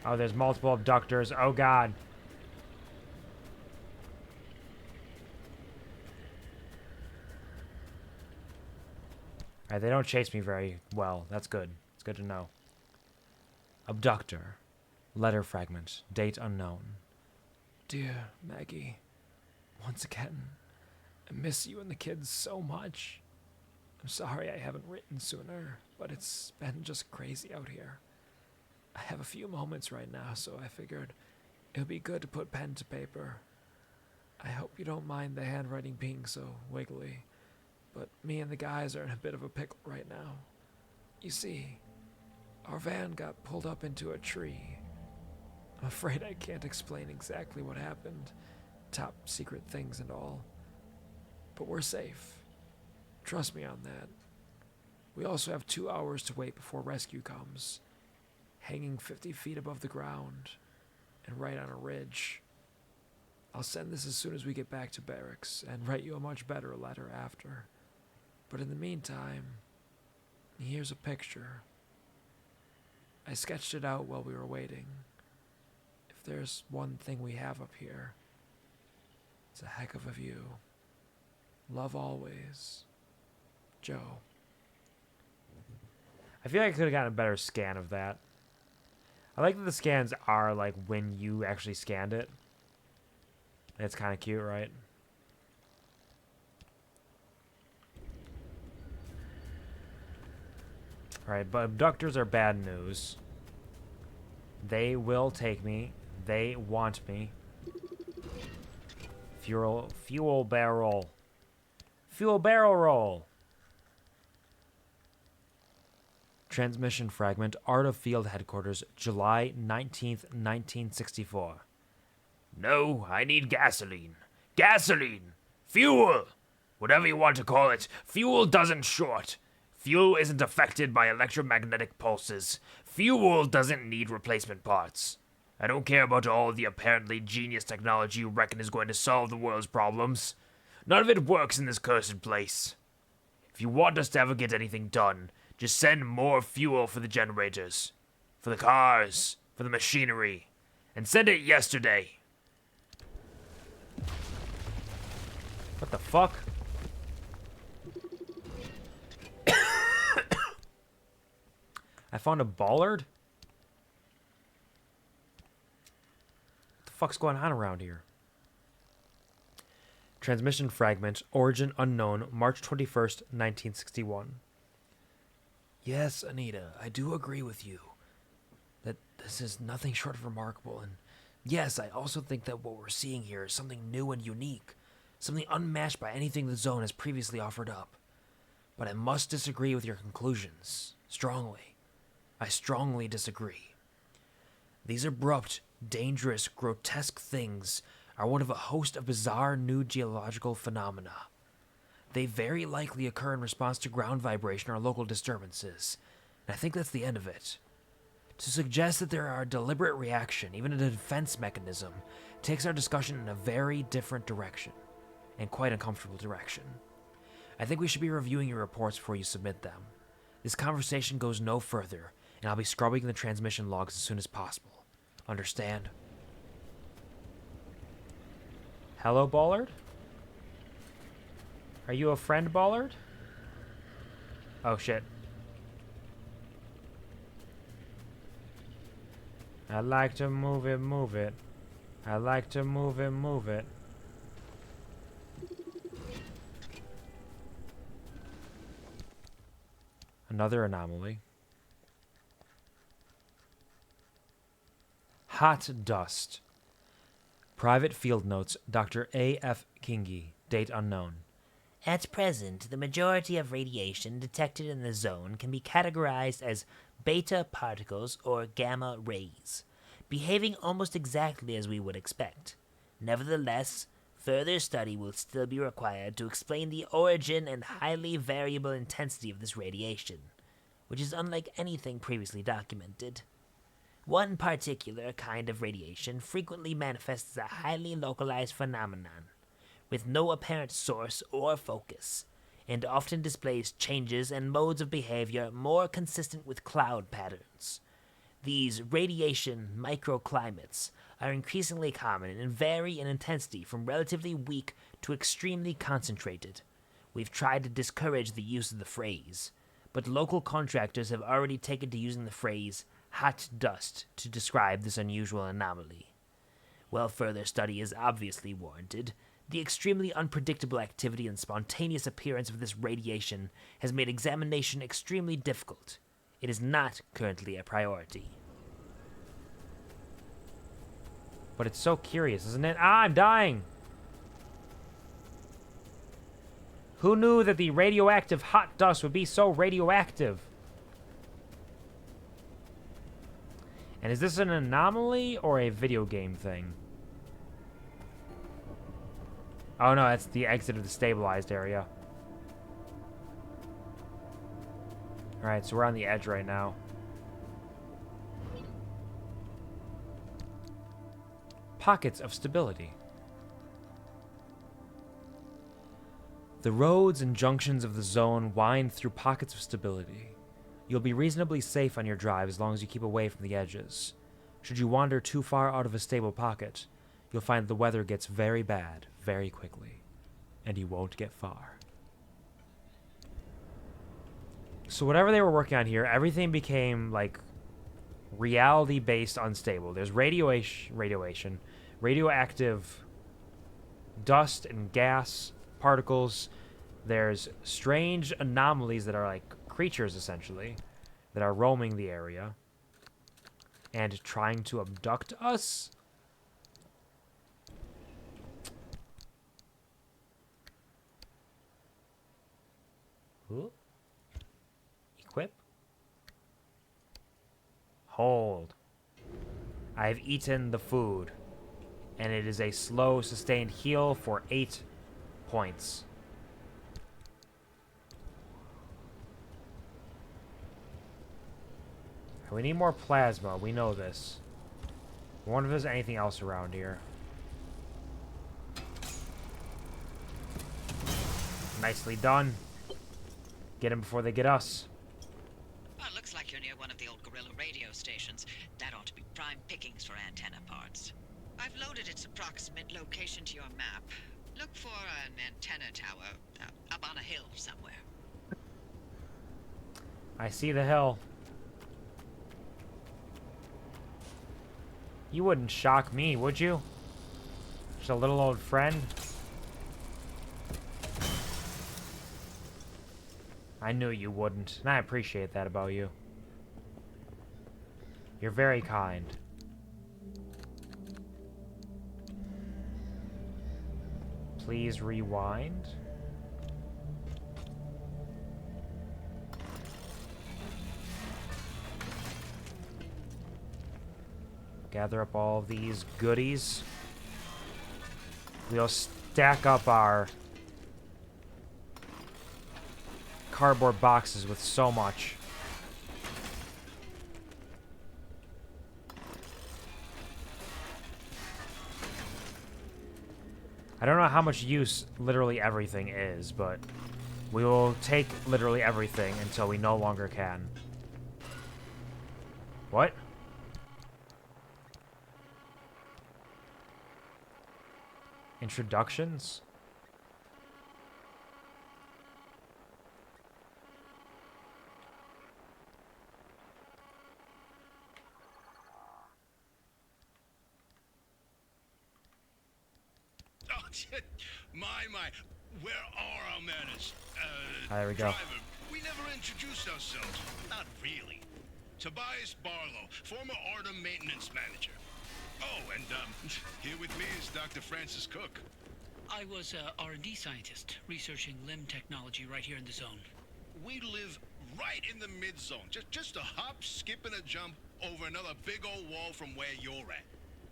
Oh, there's multiple abductors. Oh, God. Alright, they don't chase me very well. That's good. It's good to know. Abductor. Letter fragment. Date unknown. Dear Maggie, once again, I miss you and the kids so much. I'm sorry I haven't written sooner, but it's been just crazy out here. I have a few moments right now, so I figured it would be good to put pen to paper. I hope you don't mind the handwriting being so wiggly, but me and the guys are in a bit of a pickle right now. You see, our van got pulled up into a tree. I'm afraid I can't explain exactly what happened, top secret things and all, but we're safe. Trust me on that. We also have 2 hours to wait before rescue comes, hanging 50 feet above the ground and right on a ridge. I'll send this as soon as we get back to barracks and write you a much better letter after. But in the meantime, here's a picture. I sketched it out while we were waiting. If there's one thing we have up here, it's a heck of a view. Love always, Joe. I feel like I could have gotten a better scan of that. I like that the scans are like when you actually scanned it. It's kind of cute, right? Alright, but abductors are bad news. They will take me. They want me. Fuel barrel. Fuel barrel roll. Transmission fragment, Art of Field Headquarters, July 19th, 1964. No, I need gasoline. Gasoline! Fuel! Whatever you want to call it, fuel doesn't short. Fuel isn't affected by electromagnetic pulses. Fuel doesn't need replacement parts. I don't care about all the apparently genius technology you reckon is going to solve the world's problems. None of it works in this cursed place. If you want us to ever get anything done, just send more fuel for the generators, for the cars, for the machinery, and send it yesterday. What the fuck? I found a bollard? fuck's going on around here? Transmission fragment, origin unknown, March 21st, 1961. Yes, Anita, I do agree with you that this is nothing short of remarkable, and yes, I also think that what we're seeing here is something new and unique, something unmatched by anything the Zone has previously offered up. But I must disagree with your conclusions, strongly. I strongly disagree. These abrupt, dangerous, grotesque things are one of a host of bizarre new geological phenomena. They very likely occur in response to ground vibration or local disturbances, and I think that's the end of it. To suggest that there are a deliberate reaction, even a defense mechanism, takes our discussion in a very different direction, and quite uncomfortable direction. I think we should be reviewing your reports before you submit them. This conversation goes no further, and I'll be scrubbing the transmission logs as soon as possible. Understand? Hello, Ballard? Are you a friend, Ballard? Oh, shit. I like to move it, move it. I like to move it, move it. Another anomaly. Hot dust. Private field notes, Dr. A.F. Kingi, date unknown. At present, the majority of radiation detected in the zone can be categorized as beta particles or gamma rays, behaving almost exactly as we would expect. Nevertheless, further study will still be required to explain the origin and highly variable intensity of this radiation, which is unlike anything previously documented. One particular kind of radiation frequently manifests as a highly localized phenomenon, with no apparent source or focus, and often displays changes and modes of behavior more consistent with cloud patterns. These radiation microclimates are increasingly common and vary in intensity from relatively weak to extremely concentrated. We've tried to discourage the use of the phrase, but local contractors have already taken to using the phrase hot dust to describe this unusual anomaly. While further study is obviously warranted, the extremely unpredictable activity and spontaneous appearance of this radiation has made examination extremely difficult. It is not currently a priority. But it's so curious, isn't it? Ah, I'm dying! Who knew that the radioactive hot dust would be so radioactive? And is this an anomaly or a video game thing? Oh no, that's the exit of the stabilized area. Alright, so we're on the edge right now. Pockets of stability. The roads and junctions of the zone wind through pockets of stability. You'll be reasonably safe on your drive as long as you keep away from the edges. Should you wander too far out of a stable pocket, you'll find the weather gets very bad very quickly, and you won't get far. So whatever they were working on here, everything became, like, reality-based unstable. There's radioactive dust and gas particles. There's strange anomalies that are like creatures, essentially, that are roaming the area and trying to abduct us. Ooh. Equip. Hold. I have eaten the food, and it is a slow, sustained heal for 8 points. We need more plasma. We know this. I wonder if there's anything else around here. Nicely done. Get them before they get us. Well, it looks like you're near one of the old guerrilla radio stations. That ought to be prime pickings for antenna parts. I've loaded its approximate location to your map. Look for an antenna tower up on a hill somewhere. I see the hill. You wouldn't shock me, would you? a little old friend. I knew you wouldn't, and I appreciate that about you. You're very kind. Please rewind. Gather up all these goodies. We'll stack up our cardboard boxes with so much. I don't know how much use literally everything is, but we will take literally everything until we no longer can. What? Introductions? Oh, my. Where are our manners? There we go. Driver, we never introduced ourselves. Not really. Tobias Barlow, former Artem maintenance manager. Oh, and, here with me is Dr. Francis Cook. I was a R&D scientist researching limb technology right here in the zone. We live right in the mid-zone. Just a hop, skip, and a jump over another big old wall from where you're at.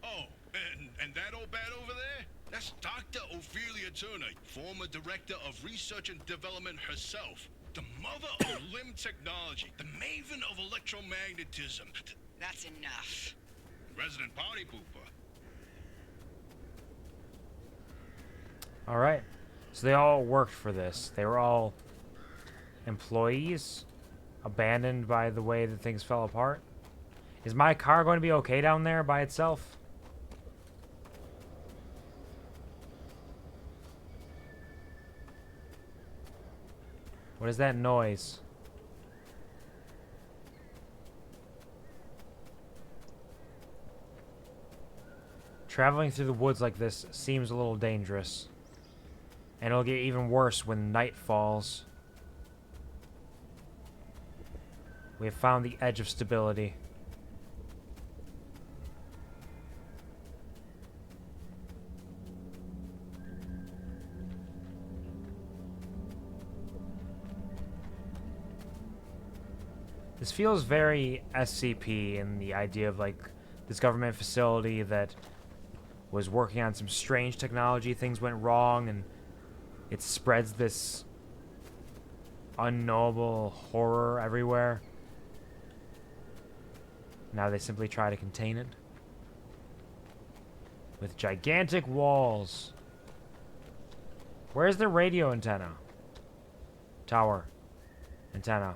Oh, and that old bat over there? That's Dr. Ophelia Turner, former director of research and development herself. The mother of limb technology, the maven of electromagnetism. That's enough. Resident party pooper. Alright. So they all worked for this. They were all employees, abandoned by the way that things fell apart. Is my car going to be okay down there by itself? What is that noise? Traveling through the woods like this seems a little dangerous. And it'll get even worse when night falls. We have found the edge of stability. This feels very SCP in the idea of like this government facility that was working on some strange technology. Things went wrong and it spreads this unknowable horror everywhere. Now they simply try to contain it with gigantic walls. Where's the radio antenna? Tower. Antenna.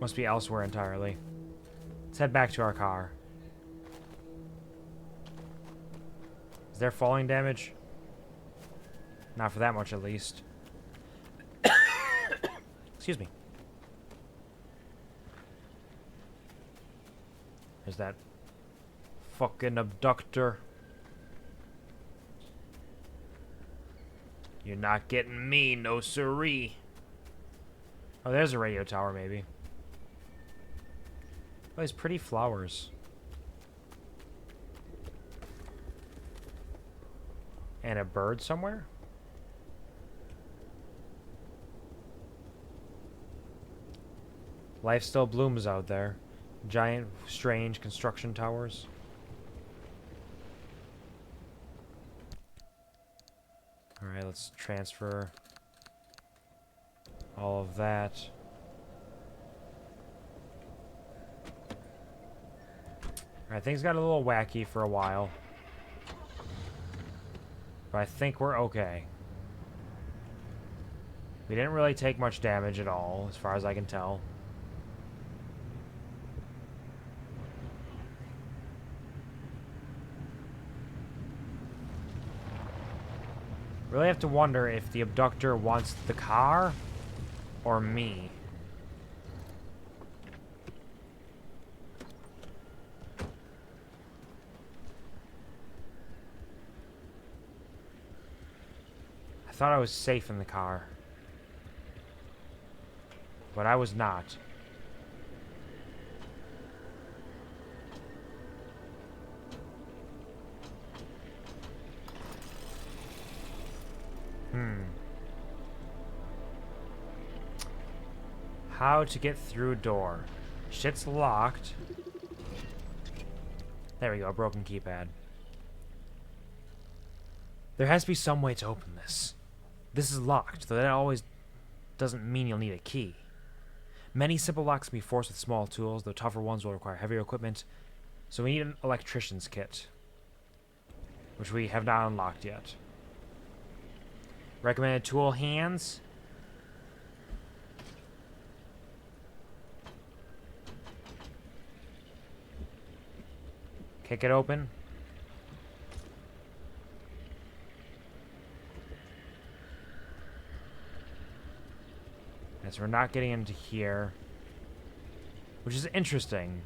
Must be elsewhere entirely. Let's head back to our car. Is there falling damage? Not for that much, at least. Excuse me. There's that fucking abductor. You're not getting me, no siree. Oh, there's a radio tower, maybe. Oh, these pretty flowers. And a bird somewhere? Life still blooms out there. Giant, strange construction towers. Alright, let's transfer all of that. Alright, things got a little wacky for a while. But I think we're okay. We didn't really take much damage at all, as far as I can tell. Really have to wonder if the abductor wants the car or me. thought I was safe in the car. But I was not. How to get through a door. Shit's locked. There we go, broken keypad. There has to be some way to open this. This is locked, though that always doesn't mean you'll need a key. Many simple locks can be forced with small tools, though tougher ones will require heavier equipment. So we need an electrician's kit, which we have not unlocked yet. Recommended tool, hands. Kick it open. As we're not getting into here, which is interesting,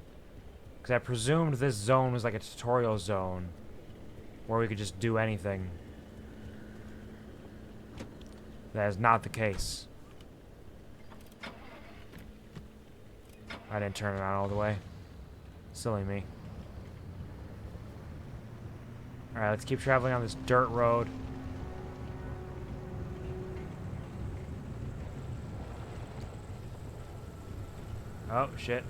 because I presumed this zone was like a tutorial zone where we could just do anything. That is not the case. I didn't turn it on all the way. Silly me. Alright, let's keep traveling on this dirt road. Oh, shit.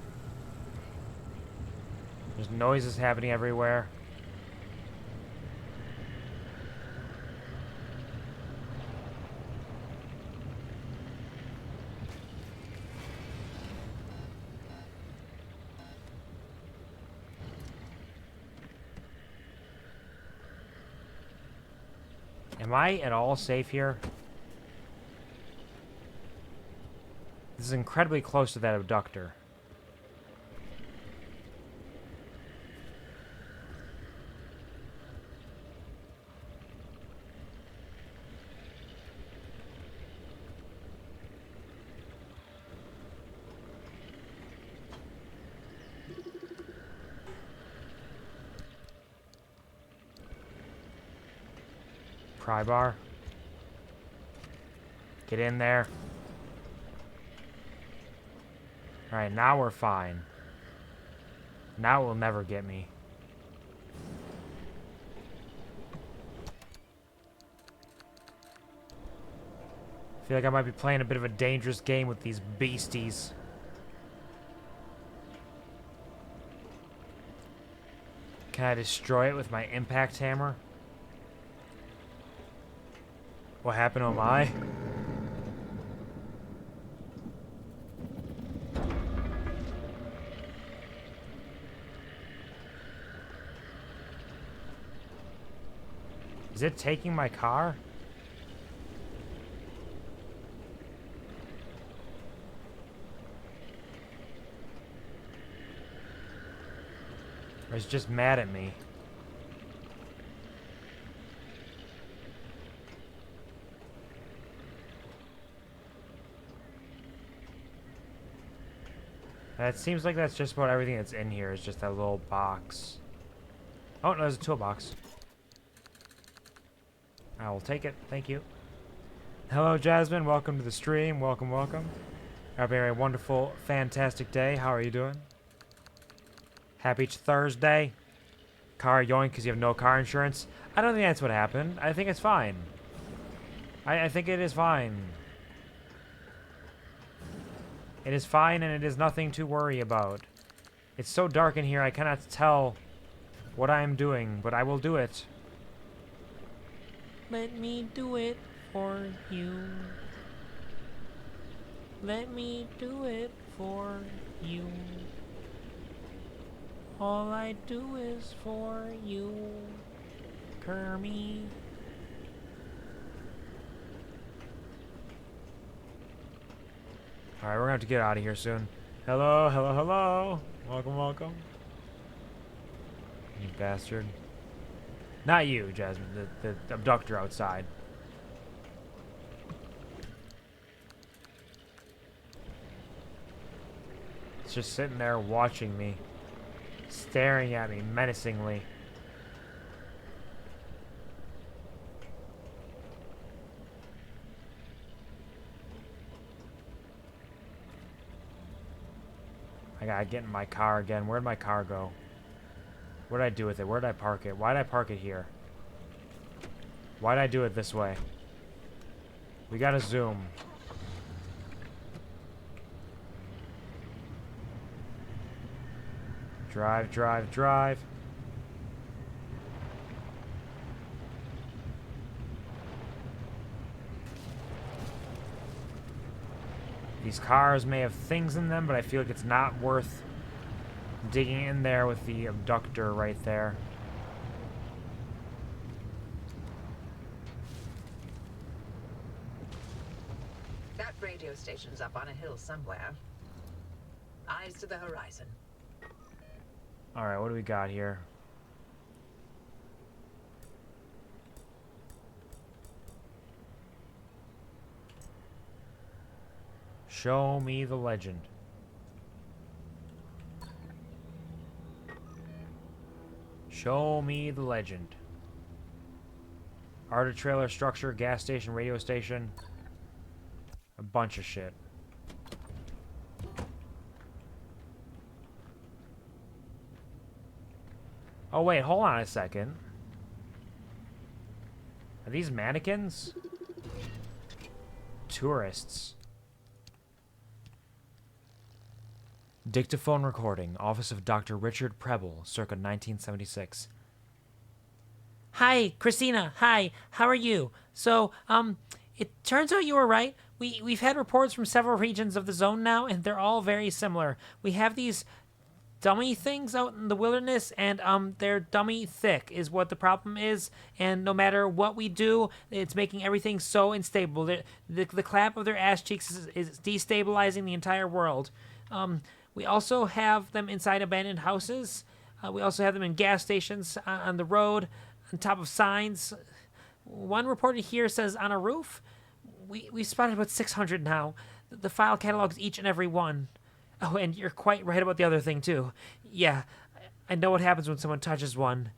There's noises happening everywhere. Am I at all safe here? This is incredibly close to that abductor. Pry bar. Get in there. Alright, now we're fine. Now it will never get me. I feel like I might be playing a bit of a dangerous game with these beasties. Can I destroy it with my impact hammer? What happened to my? Is it taking my car? Or is it just mad at me? It seems like that's just about everything that's in here, is just that little box. Oh, no, there's a toolbox. I will take it, thank you. Hello, Jasmine, welcome to the stream, welcome, welcome. Hope you're having a wonderful, fantastic day. How are you doing? Happy Thursday. Car yoink because you have no car insurance. I don't think that's what happened. I think it's fine. I think it is fine. It is fine, and it is nothing to worry about. It's so dark in here, I cannot tell what I am doing, but I will do it. Let me do it for you. Let me do it for you. All I do is for you, Kermie. Alright, we're gonna have to get out of here soon. Hello, hello, hello. Welcome, welcome. You bastard. Not you, Jasmine. The abductor outside. It's just sitting there watching me. Staring at me menacingly. I gotta get in my car again. Where'd my car go? What did I do with it? Where did I park it? Why did I park it here? Why did I do it this way? We gotta zoom. Drive, drive, drive. These cars may have things in them, but I feel like it's not worth digging in there with the abductor right there. That radio station's up on a hill somewhere. Eyes to the horizon. Alright, what do we got here? Show me the legend. Show me the legend. Arta trailer, structure, gas station, radio station. A bunch of shit. Oh wait, hold on a second. Are these mannequins? Tourists. Dictaphone recording, office of Dr. Richard Preble, circa 1976. Hi, Christina. Hi, how are you? So, it turns out you were right. We've had reports from several regions of the zone now, and they're all very similar. We have these dummy things out in the wilderness, and they're dummy thick is what the problem is. And no matter what we do, it's making everything so unstable. The clap of their ass cheeks is destabilizing the entire world. We also have them inside abandoned houses. We also have them in gas stations, on the road, on top of signs. One reporter here says on a roof. We spotted about 600 now. The file catalogs each and every one. Oh, and you're quite right about the other thing, too. Yeah, I know what happens when someone touches one.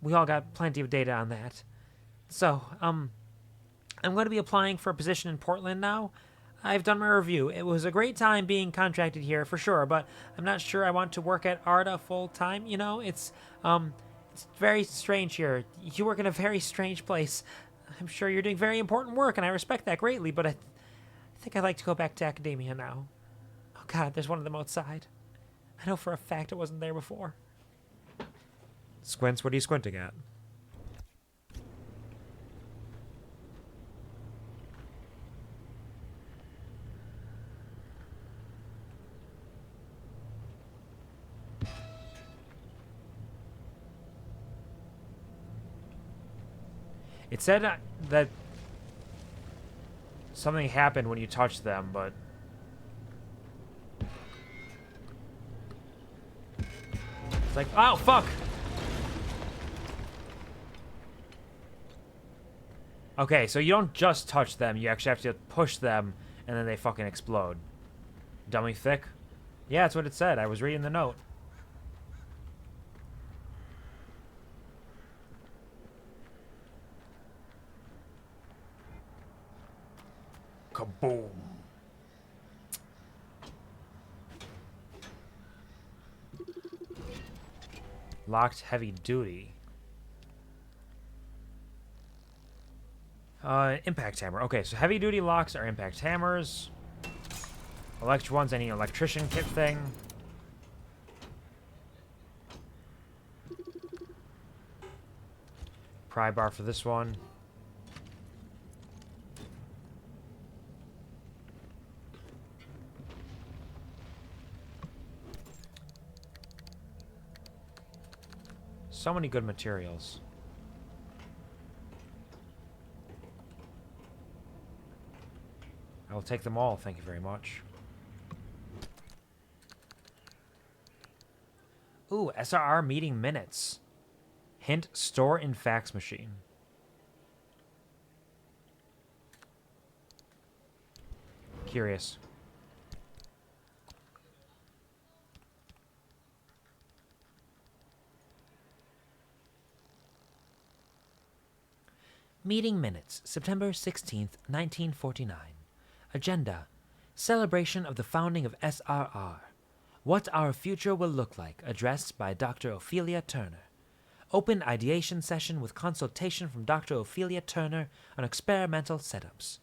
We all got plenty of data on that. So, I'm going to be applying for a position in Portland now. I've done my review. It was a great time being contracted here, for sure, but I'm not sure I want to work at ARTA full-time, you know? It's very strange here. You work in a very strange place. I'm sure you're doing very important work, and I respect that greatly, but I think I'd like to go back to academia now. Oh god, there's one of them outside. I know for a fact it wasn't there before. Squints, what are you squinting at? It said that something happened when you touched them, but it's like, oh, fuck! Okay, so you don't just touch them, you actually have to push them, and then they fucking explode. Dummy thick? Yeah, that's what it said. I was reading the note. Kaboom. Locked heavy duty. Impact hammer. Okay, so heavy duty locks are impact hammers. Electric ones, any electrician kit thing. Pry bar for this one. So many good materials. I will take them all, thank you very much. Ooh, SRR meeting minutes. Hint, store in fax machine. Curious. Meeting minutes, September 16th, 1949. Agenda: celebration of the founding of SRR. What Our Future Will Look Like, addressed by Dr. Ophelia Turner. Open ideation session with consultation from Dr. Ophelia Turner on experimental setups.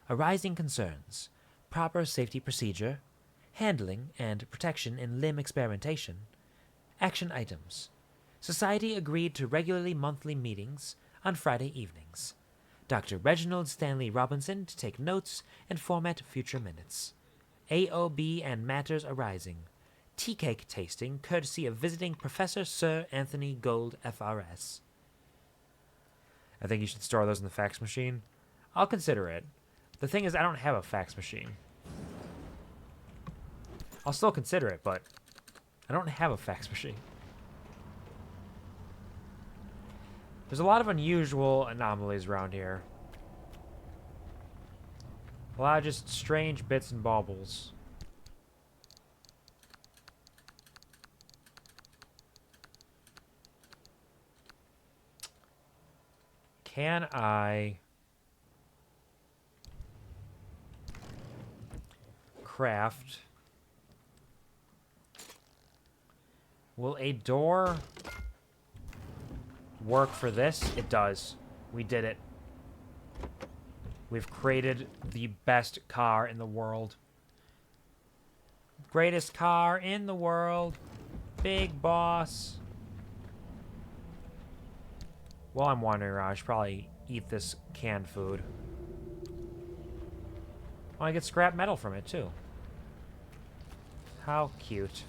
Arising concerns, proper safety procedure, handling and protection in limb experimentation, action items. Society agreed to regularly monthly meetings on Friday evenings. Dr. Reginald Stanley Robinson to take notes and format future minutes. AOB and matters arising. Tea cake tasting courtesy of visiting Professor Sir Anthony Gold, FRS. I think you should store those in the fax machine. I'll consider it. The thing is, I don't have a fax machine. I'll still consider it, but I don't have a fax machine. There's a lot of unusual anomalies around here. A lot of just strange bits and baubles. Can I craft? Will a door work for this? It does. We did it. We've created the best car in the world. Greatest car in the world. Big boss. While I'm wandering around, I should probably eat this canned food. Oh, I get scrap metal from it, too. How cute.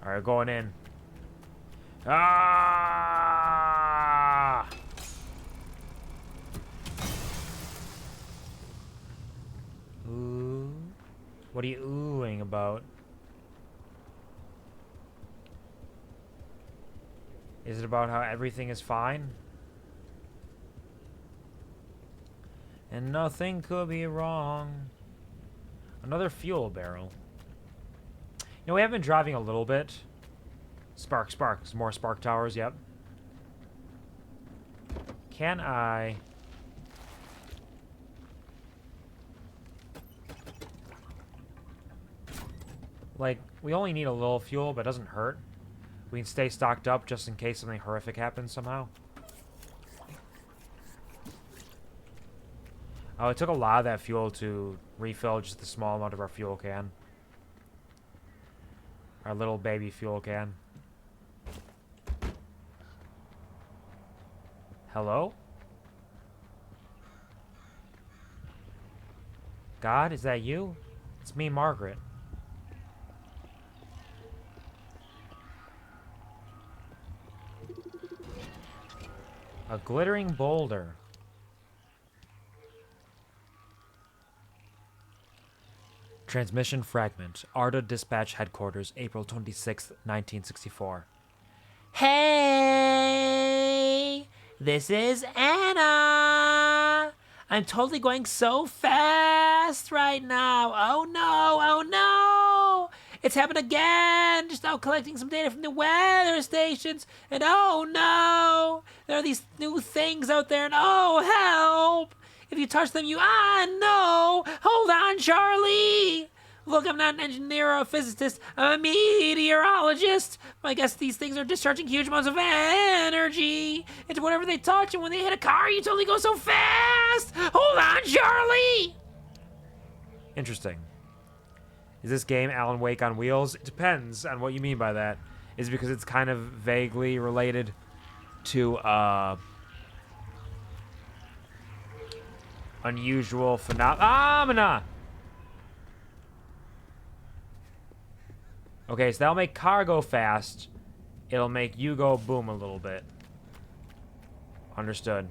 Alright, going in. Ah! Ooh. What are you oohing about? Is it about how everything is fine? And nothing could be wrong. Another fuel barrel. You know, we have been driving a little bit. Spark, spark. Some more spark towers, yep. Can I... Like, we only need a little fuel, but it doesn't hurt. We can stay stocked up just in case something horrific happens somehow. Oh, it took a lot of that fuel to refill just the small amount of our fuel can. Our little baby fuel can. Hello? God, is that you? It's me, Margaret. A glittering boulder. Transmission fragment. Arda Dispatch Headquarters, April 26th, 1964. Hey! This is Anna! I'm totally going so fast right now. Oh no, oh no! It's happened again! Just now collecting some data from the weather stations, and oh no! There are these new things out there, and oh help! If you touch them, you no! Hold on, Charlie! Look, I'm not an engineer or a physicist. I'm a meteorologist. I guess these things are discharging huge amounts of energy into whatever they touch, and when they hit a car, you totally go so fast! Hold on, Charlie! Interesting. Is this game Alan Wake on wheels? It depends on what you mean by that. Is it because it's kind of vaguely related to, unusual phenomena? Okay, so that'll make car go fast. It'll make you go boom a little bit. Understood.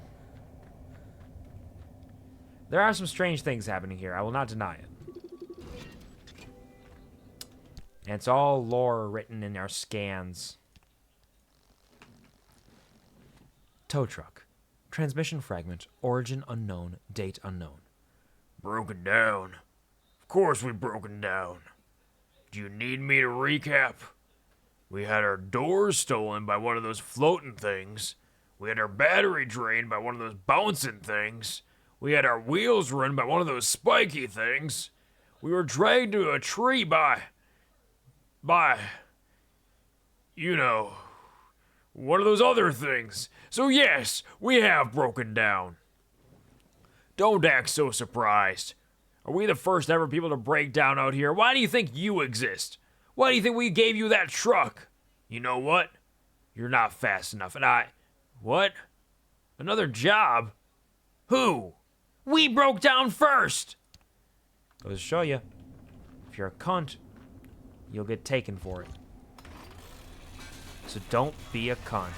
There are some strange things happening here. I will not deny it. And it's all lore written in our scans. Tow truck. Transmission fragment. Origin unknown. Date unknown. Broken down. Of course we've broken down. Do you need me to recap? We had our doors stolen by one of those floating things. We had our battery drained by one of those bouncing things. We had our wheels run by one of those spiky things. We were dragged to a tree by, you know, one of those other things. So yes, we have broken down. Don't act so surprised. Are we the first ever people to break down out here? Why do you think you exist? Why do you think we gave you that truck? You know what? You're not fast enough, and What? Another job? Who? We broke down first! Goes to show you. If you're a cunt, you'll get taken for it. So don't be a cunt.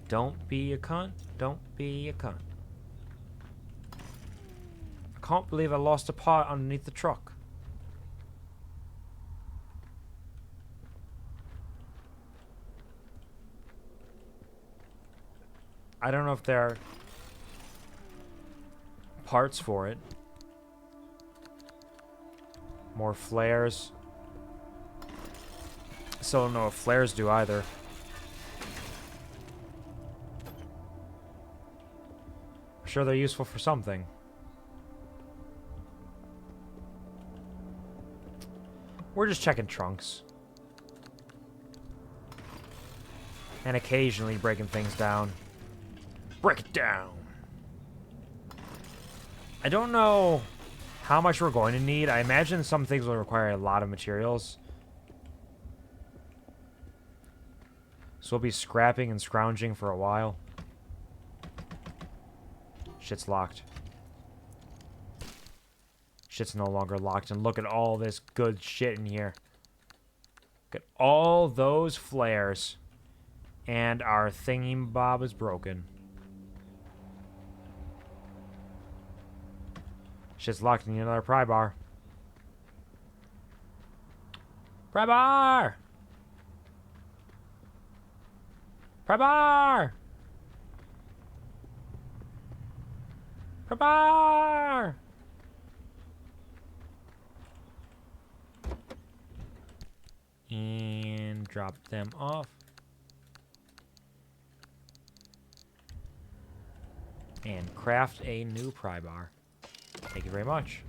Don't be a cunt. Don't be a cunt. I can't believe I lost a part underneath the truck. I don't know if there are parts for it. More flares. Still don't know what flares do either. I'm sure they're useful for something. We're just checking trunks. And occasionally breaking things down. Break it down. I don't know how much we're going to need. I imagine some things will require a lot of materials. So we'll be scrapping and scrounging for a while. Shit's locked. Shit's no longer locked. And look at all this good shit in here. Look at all those flares. And our thingy-bob is broken. Shit's locked in another pry bar. Pry bar! Pry bar! Pry bar! And drop them off. And craft a new pry bar. Thank you very much.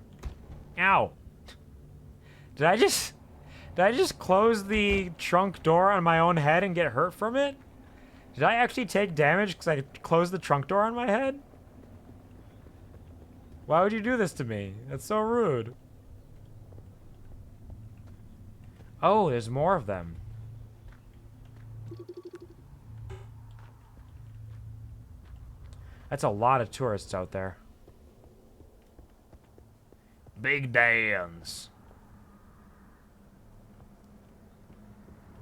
Ow! Did I just close the trunk door on my own head and get hurt from it? Did I actually take damage because I closed the trunk door on my head? Why would you do this to me? That's so rude. Oh, there's more of them. That's a lot of tourists out there. Big Dan's.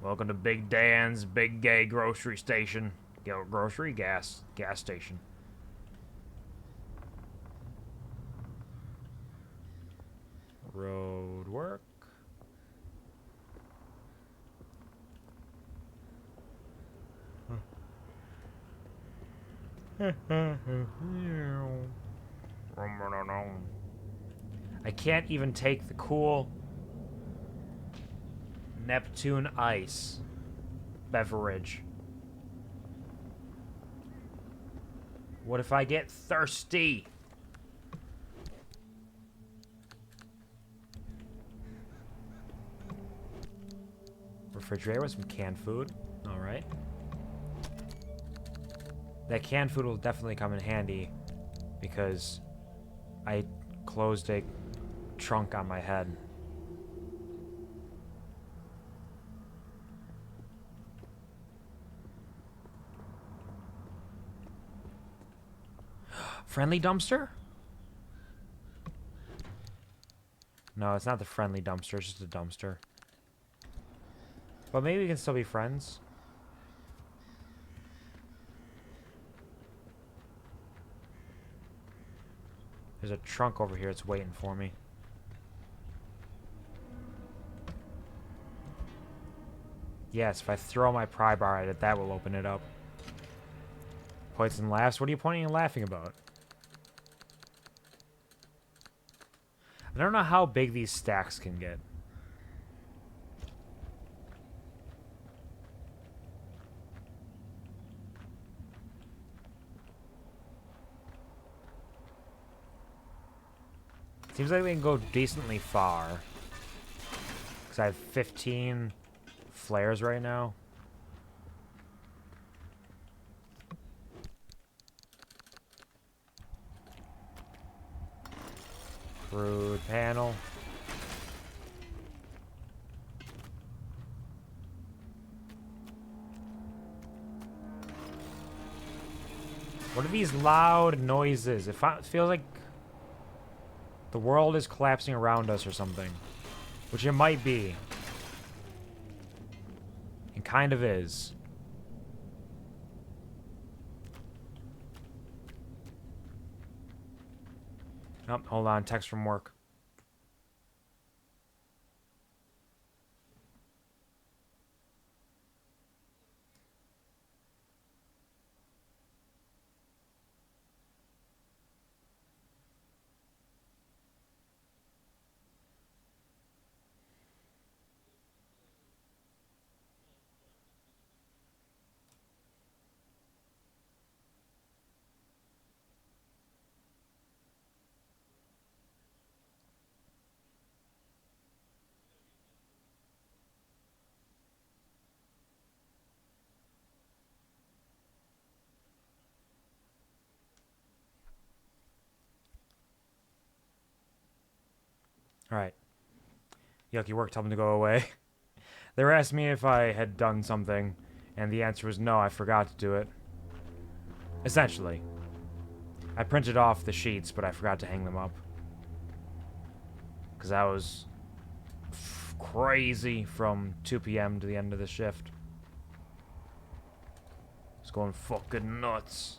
Welcome to Big Dan's Big Gay Grocery Station. Grocery gas station. Road work. I can't even take the cool Neptune Ice beverage. What if I get thirsty? Refrigerator with some canned food. All right. That canned food will definitely come in handy because I closed a trunk on my head. Friendly dumpster? No, it's not the friendly dumpster, it's just a dumpster. But maybe we can still be friends. There's a trunk over here, it's waiting for me. Yes, if I throw my pry bar at it, that will open it up. Points and laughs? What are you pointing and laughing about? I don't know how big these stacks can get. Seems like we can go decently far. Because I have 15 flares right now. Crude panel. What are these loud noises? It feels like the world is collapsing around us or something. Which it might be. It kind of is. Oh, hold on. Text from work. Alright. Yucky work, tell them to go away. They were asking me if I had done something, and the answer was no, I forgot to do it. Essentially. I printed off the sheets, but I forgot to hang them up. Because I was crazy from 2 p.m. to the end of the shift. It's going fucking nuts.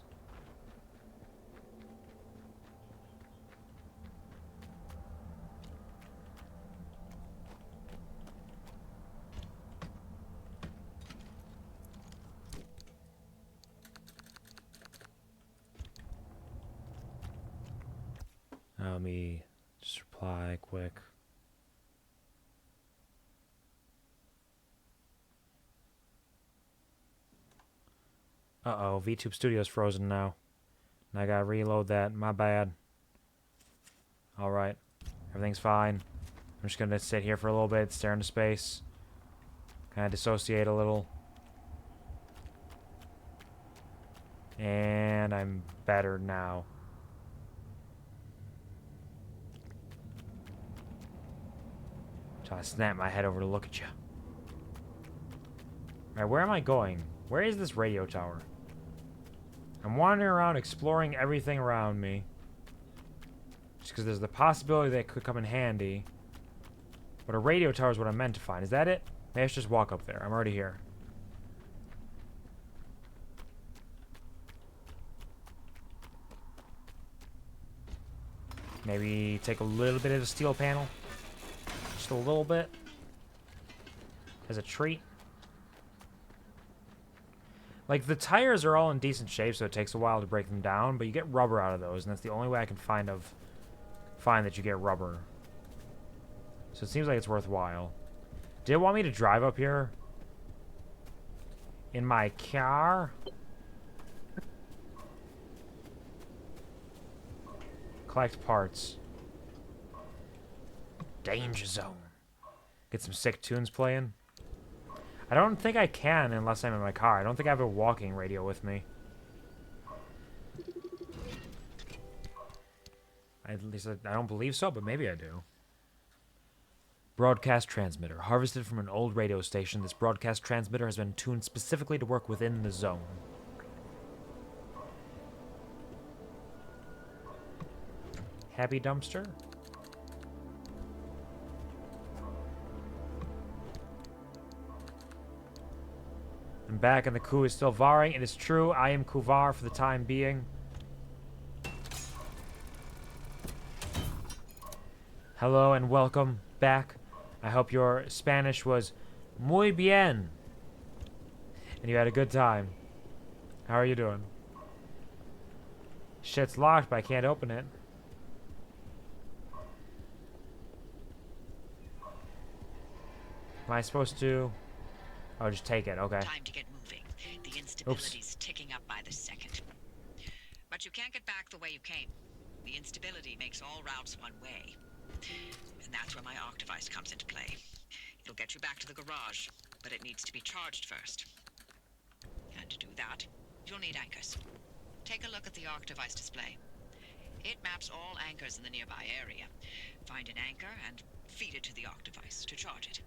Let me just reply quick. Uh-oh, VTube Studio's frozen now. And I gotta reload that. My bad. Alright. Everything's fine. I'm just gonna sit here for a little bit, stare into space. Kinda dissociate a little. And I'm better now. Try to snap my head over to look at you. Alright, where am I going? Where is this radio tower? I'm wandering around exploring everything around me. Just because there's the possibility that it could come in handy. But a radio tower is what I'm meant to find. Is that it? Maybe I should just walk up there. I'm already here. Maybe take a little bit of the steel panel. Just a little bit. As a treat. Like, the tires are all in decent shape, so it takes a while to break them down, but you get rubber out of those, and that's the only way I can find that you get rubber. So it seems like it's worthwhile. Did it want me to drive up here? In my car? Collect parts. Danger zone. Get some sick tunes playing. I don't think I can unless I'm in my car. I don't think I have a walking radio with me. At least I don't believe so, but maybe I do. Broadcast transmitter. Harvested from an old radio station, this broadcast transmitter has been tuned specifically to work within the zone. Happy dumpster? I'm back and the coup is still varring. It is true, I am Kuvar for the time being. Hello and welcome back. I hope your Spanish was muy bien. And you had a good time. How are you doing? Shit's locked, but I can't open it. Am I supposed to... Oh, just take it. Okay. Time to get moving. The instability's ticking up by the second. But you can't get back the way you came. The instability makes all routes one way. And that's where my arc device comes into play. It'll get you back to the garage, but it needs to be charged first. And to do that, you'll need anchors. Take a look at the arc device display. It maps all anchors in the nearby area. Find an anchor and feed it to the arc device to charge it.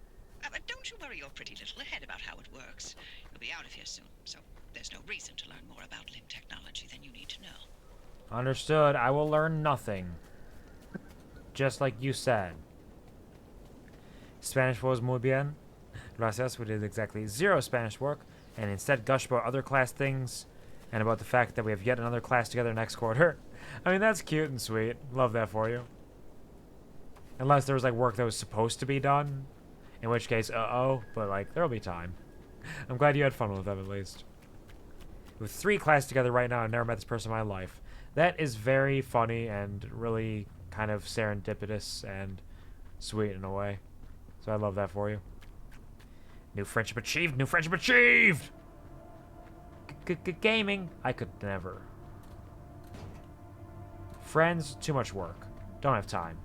But don't you worry your pretty little head about how it works. You'll be out of here soon, so there's no reason to learn more about limb technology than you need to know. Understood. I will learn nothing. Just like you said. Spanish was muy bien. Gracias. We did exactly 0 Spanish work, and instead gush about other class things, and about the fact that we have yet another class together next quarter. I mean, that's cute and sweet. Love that for you. Unless there was, like, work that was supposed to be done. In which case, uh-oh. But, like, there'll be time. I'm glad you had fun with them, at least. With 3 classes together right now, I've never met this person in my life. That is very funny and really kind of serendipitous and sweet in a way. So I love that for you. New friendship achieved! New friendship achieved! Gaming. I could never. Friends, too much work. Don't have time.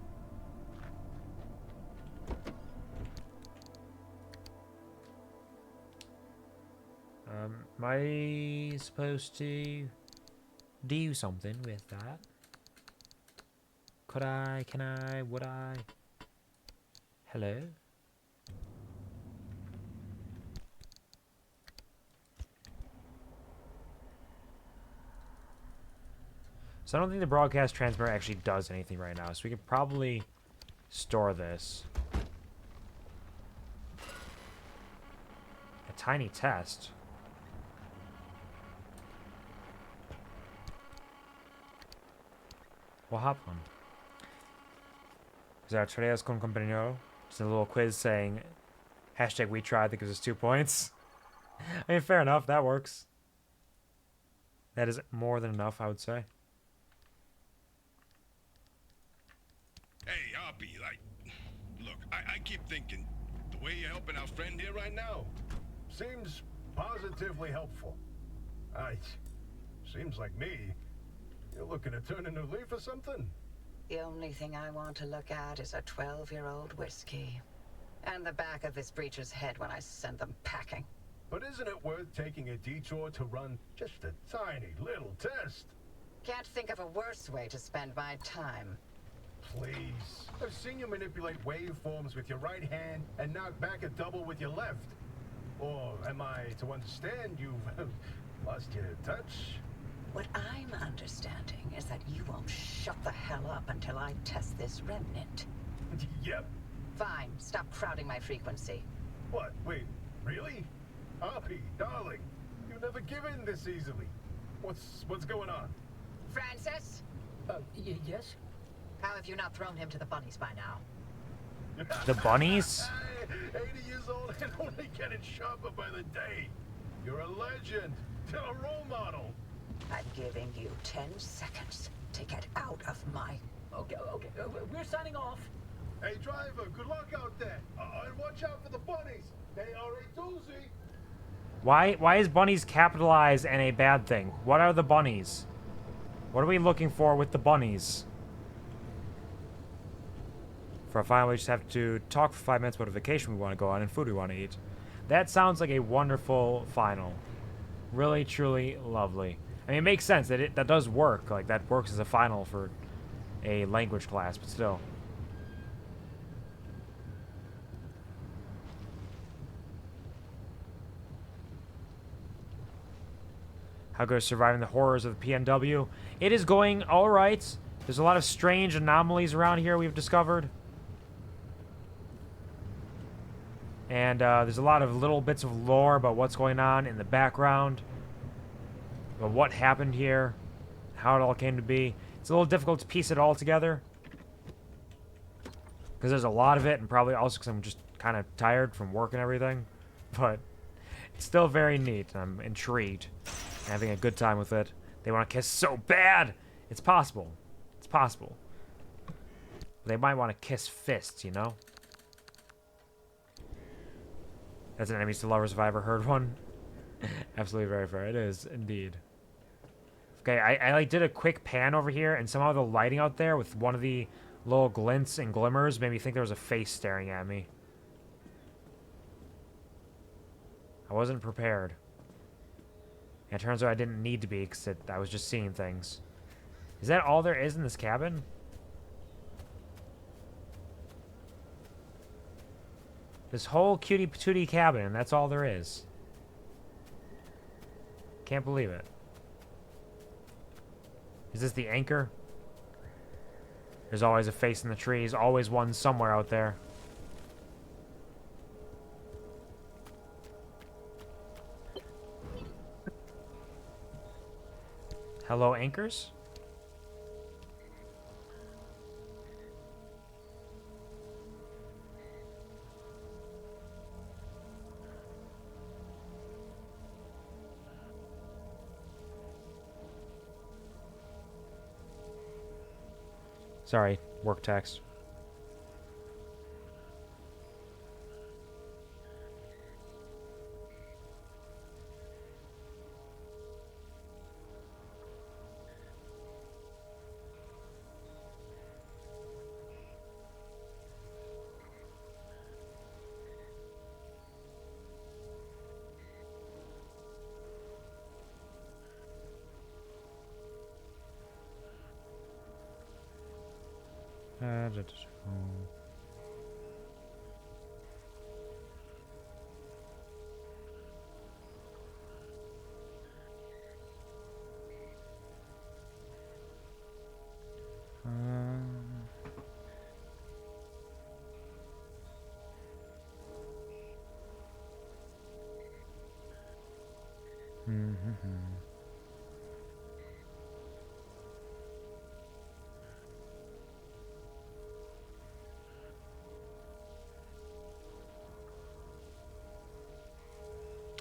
Am I supposed to do something with that? Could I? Can I? Would I? Hello? So I don't think the broadcast transmitter actually does anything right now, so we could probably store this. A tiny test. What happened? Is that Tareas con compañero? Just a little quiz saying hashtag we tried that gives us 2 points. I mean, fair enough, that works. That is more than enough, I would say. Hey, Hoppy, look, I keep thinking, the way you're helping our friend here right now, Seems positively helpful. Seems like me. You're looking to turn a new leaf or something? The only thing I want to look at is a 12-year-old whiskey. And the back of this breacher's head when I send them packing. But isn't it worth taking a detour to run just a tiny little test? Can't think of a worse way to spend my time. Please. I've seen you manipulate waveforms with your right hand and knock back a double with your left. Or am I to understand you've lost your touch? What I'm understanding is that you won't shut the hell up until I test this remnant. Yep. Fine, stop crowding my frequency. What? Wait, really? Hoppy, darling, you never give in this easily. What's going on? Francis? Yes? How have you not thrown him to the bunnies by now? The bunnies? 80 years old and only getting sharper by the day. You're a legend. A role model. I'm giving you 10 seconds to get out of my... Okay. We're signing off. Hey, driver, good luck out there. And watch out for the bunnies. They are a doozy. Why is bunnies capitalized and a bad thing? What are the bunnies? What are we looking for with the bunnies? For a final, we just have to talk for 5 minutes about a vacation we want to go on and food we want to eat. That sounds like a wonderful final. Really, truly lovely. I mean, it makes sense that that does work. Like, that works as a final for a language class, but still. How good is surviving the horrors of the PNW? It is going alright. There's a lot of strange anomalies around here we've discovered. And there's a lot of little bits of lore about what's going on in the background. About what happened here. How it all came to be. It's a little difficult to piece it all together. Because there's a lot of it, and probably also because I'm just kind of tired from work and everything. But it's still very neat, and I'm intrigued. Having a good time with it. They want to kiss so bad! It's possible. It's possible. They might want to kiss fists, you know? That's an enemies to lovers if I ever heard one. Absolutely very fair. It is, indeed. Okay, I like did a quick pan over here, and somehow the lighting out there with one of the Little glints and glimmers made me think there was a face staring at me. I wasn't prepared. And it turns out I didn't need to be because I was just seeing things. Is that all there is in this cabin? This whole cutie patootie cabin, that's all there is. Can't believe it. Is this the anchor? There's always a face in the trees, always one somewhere out there. Hello, anchors? Sorry, work text.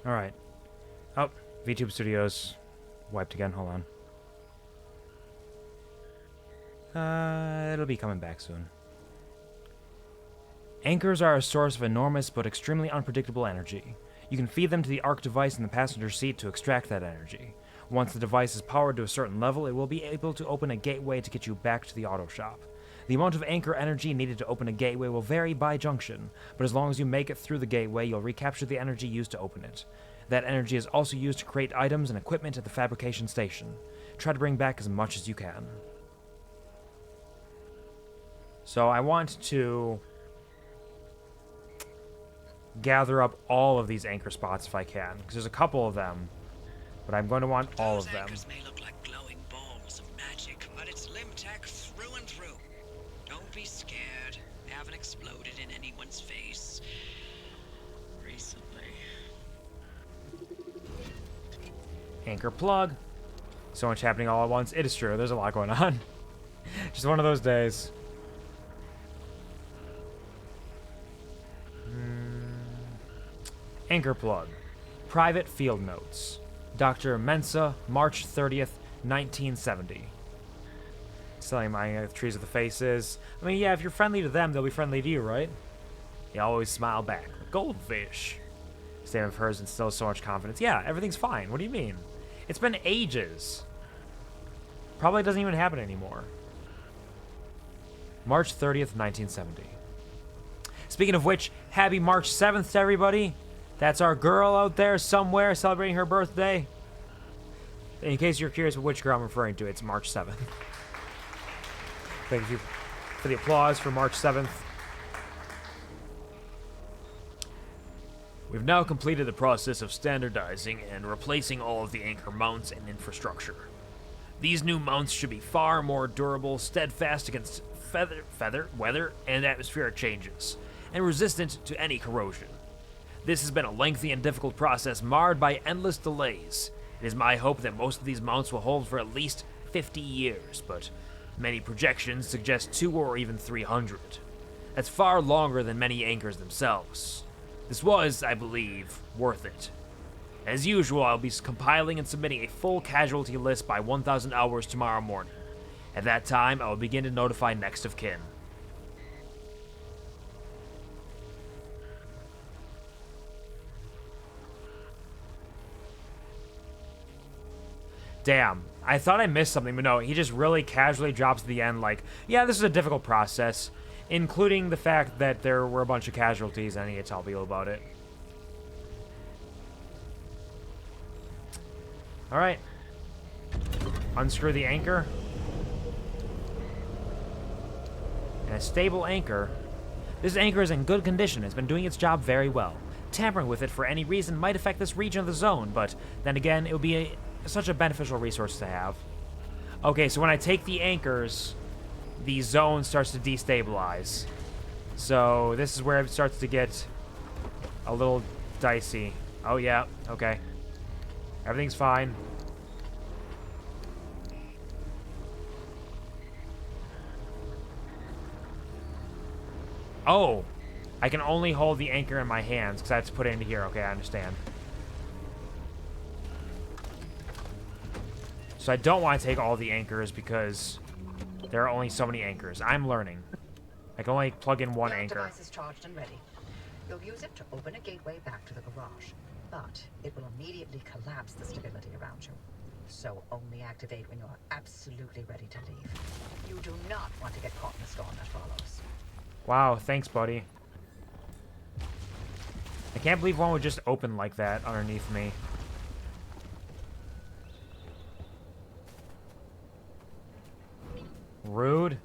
All right. Oh, VTube Studios wiped again. Hold on. It'll be coming back soon. Anchors are a source of enormous but extremely unpredictable energy. You can feed them to the ARC device in the passenger seat to extract that energy. Once the device is powered to a certain level, it will be able to open a gateway to get you back to the auto shop. The amount of anchor energy needed to open a gateway will vary by junction, but as long as you make it through the gateway, you'll recapture the energy used to open it. That energy is also used to create items and equipment at the fabrication station. Try to bring back as much as you can. So I want to gather up all of these anchor spots if I can, because there's a couple of them, but I'm going to want all of them. Anchors may look like glowing balls of magic, but it's limb tech through and through. Don't be scared. They haven't exploded in anyone's face recently. Anchor plug. So much happening all at once. It is true. There's a lot going on. Just one of those days. Anchor plug. Private field notes. Dr. Mensa, March 30th, 1970. Selling my trees with the faces. I mean, yeah, if you're friendly to them, they'll be friendly to you, right? You always smile back. Goldfish. Statement of hers instills so much confidence. Yeah, everything's fine. What do you mean? It's been ages. Probably doesn't even happen anymore. March 30th, 1970. Speaking of which, happy March 7th to everybody. That's our girl out there somewhere celebrating her birthday. In case you're curious which girl I'm referring to, it's March 7th. Thank you for the applause for March 7th. We've now completed the process of standardizing and replacing all of the anchor mounts and infrastructure. These new mounts should be far more durable, steadfast against weather, and atmospheric changes, and resistant to any corrosion. This has been a lengthy and difficult process marred by endless delays. It is my hope that most of these mounts will hold for at least 50 years, but many projections suggest 200 or even 300. That's far longer than many anchors themselves. This was, I believe, worth it. As usual, I'll be compiling and submitting a full casualty list by 1,000 hours tomorrow morning. At that time, I will begin to notify next of kin. Damn. I thought I missed something, but no, he just really casually drops at the end like, yeah, this is a difficult process, including the fact that there were a bunch of casualties, and I need to tell people about it. Alright. Unscrew the anchor. And a stable anchor. This anchor is in good condition. It's been doing its job very well. Tampering with it for any reason might affect this region of the zone, but then again, it would be such a beneficial resource to have. Okay, so when I take the anchors, the zone starts to destabilize. So this is where it starts to get a little dicey. Oh yeah, okay. Everything's fine. Oh, I can only hold the anchor in my hands because I have to put it into here. Okay, I understand. So I don't want to take all the anchors because there are only so many anchors. I'm learning. I can only plug in one anchor. Your device is charged and ready. You'll use it to open a gateway back to the garage, but it will immediately collapse the stability around you. So only activate when you're absolutely ready to leave. You do not want to get caught in the storm that follows. Wow, thanks, buddy. I can't believe one would just open like that underneath me. Rude.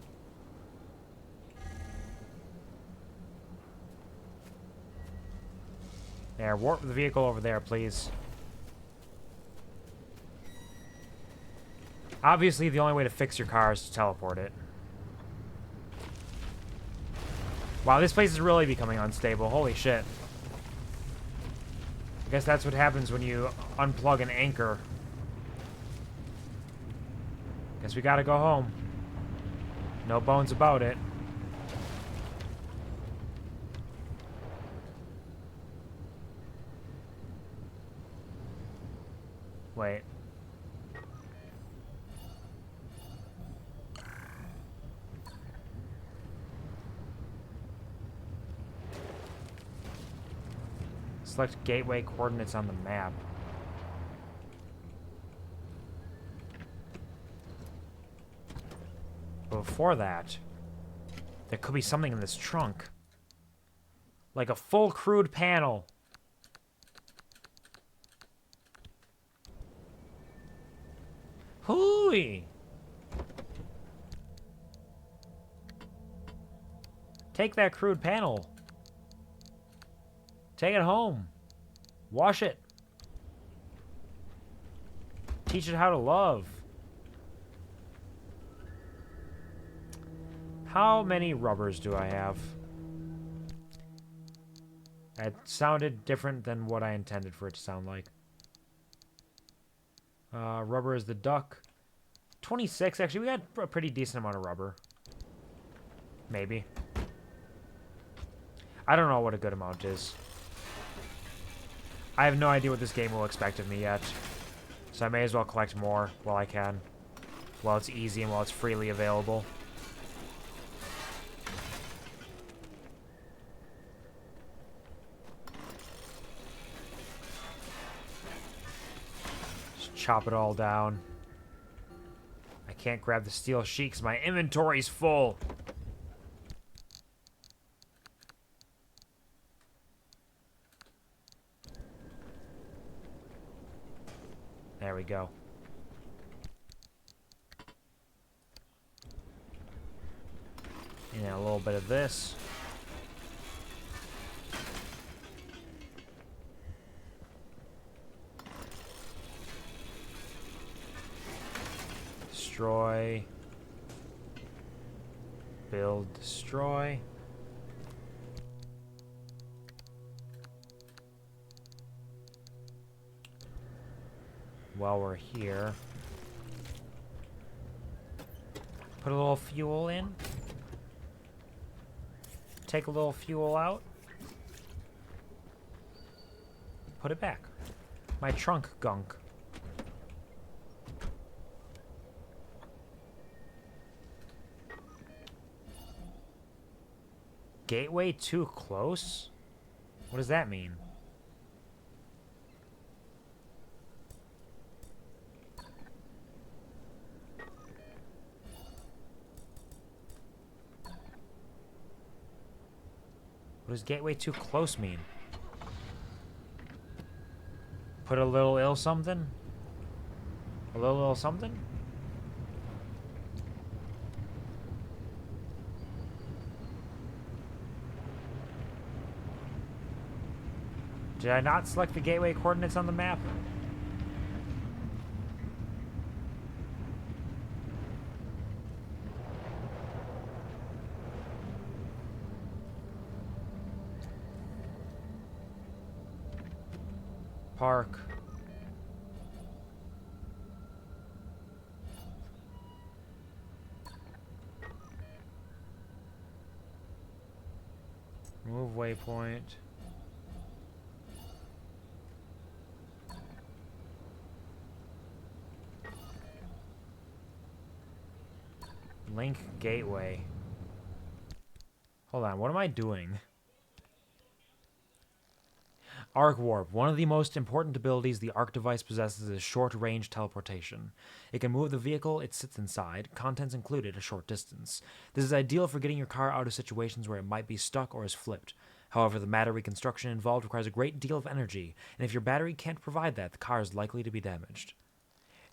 There, warp the vehicle over there, please. Obviously, the only way to fix your car is to teleport it. Wow, this place is really becoming unstable. Holy shit. I guess that's what happens when you unplug an anchor. Guess we gotta go home. No bones about it. Wait. Select gateway coordinates on the map. But before that, there could be something in this trunk. Like a full crude panel. Hooey! Take that crude panel. Take it home. Wash it. Teach it how to love. How many rubbers do I have? It sounded different than what I intended for it to sound like. Rubber is the duck. 26, actually, we got a pretty decent amount of rubber. Maybe. I don't know what a good amount is. I have no idea what this game will expect of me yet. So I may as well collect more while I can. While it's easy and while it's freely available. Just chop it all down. I can't grab the steel sheet because my inventory's full. There we go. And then a little bit of this. Destroy. Build, destroy. While we're here, put a little fuel in. Take a little fuel out. Put it back. My trunk gunk. Gateway too close? What does that mean? does gateway too close mean? Put a little ill something? A little something? Did I not select the gateway coordinates on the map? Park. Move waypoint. Link gateway. Hold on, what am I doing? Arc Warp. One of the most important abilities the Arc device possesses is short-range teleportation. It can move the vehicle it sits inside, contents included, a short distance. This is ideal for getting your car out of situations where it might be stuck or is flipped. However, the matter reconstruction involved requires a great deal of energy, and if your battery can't provide that, the car is likely to be damaged.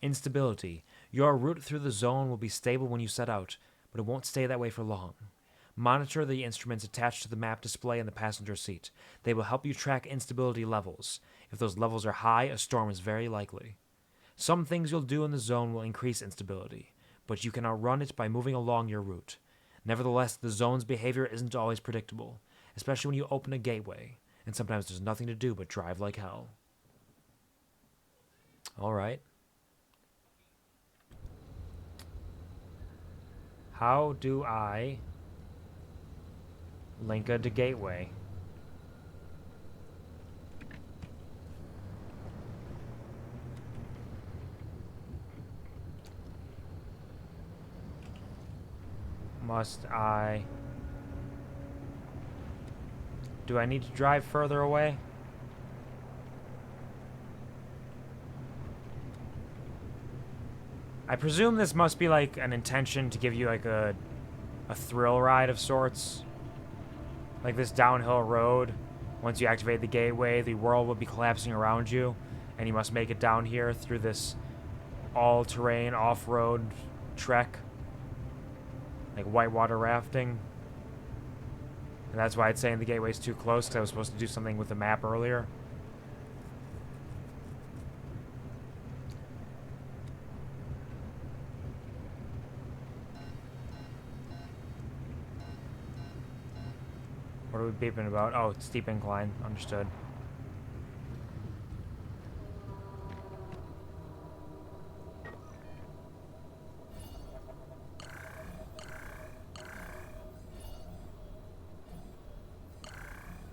Instability. Your route through the zone will be stable when you set out, but it won't stay that way for long. Monitor the instruments attached to the map display in the passenger seat. They will help you track instability levels. If those levels are high, a storm is very likely. Some things you'll do in the zone will increase instability, but you can outrun it by moving along your route. Nevertheless, the zone's behavior isn't always predictable, especially when you open a gateway, and sometimes there's nothing to do but drive like hell. Alright. How do I link to gateway? Must I... Do I need to drive further away? I presume this must be like an intention to give you like a thrill ride of sorts. Like this downhill road. Once you activate the gateway, the world will be collapsing around you, and you must make it down here through this all-terrain, off-road trek. Like whitewater rafting. And that's why it's saying the gateway's too close, because I was supposed to do something with the map earlier. What are we beeping about? Oh, steep incline. Understood.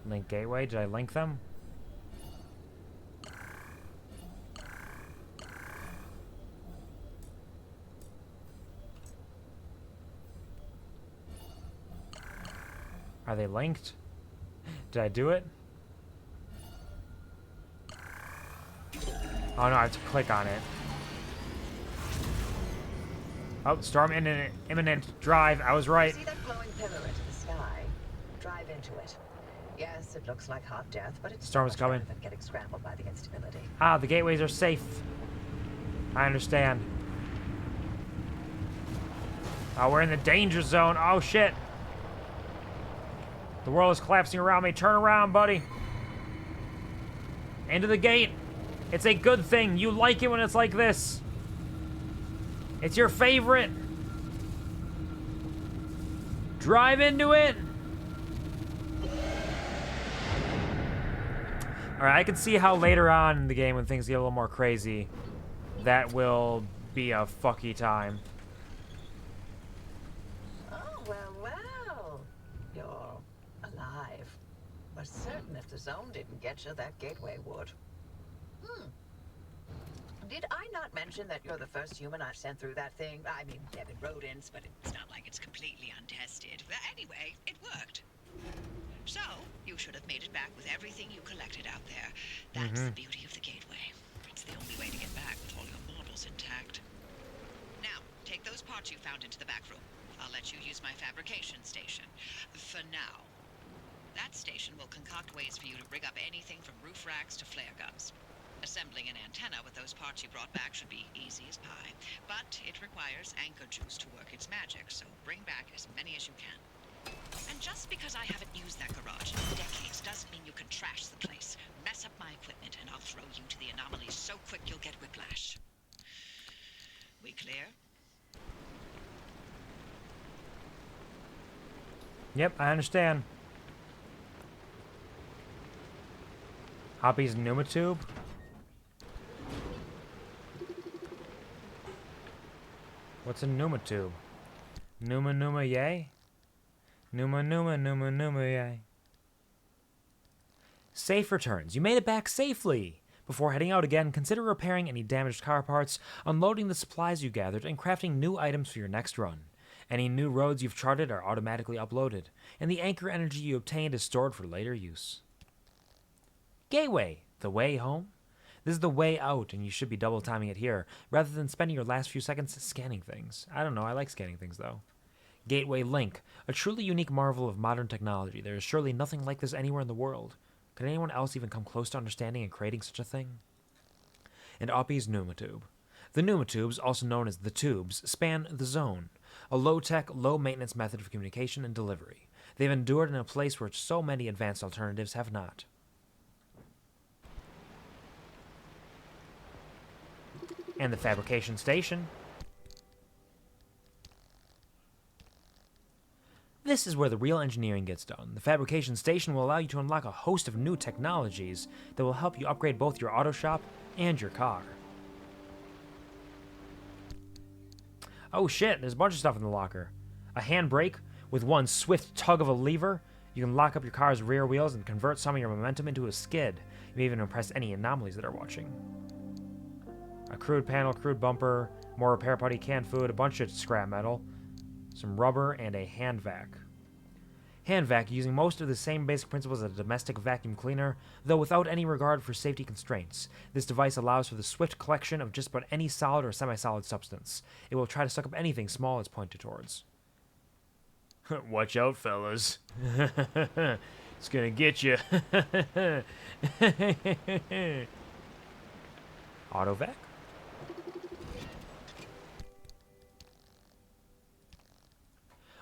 Link gateway. Did I link them? Are they linked? Did I do it? Oh no, I have to click on it. Oh, storm imminent. Drive. I was right. See that glowing pillar into the sky? Drive into it. Yes, it looks like hot death, but it's Storm is coming. than getting scrambled by the instability. Ah, the gateways are safe. I understand. Oh, we're in the danger zone. Oh shit. The world is collapsing around me. Turn around, buddy. Into the gate. It's a good thing. You like it when it's like this. It's your favorite. Drive into it. Alright, I can see how later on in the game when things get a little more crazy, that will be a fucky time. Oh, well. You're alive. Was certain if the zone didn't get you, that gateway would. Did I not mention that you're the first human I've sent through that thing? I mean, there have been rodents, but It's not like it's completely untested. But anyway, it worked. So, you should have made it back with everything you collected out there. That's the beauty of the gateway. It's the only way to get back with all your models intact. Now, take those parts you found into the back room. I'll let you use my fabrication station. For now. That station will concoct ways for you to rig up anything from roof racks to flare guns. Assembling an antenna with those parts you brought back should be easy as pie, but it requires anchor juice to work its magic, so bring back as many as you can. And just because I haven't used that garage in decades doesn't mean you can trash the place. Mess up my equipment and I'll throw you to the anomalies so quick you'll get whiplash. We clear? Yep, I understand. Hoppy's pneumatube. What's a pneumatube? Numa yay? Numa yay. Safe returns. You made it back safely. Before heading out again, consider repairing any damaged car parts, unloading the supplies you gathered, and crafting new items for your next run. Any new roads you've charted are automatically uploaded, and the anchor energy you obtained is stored for later use. Gateway. The way home? This is the way out, and you should be double timing it here, rather than spending your last few seconds scanning things. I don't know, I like scanning things, though. Gateway Link. A truly unique marvel of modern technology. There is surely nothing like this anywhere in the world. Could anyone else even come close to understanding and creating such a thing? And Oppie's pneumatube. The pneumatubes, also known as the tubes, span the zone, a low-tech, low-maintenance method of communication and delivery. They've endured in a place where so many advanced alternatives have not. And the fabrication station. This is where the real engineering gets done. The fabrication station will allow you to unlock a host of new technologies that will help you upgrade both your auto shop and your car. Oh shit, there's a bunch of stuff in the locker. A handbrake with one swift tug of a lever. You can lock up your car's rear wheels and convert some of your momentum into a skid. You may even impress any anomalies that are watching. A crude panel, crude bumper, more repair putty, canned food, a bunch of scrap metal, some rubber, and a hand vac. Hand vac using most of the same basic principles as a domestic vacuum cleaner, though without any regard for safety constraints. This device allows for the swift collection of just about any solid or semi-solid substance. It will try to suck up anything small it's pointed towards. Watch out, fellas. It's gonna get you. Auto vac?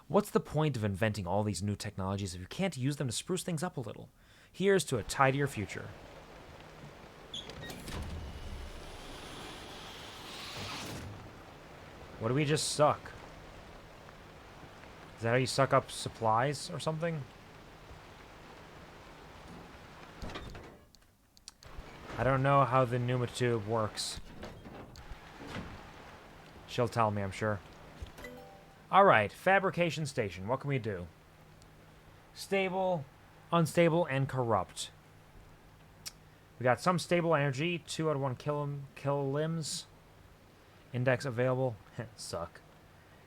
What's the point of inventing all these new technologies if you can't use them to spruce things up a little? Here's to a tidier future. What do we just suck? Is that how you suck up supplies or something? I don't know how the pneumatube works. She'll tell me, I'm sure. Alright, fabrication station. What can we do? Stable, unstable, and corrupt. We got some stable energy. 2 out of 1 kill limbs. Index available. Suck.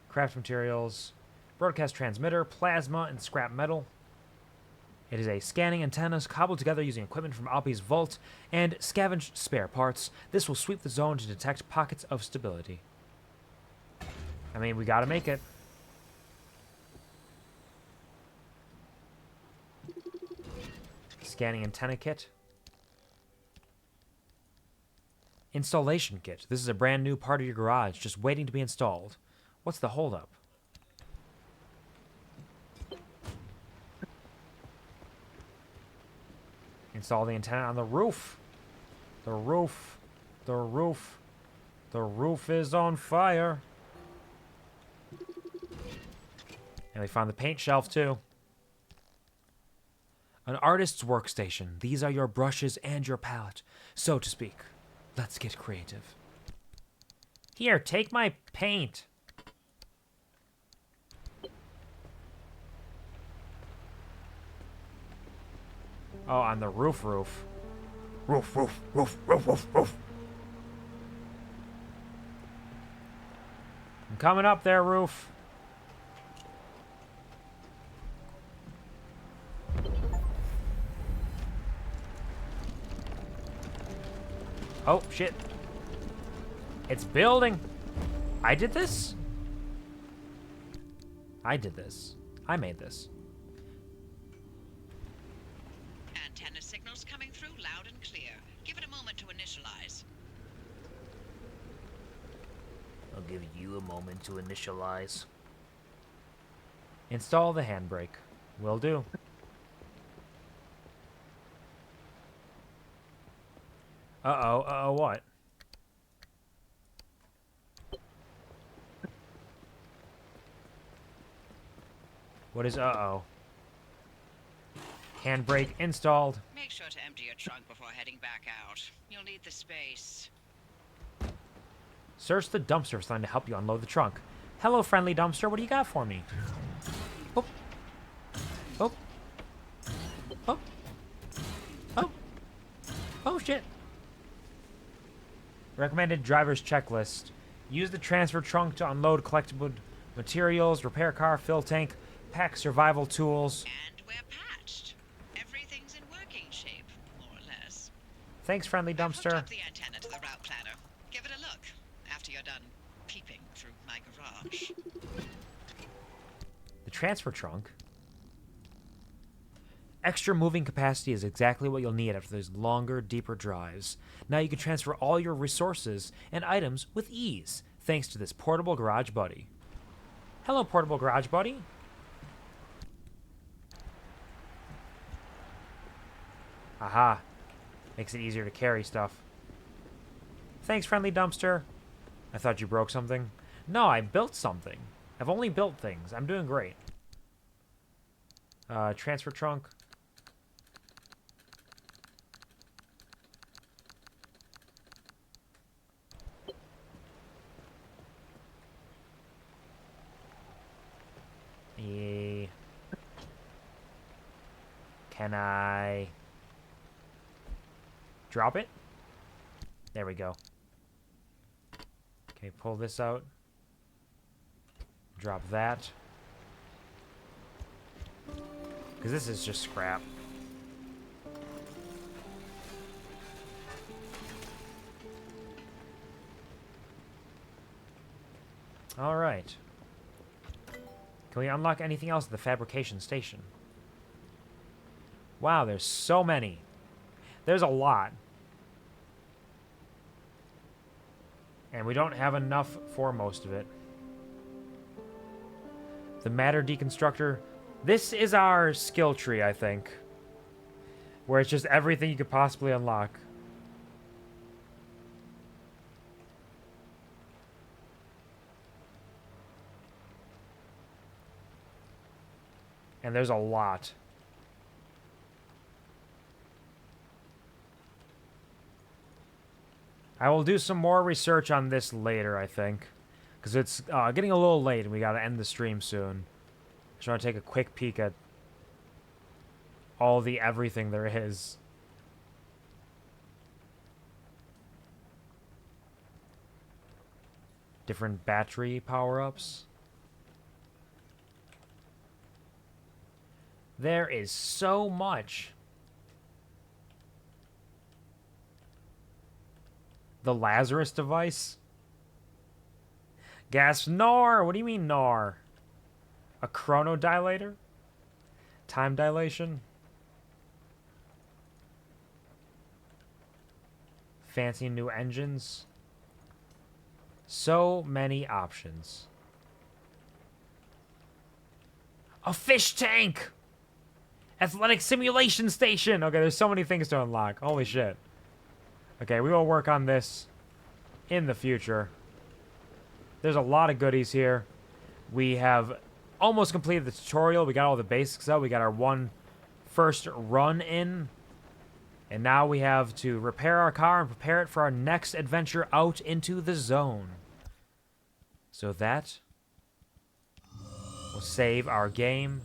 Craft materials. Broadcast transmitter. Plasma and scrap metal. It is a scanning antenna cobbled together using equipment from Oppie's vault and scavenged spare parts. This will sweep the zone to detect pockets of stability. I mean, we gotta make it. Scanning antenna kit. Installation kit. This is a brand new part of your garage, just waiting to be installed. What's the holdup? Install the antenna on the roof. The roof. The roof. The roof is on fire. And we found the paint shelf, too. An artist's workstation. These are your brushes and your palette, so to speak. Let's get creative. Here, take my paint. Oh, on the roof. Roof. I'm coming up there, roof. Oh, shit. It's building. I did this? I did this. I made this. I'll give you a moment to initialize. Install the handbrake. Will do. Uh-oh, uh-oh, what? What is uh-oh? Handbrake installed. Make sure to empty your trunk before heading back out. You'll need the space. Search the dumpster for something to help you unload the trunk. Hello, friendly dumpster. What do you got for me? Oh. Oh. Oh. Oh. Oh, shit. Recommended driver's checklist. Use the transfer trunk to unload collectible materials, repair car, fill tank, pack survival tools. And we're patched. Everything's in working shape, more or less. Thanks, friendly I've hooked dumpster. up the antenna to the route planner. Give it a look after you're done peeping through my garage. The transfer trunk. Extra moving capacity is exactly what you'll need after those longer, deeper drives. Now you can transfer all your resources and items with ease, thanks to this portable garage buddy. Hello, portable garage buddy. Aha. Makes it easier to carry stuff. Thanks, friendly dumpster. I thought you broke something. No, I built something. I've only built things. I'm doing great. Transfer trunk. Can I drop it? There we go. Okay, pull this out. Drop that. Because this is just scrap. Alright. Can we unlock anything else at the fabrication station? Wow, there's so many. There's a lot. And we don't have enough for most of it. The matter deconstructor. This is our skill tree, I think. Where it's just everything you could possibly unlock. And there's a lot. I will do some more research on this later, I think. Because it's getting a little late and we gotta end the stream soon. Just want to take a quick peek at all the everything there is. Different battery power-ups. There is so much. The Lazarus device? Gas NOR! What do you mean NOR? A chronodilator? Time dilation? Fancy new engines? So many options. A fish tank! Athletic simulation station! Okay, there's so many things to unlock. Holy shit. Okay, we will work on this in the future. There's a lot of goodies here. We have almost completed the tutorial. We got all the basics out. We got our first run in. And now we have to repair our car and prepare it for our next adventure out into the zone. So that will save our game.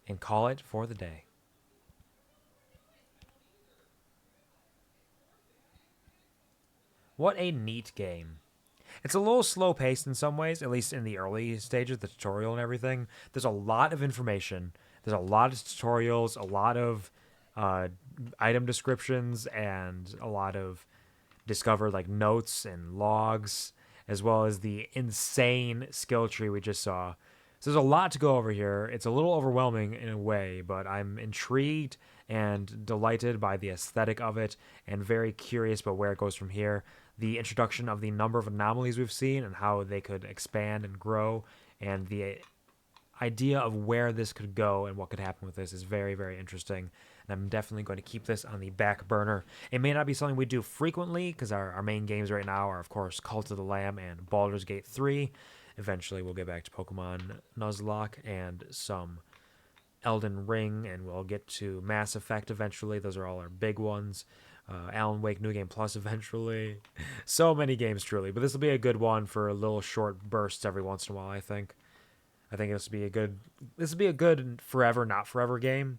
And call it for the day. What a neat game. It's a little slow-paced in some ways, at least in the early stages, the tutorial and everything. There's a lot of information. There's a lot of tutorials, a lot of item descriptions, and a lot of discovered like notes and logs, as well as the insane skill tree we just saw. So there's a lot to go over here. It's a little overwhelming in a way, but I'm intrigued and delighted by the aesthetic of it and very curious about where it goes from here. The introduction of the number of anomalies we've seen and how they could expand and grow, and the idea of where this could go and what could happen with this is very, very interesting. And I'm definitely going to keep this on the back burner. It may not be something we do frequently because our main games right now are, of course, Cult of the Lamb and Baldur's Gate 3. Eventually, we'll get back to Pokemon Nuzlocke and some Elden Ring, and we'll get to Mass Effect eventually. Those are all our big ones. Alan Wake New Game Plus eventually. So many games, truly. But this will be a good one for little short bursts every once in a while, I think. I think this will be a good forever, not forever game.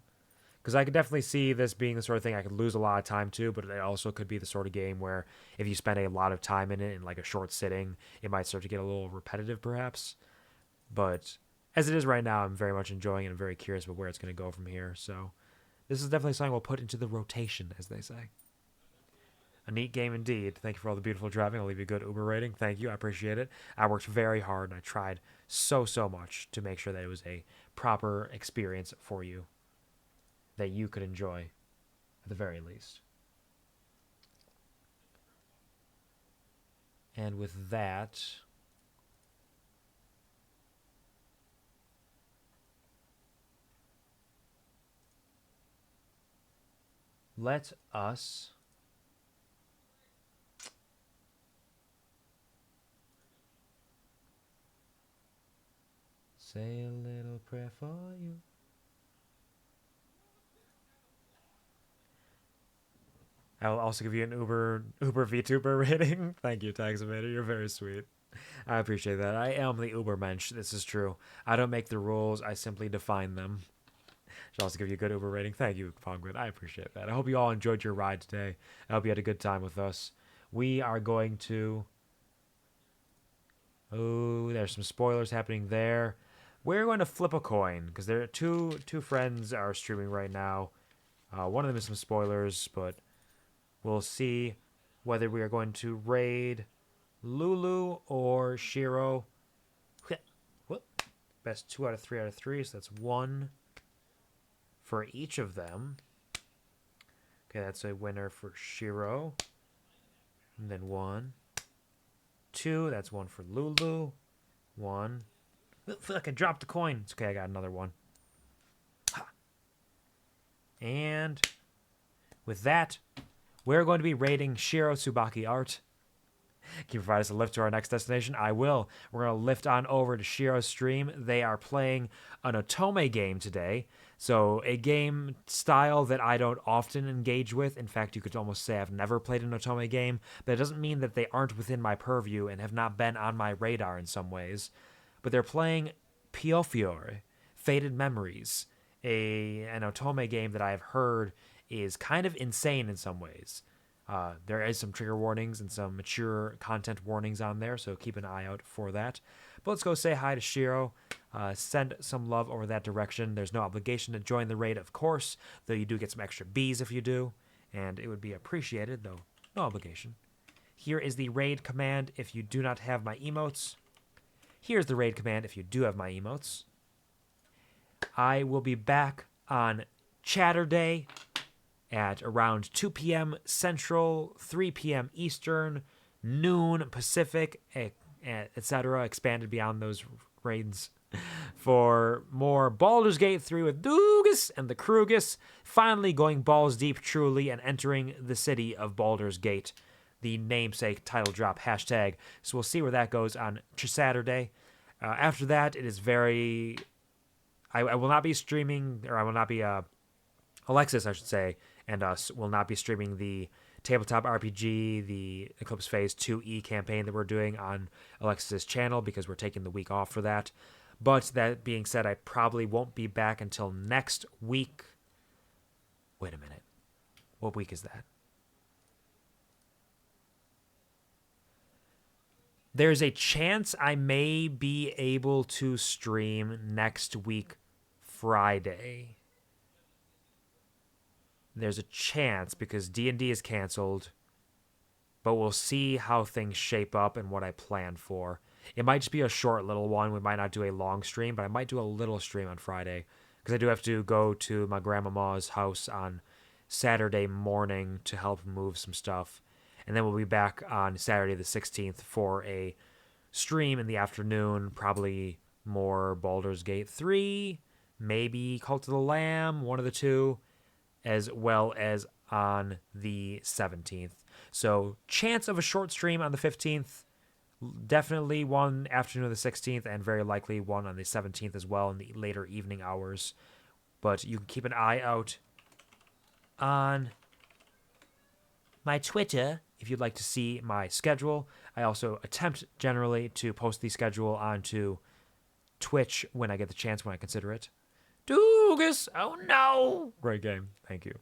Because I could definitely see this being the sort of thing I could lose a lot of time to, but it also could be the sort of game where if you spend a lot of time in it in like a short sitting, it might start to get a little repetitive perhaps. But as it is right now, I'm very much enjoying it and very curious about where it's going to go from here. So this is definitely something we'll put into the rotation, as they say. A neat game indeed. Thank you for all the beautiful driving. I'll leave you a good Uber rating. Thank you. I appreciate it. I worked very hard and I tried so much to make sure that it was a proper experience for you that you could enjoy at the very least. And with that, let us say a little prayer for you. I'll also give you an Uber VTuber rating. Thank you, Taximator. You're very sweet. I appreciate that. I am the Uber mensch. This is true. I don't make the rules. I simply define them. Should also give you a good Uber rating. Thank you, Pongwin. I appreciate that. I hope you all enjoyed your ride today. I hope you had a good time with us. We are going to... Oh, there's some spoilers happening there. We're going to flip a coin because there are two friends are streaming right now. One of them is some spoilers, but we'll see whether we are going to raid Lulu or Shiro. Best 2 out of 3 out of 3, so that's 1 for each of them. Okay, that's a winner for Shiro. And then 1, 2, that's 1 for Lulu. 1. Look, I dropped the coin. It's okay, I got another one. Ha. And with that, we're going to be raiding Shiro Tsubaki Art. Can you provide us a lift to our next destination? I will. We're going to lift on over to Shiro's stream. They are playing an Otome game today. So a game style that I don't often engage with. In fact, you could almost say I've never played an Otome game. But it doesn't mean that they aren't within my purview and have not been on my radar in some ways. But they're playing Piofiore, Faded Memories, an Otome game that I've heard is kind of insane in some ways. There is some trigger warnings and some mature content warnings on there, so keep an eye out for that. But let's go say hi to Shiro. Send some love over that direction. There's no obligation to join the raid, of course, though you do get some extra bees if you do, and it would be appreciated, though no obligation. Here is the raid command if you do not have my emotes. Here's the raid command if you do have my emotes. I will be back on Chatterday at around 2 p.m. Central, 3 p.m. Eastern, noon Pacific, etc., expanded beyond those raids, for more Baldur's Gate 3 with Dugas and the Krugus, finally going balls deep truly and entering the city of Baldur's Gate, the namesake title drop hashtag. So we'll see where that goes on Saturday. After that, it is very... I will not be streaming, or I will not be... Alexis, I should say, and us will not be streaming the tabletop RPG, the Eclipse Phase 2E campaign that we're doing on Alexis's channel because we're taking the week off for that. But that being said, I probably won't be back until next week. Wait a minute. What week is that? There's a chance I may be able to stream next week, Friday. There's a chance because D&D is canceled, but we'll see how things shape up and what I plan for. It might just be a short little one. We might not do a long stream, but I might do a little stream on Friday because I do have to go to my grandmama's house on Saturday morning to help move some stuff. And then we'll be back on Saturday the 16th for a stream in the afternoon, probably more Baldur's Gate 3, maybe Cult of the Lamb, one of the two, as well as on the 17th. So chance of a short stream on the 15th, definitely one afternoon of the 16th, and very likely one on the 17th as well in the later evening hours. But you can keep an eye out on my Twitter if you'd like to see my schedule. I also attempt generally to post the schedule onto Twitch when I get the chance, when I consider it. Doogus! Oh no! Great game. Thank you.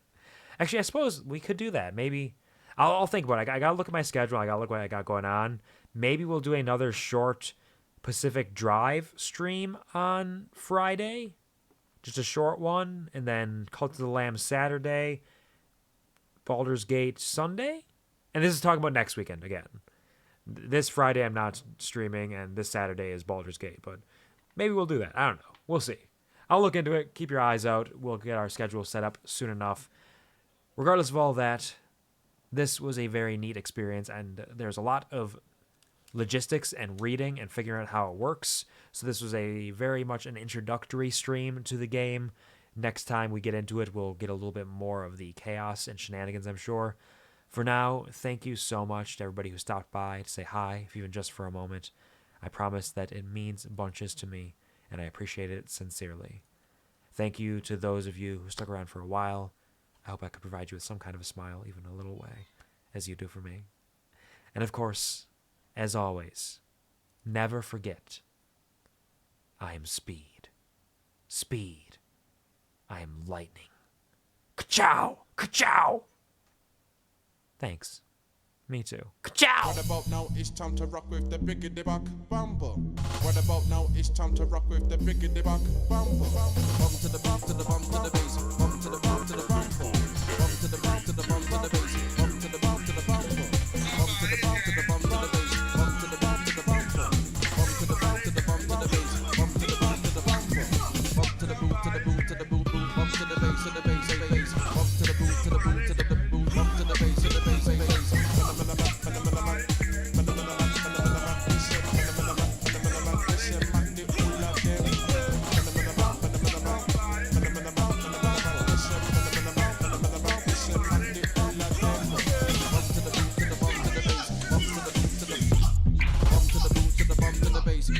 Actually, I suppose we could do that. Maybe I'll think about it. I gotta look at my schedule. I gotta look what I got going on. Maybe we'll do another short Pacific Drive stream on Friday. Just a short one. And then Cult of the Lamb Saturday. Baldur's Gate Sunday. And this is talking about next weekend again. This Friday I'm not streaming, and this Saturday is Baldur's Gate. But maybe we'll do that. I don't know. We'll see. I'll look into it. Keep your eyes out. We'll get our schedule set up soon enough. Regardless of all that, this was a very neat experience, and there's a lot of logistics and reading and figuring out how it works. So this was a very much an introductory stream to the game. Next time we get into it, we'll get a little bit more of the chaos and shenanigans, I'm sure. For now, thank you so much to everybody who stopped by to say hi, if even just for a moment. I promise that it means bunches to me, and I appreciate it sincerely. Thank you to those of you who stuck around for a while. I hope I could provide you with some kind of a smile, even a little way, as you do for me. And of course, as always, never forget, I am speed. Speed. I am lightning. Ka-chow! Ka-chow! Thanks. Me too. Ka-chow! What about now? It's time to rock with the biggity back bumble. What about now? It's time to rock with the biggity back bumble. Bump to the bump to the bump to the bass. Bump to the bump to the bump. Bump to the bump to the bump to the bass. Bump to the bump to the bump. Bump to the bump to the bump to the bass. Bump to the bump to the bump. Bump to the bump to the bump to the bass. Bump to the bump to the bump. Bump to the boot to the boot to the boot boot. Bump to the bass to the bass to the bass. Bump to the boot to the boot to the boot. Bump to the bass to the bass to the bass.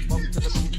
Bump to the